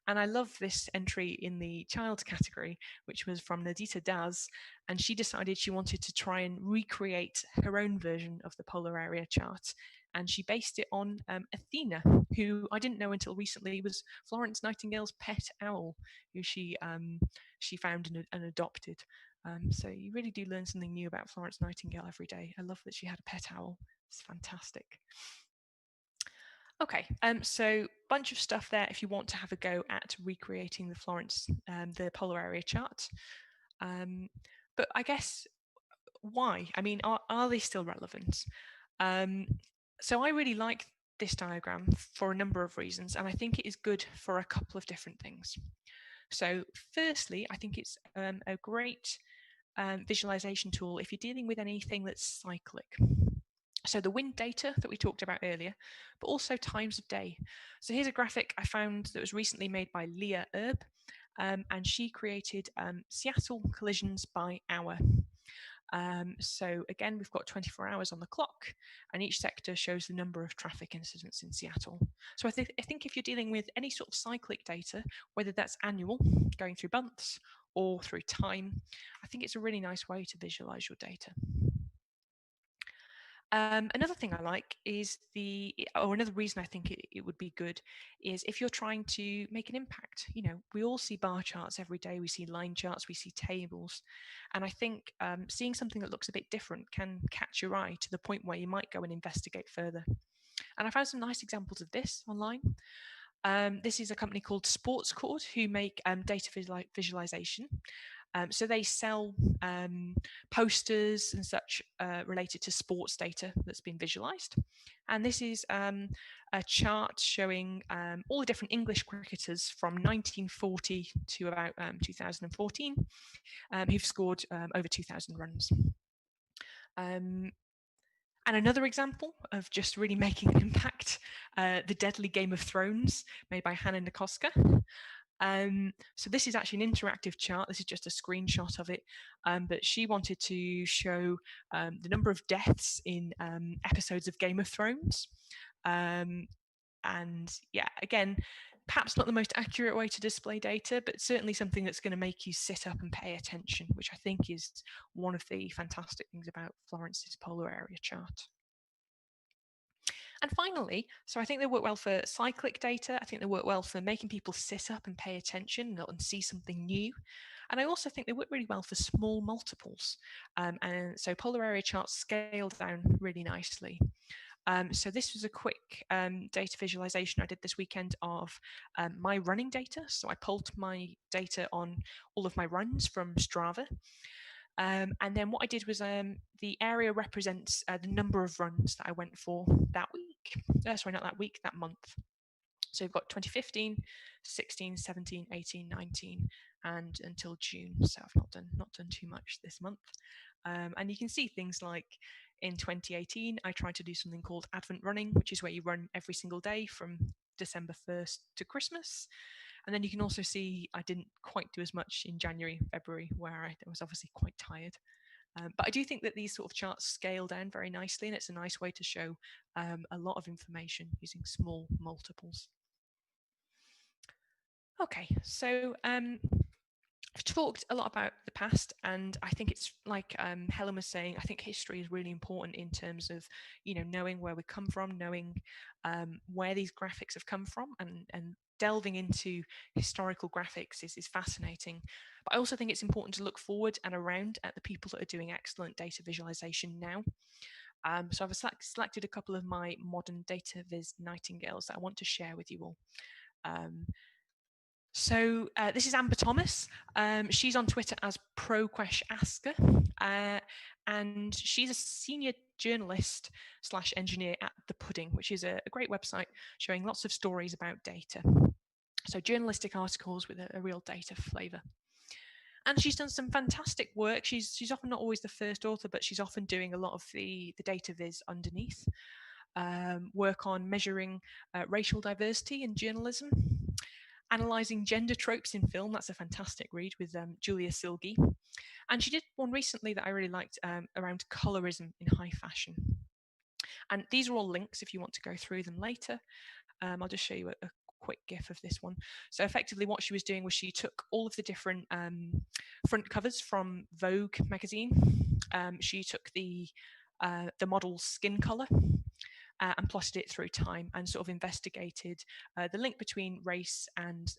And I love this entry in the child category, which was from Nadita Daz, and she decided she wanted to try and recreate her own version of the polar area chart. And she based it on Athena, who I didn't know until recently was Florence Nightingale's pet owl, who she found and adopted. So you really do learn something new about Florence Nightingale every day. I love that she had a pet owl. It's fantastic. Okay, so bunch of stuff there if you want to have a go at recreating the Florence, the polar area chart. But I guess why? I mean, are they still relevant? So I really like this diagram for a number of reasons, and I think it is good for a couple of different things. So firstly, I think it's a great visualization tool if you're dealing with anything that's cyclic. So the wind data that we talked about earlier, but also times of day. So here's a graphic I found that was recently made by Leah Erb, and she created Seattle collisions by hour. So again, we've got 24 hours on the clock, and each sector shows the number of traffic incidents in Seattle. So I think if you're dealing with any sort of cyclic data, whether that's annual, going through months, or through time, I think it's a really nice way to visualize your data. Another thing I like is another reason I think it would be good is if you're trying to make an impact. You know, we all see bar charts every day, we see line charts, we see tables. And I think seeing something that looks a bit different can catch your eye to the point where you might go and investigate further. And I found some nice examples of this online. This is a company called SportsCord who make data visualization. So they sell posters and such related to sports data that's been visualized. And this is a chart showing all the different English cricketers from 1940 to about 2014 who've scored over 2,000 runs. And another example of just really making an impact, the Deadly Game of Thrones, made by Hannah Nakoska. So this is actually an interactive chart. This is just a screenshot of it, but she wanted to show the number of deaths in episodes of Game of Thrones. And yeah, again, perhaps not the most accurate way to display data, but certainly something that's going to make you sit up and pay attention, which I think is one of the fantastic things about Florence's polar area chart. And finally, so I think they work well for cyclic data. I think they work well for making people sit up and pay attention and see something new. And I also think they work really well for small multiples. And so polar area charts scale down really nicely. So this was a quick data visualization I did this weekend of my running data. So I pulled my data on all of my runs from Strava. And then what I did was the area represents the number of runs that I went for that week. Sorry, not that week, that month. So we've got 2015, 16, 17, 18, 19, and until June. So I've not done too much this month. And you can see things like in 2018, I tried to do something called Advent running, which is where you run every single day from December 1st to Christmas. And then you can also see I didn't quite do as much in January, February, where I was obviously quite tired. But I do think that these sort of charts scale down very nicely, and it's a nice way to show a lot of information using small multiples. Okay, so I've talked a lot about the past, and I think it's like Helen was saying, I think history is really important in terms of, you know, knowing where we come from, knowing where these graphics have come from, and delving into historical graphics is fascinating. But I also think it's important to look forward and around at the people that are doing excellent data visualization now. So I've selected a couple of my modern data viz Nightingales that I want to share with you all. So this is Amber Thomas. She's on Twitter as ProQueshAsker, and she's a senior journalist / engineer at The Pudding, which is a great website showing lots of stories about data. So journalistic articles with a real data flavour. And she's done some fantastic work. She's often not always the first author, but she's often doing a lot of the data viz underneath. Work on measuring racial diversity in journalism. Analysing gender tropes in film, that's a fantastic read with Julia Silge. And she did one recently that I really liked around colorism in high fashion. And these are all links if you want to go through them later. I'll just show you a quick GIF of this one. So effectively what she was doing was she took all of the different front covers from Vogue magazine. She took the model's skin colour, and plotted it through time and sort of investigated the link between race and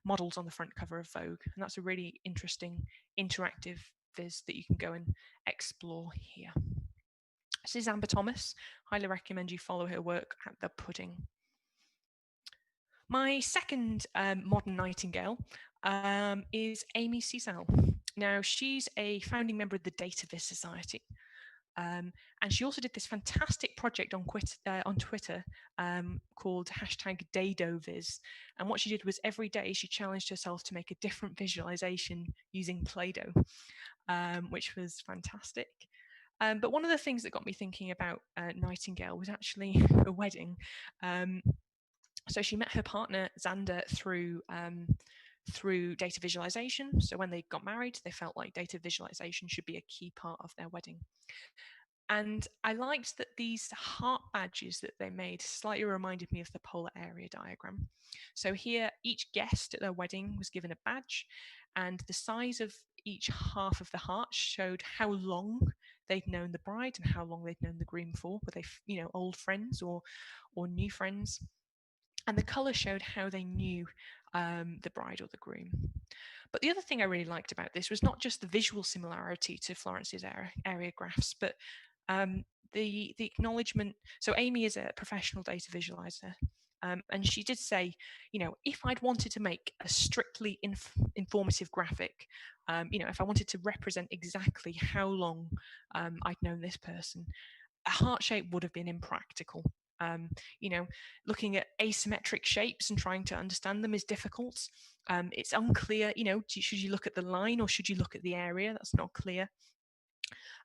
models on the front cover of Vogue. And that's a really interesting interactive viz that you can go and explore here. This is Amber Thomas. Highly recommend you follow her work at The Pudding. My second modern Nightingale is Amy Cecil. Now, she's a founding member of the Data Viz Society. And she also did this fantastic project on Twitter called #DadoViz. And what she did was every day she challenged herself to make a different visualization using Play-Doh, which was fantastic. But one of the things that got me thinking about Nightingale was actually a wedding. So she met her partner Xander through data visualization. So when they got married, they felt like data visualization should be a key part of their wedding. And I liked that these heart badges that they made slightly reminded me of the polar area diagram. So here, each guest at their wedding was given a badge, and the size of each half of the heart showed how long they'd known the bride and how long they'd known the groom for. Were they, old friends or new friends? And the colour showed how they knew the bride or the groom. But the other thing I really liked about this was not just the visual similarity to Florence's area graphs, but the acknowledgement. So Amy is a professional data visualizer, and she did say, if I'd wanted to make a strictly informative graphic, if I wanted to represent exactly how long I'd known this person, a heart shape would have been impractical. Looking at asymmetric shapes and trying to understand them is difficult. It's unclear, should you look at the line or should you look at the area? That's not clear.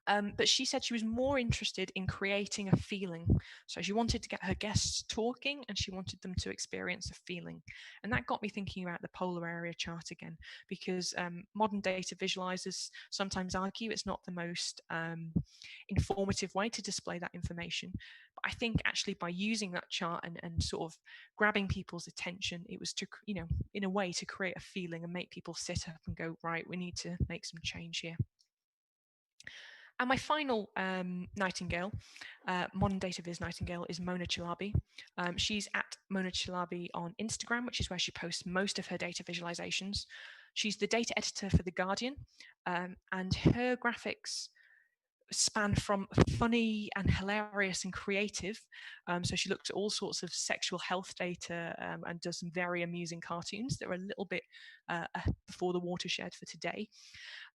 But she said she was more interested in creating a feeling. So she wanted to get her guests talking and she wanted them to experience a feeling. And that got me thinking about the polar area chart again, because modern data visualizers sometimes argue it's not the most informative way to display that information. But I think actually by using that chart and sort of grabbing people's attention, it was to, in a way to create a feeling and make people sit up and go, right, we need to make some change here. And my final Nightingale, modern data viz Nightingale, is Mona Chalabi. She's at Mona Chalabi on Instagram, which is where she posts most of her data visualizations. She's the data editor for The Guardian, and her graphics span from funny and hilarious and creative. So she looks at all sorts of sexual health data and does some very amusing cartoons that are a little bit before the watershed for today.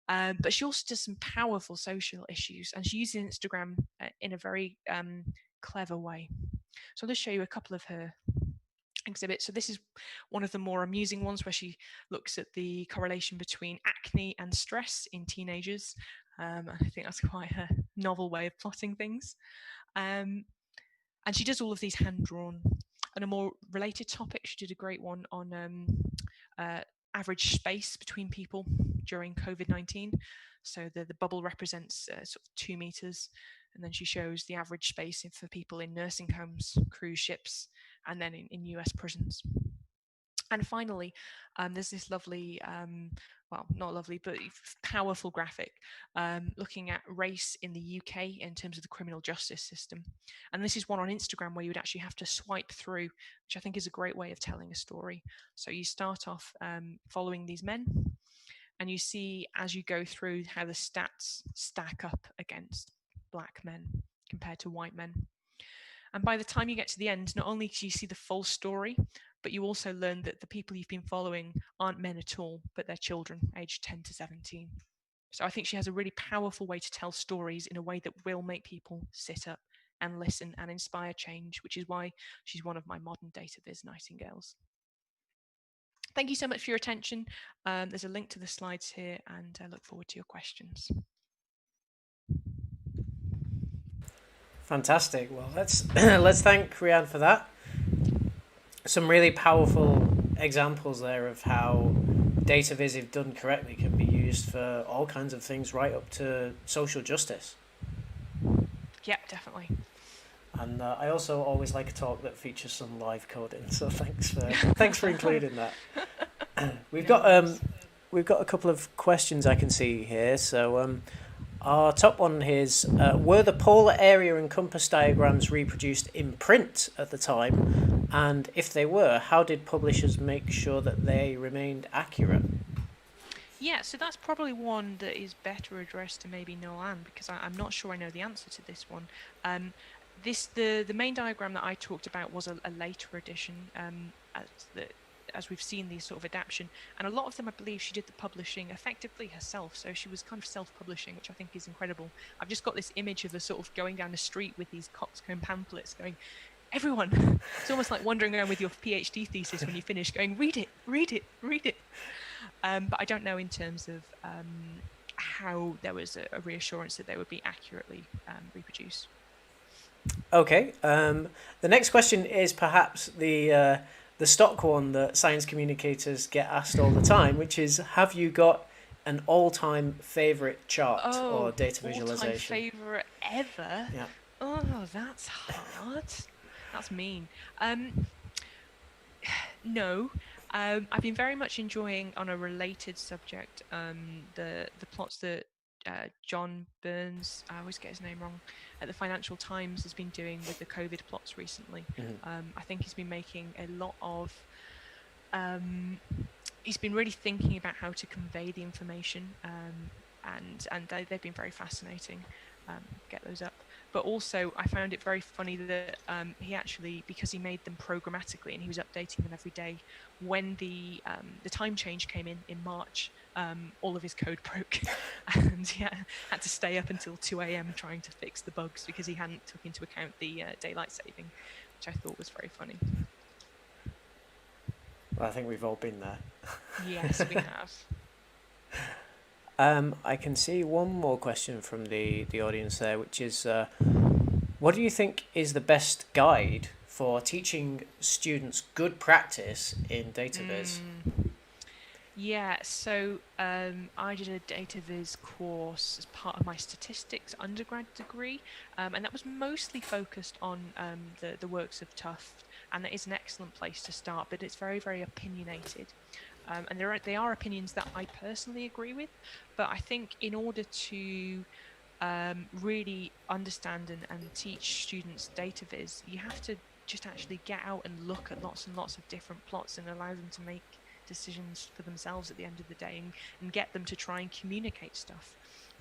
But she also does some powerful social issues, and she uses Instagram in a very clever way. So I'll just show you a couple of her exhibits. So this is one of the more amusing ones where she looks at the correlation between acne and stress in teenagers. I think that's quite a novel way of plotting things. And she does all of these hand-drawn. On a more related topic, she did a great one on average space between people during COVID-19. So the bubble represents sort of 2 meters, and then she shows the average space for people in nursing homes, cruise ships, and then in US prisons. And finally, there's this lovely, well, not lovely, but powerful graphic looking at race in the UK in terms of the criminal justice system. And this is one on Instagram where you would actually have to swipe through, which I think is a great way of telling a story. So you start off following these men, and you see as you go through how the stats stack up against black men compared to white men. And by the time you get to the end, not only do you see the full story, but you also learn that the people you've been following aren't men at all, but they're children aged 10 to 17. So I think she has a really powerful way to tell stories in a way that will make people sit up and listen and inspire change, which is why she's one of my modern data viz Nightingales. Thank you so much for your attention. There's a link to the slides here, and I look forward to your questions. Fantastic. Well, let's thank Rhian for that. Some really powerful examples there of how data viz, if done correctly, can be used for all kinds of things, right up to social justice. Yep, definitely. And I also always like a talk that features some live coding. So thanks for including that. We've got a couple of questions I can see here. So Our top one is, were the polar area and compass diagrams reproduced in print at the time? And if they were, how did publishers make sure that they remained accurate? Yeah, so that's probably one that is better addressed to maybe Noel-Ann, because I'm not sure I know the answer to this one. The main diagram that I talked about was a later edition, as we've seen these sort of adaptation, and a lot of them I believe she did the publishing effectively herself, so she was kind of self-publishing, which I think is incredible. I've just got this image of her sort of going down the street with these Coxcomb pamphlets going, everyone, it's almost like wandering around with your PhD thesis when you finish going, read it, read it, read it. But I don't know in terms of how there was a reassurance that they would be accurately reproduced. Okay. The next question is perhaps the stock one that science communicators get asked all the time, which is, have you got an all-time favourite chart or data visualization? All-time favourite ever? Yeah. Oh, that's hard. That's mean. No. I've been very much enjoying, on a related subject, the plots that John Burns, I always get his name wrong, at the Financial Times has been doing with the COVID plots recently. Mm-hmm. I think he's been making a lot of, he's been really thinking about how to convey the information, and they've been very fascinating. Get those up. But also, I found it very funny that he actually, because he made them programmatically and he was updating them every day, when the time change came in March, all of his code broke, and he had to stay up until 2 a.m. trying to fix the bugs because he hadn't took into account the daylight saving, which I thought was very funny. Well, I think we've all been there. Yes, we have. I can see one more question from the audience there, which is, what do you think is the best guide for teaching students good practice in data viz? Yeah, so I did a data viz course as part of my statistics undergrad degree, and that was mostly focused on the works of Tufte, and that is an excellent place to start, but it's very, very opinionated. And they are opinions that I personally agree with, but I think in order to really understand and teach students data viz, you have to just actually get out and look at lots and lots of different plots and allow them to make decisions for themselves at the end of the day, and get them to try and communicate stuff,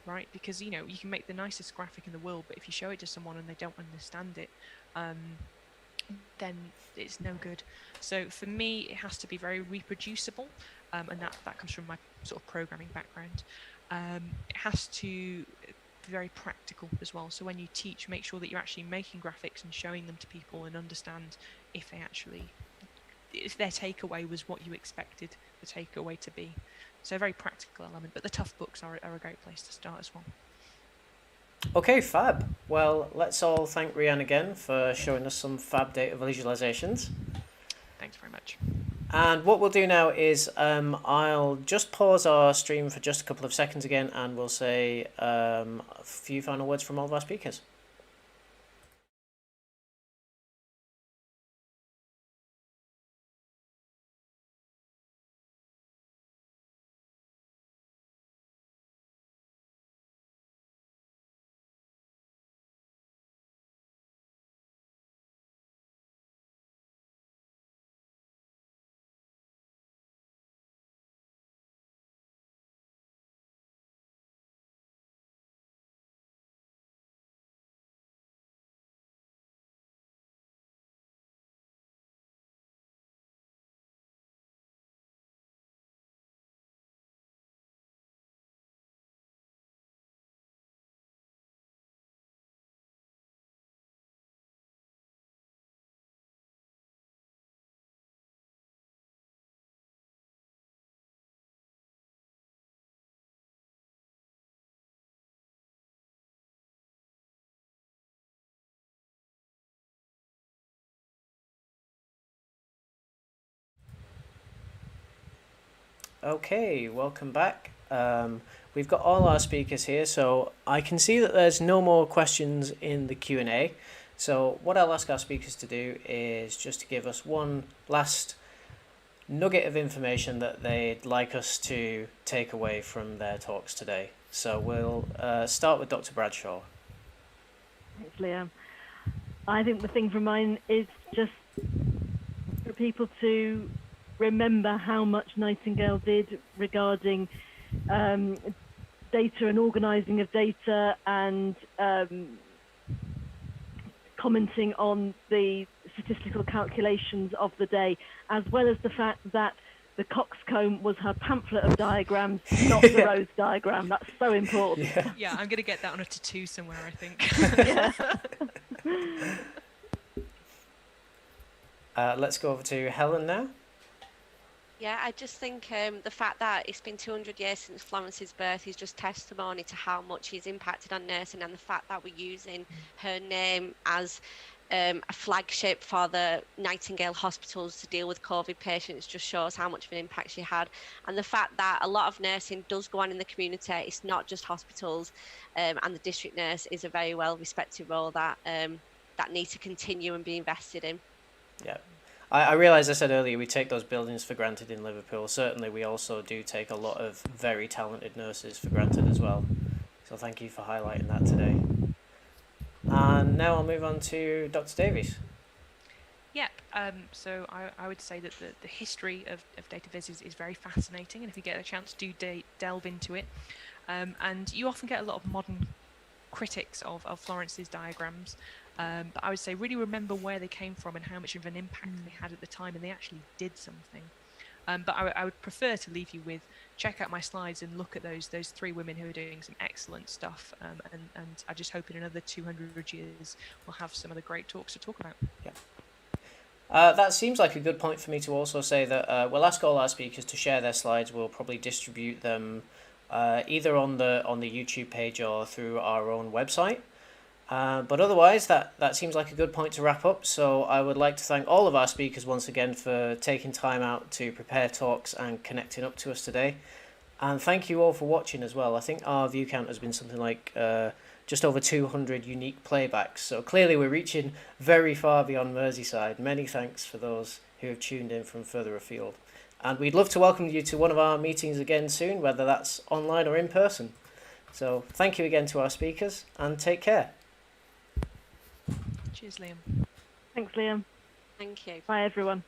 right? Because, you know, you can make the nicest graphic in the world, but if you show it to someone and they don't understand it, then it's no good. So for me, it has to be very reproducible, and that comes from my sort of programming background. It has to be very practical as well. So when you teach, make sure that you're actually making graphics and showing them to people, and understand if their takeaway was what you expected the takeaway to be. So a very practical element, but the Tufte books are a great place to start as well. Okay, fab. Well, let's all thank Rhian again for showing us some fab data visualizations. Thanks very much. And what we'll do now is I'll just pause our stream for just a couple of seconds again, and we'll say a few final words from all of our speakers. Okay, welcome back. We've got all our speakers here, so I can see that there's no more questions in the Q&A. So what I'll ask our speakers to do is just to give us one last nugget of information that they'd like us to take away from their talks today. So we'll start with Dr. Bradshaw. Thanks, Liam. I think the thing from mine is just for people to remember how much Nightingale did regarding data and organising of data, and commenting on the statistical calculations of the day, as well as the fact that the Coxcomb was her pamphlet of diagrams, not the Rose diagram. That's so important. Yeah, I'm going to get that on a tattoo somewhere, I think. Let's go over to Helen now. Yeah, I just think the fact that it's been 200 years since Florence's birth is just testimony to how much she's impacted on nursing, and the fact that we're using her name as a flagship for the Nightingale hospitals to deal with COVID patients just shows how much of an impact she had. And the fact that a lot of nursing does go on in the community, it's not just hospitals, and the district nurse is a very well respected role that that needs to continue and be invested in. Yeah. I realise I said earlier we take those buildings for granted in Liverpool. Certainly we also do take a lot of very talented nurses for granted as well. So thank you for highlighting that today. And now I'll move on to Dr. Davies. Yep, so I would say that the history of data viz is very fascinating, and if you get a chance, do delve into it. And you often get a lot of modern critics of Florence's diagrams, but I would say really remember where they came from and how much of an impact they had at the time, and they actually did something. But I would prefer to leave you with, check out my slides and look at those three women who are doing some excellent stuff, and I just hope in another 200 years we'll have some other great talks to talk about. Yeah. That seems like a good point for me to also say that we'll ask all our speakers to share their slides. We'll probably distribute them either on the YouTube page or through our own website. But otherwise, that seems like a good point to wrap up. So I would like to thank all of our speakers once again for taking time out to prepare talks and connecting up to us today. And thank you all for watching as well. I think our view count has been something like just over 200 unique playbacks. So clearly we're reaching very far beyond Merseyside. Many thanks for those who have tuned in from further afield. And we'd love to welcome you to one of our meetings again soon, whether that's online or in person. So thank you again to our speakers, and take care. Cheers, Liam. Thanks, Liam. Thank you. Bye, everyone.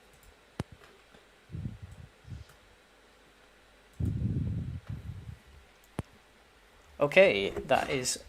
Okay, that is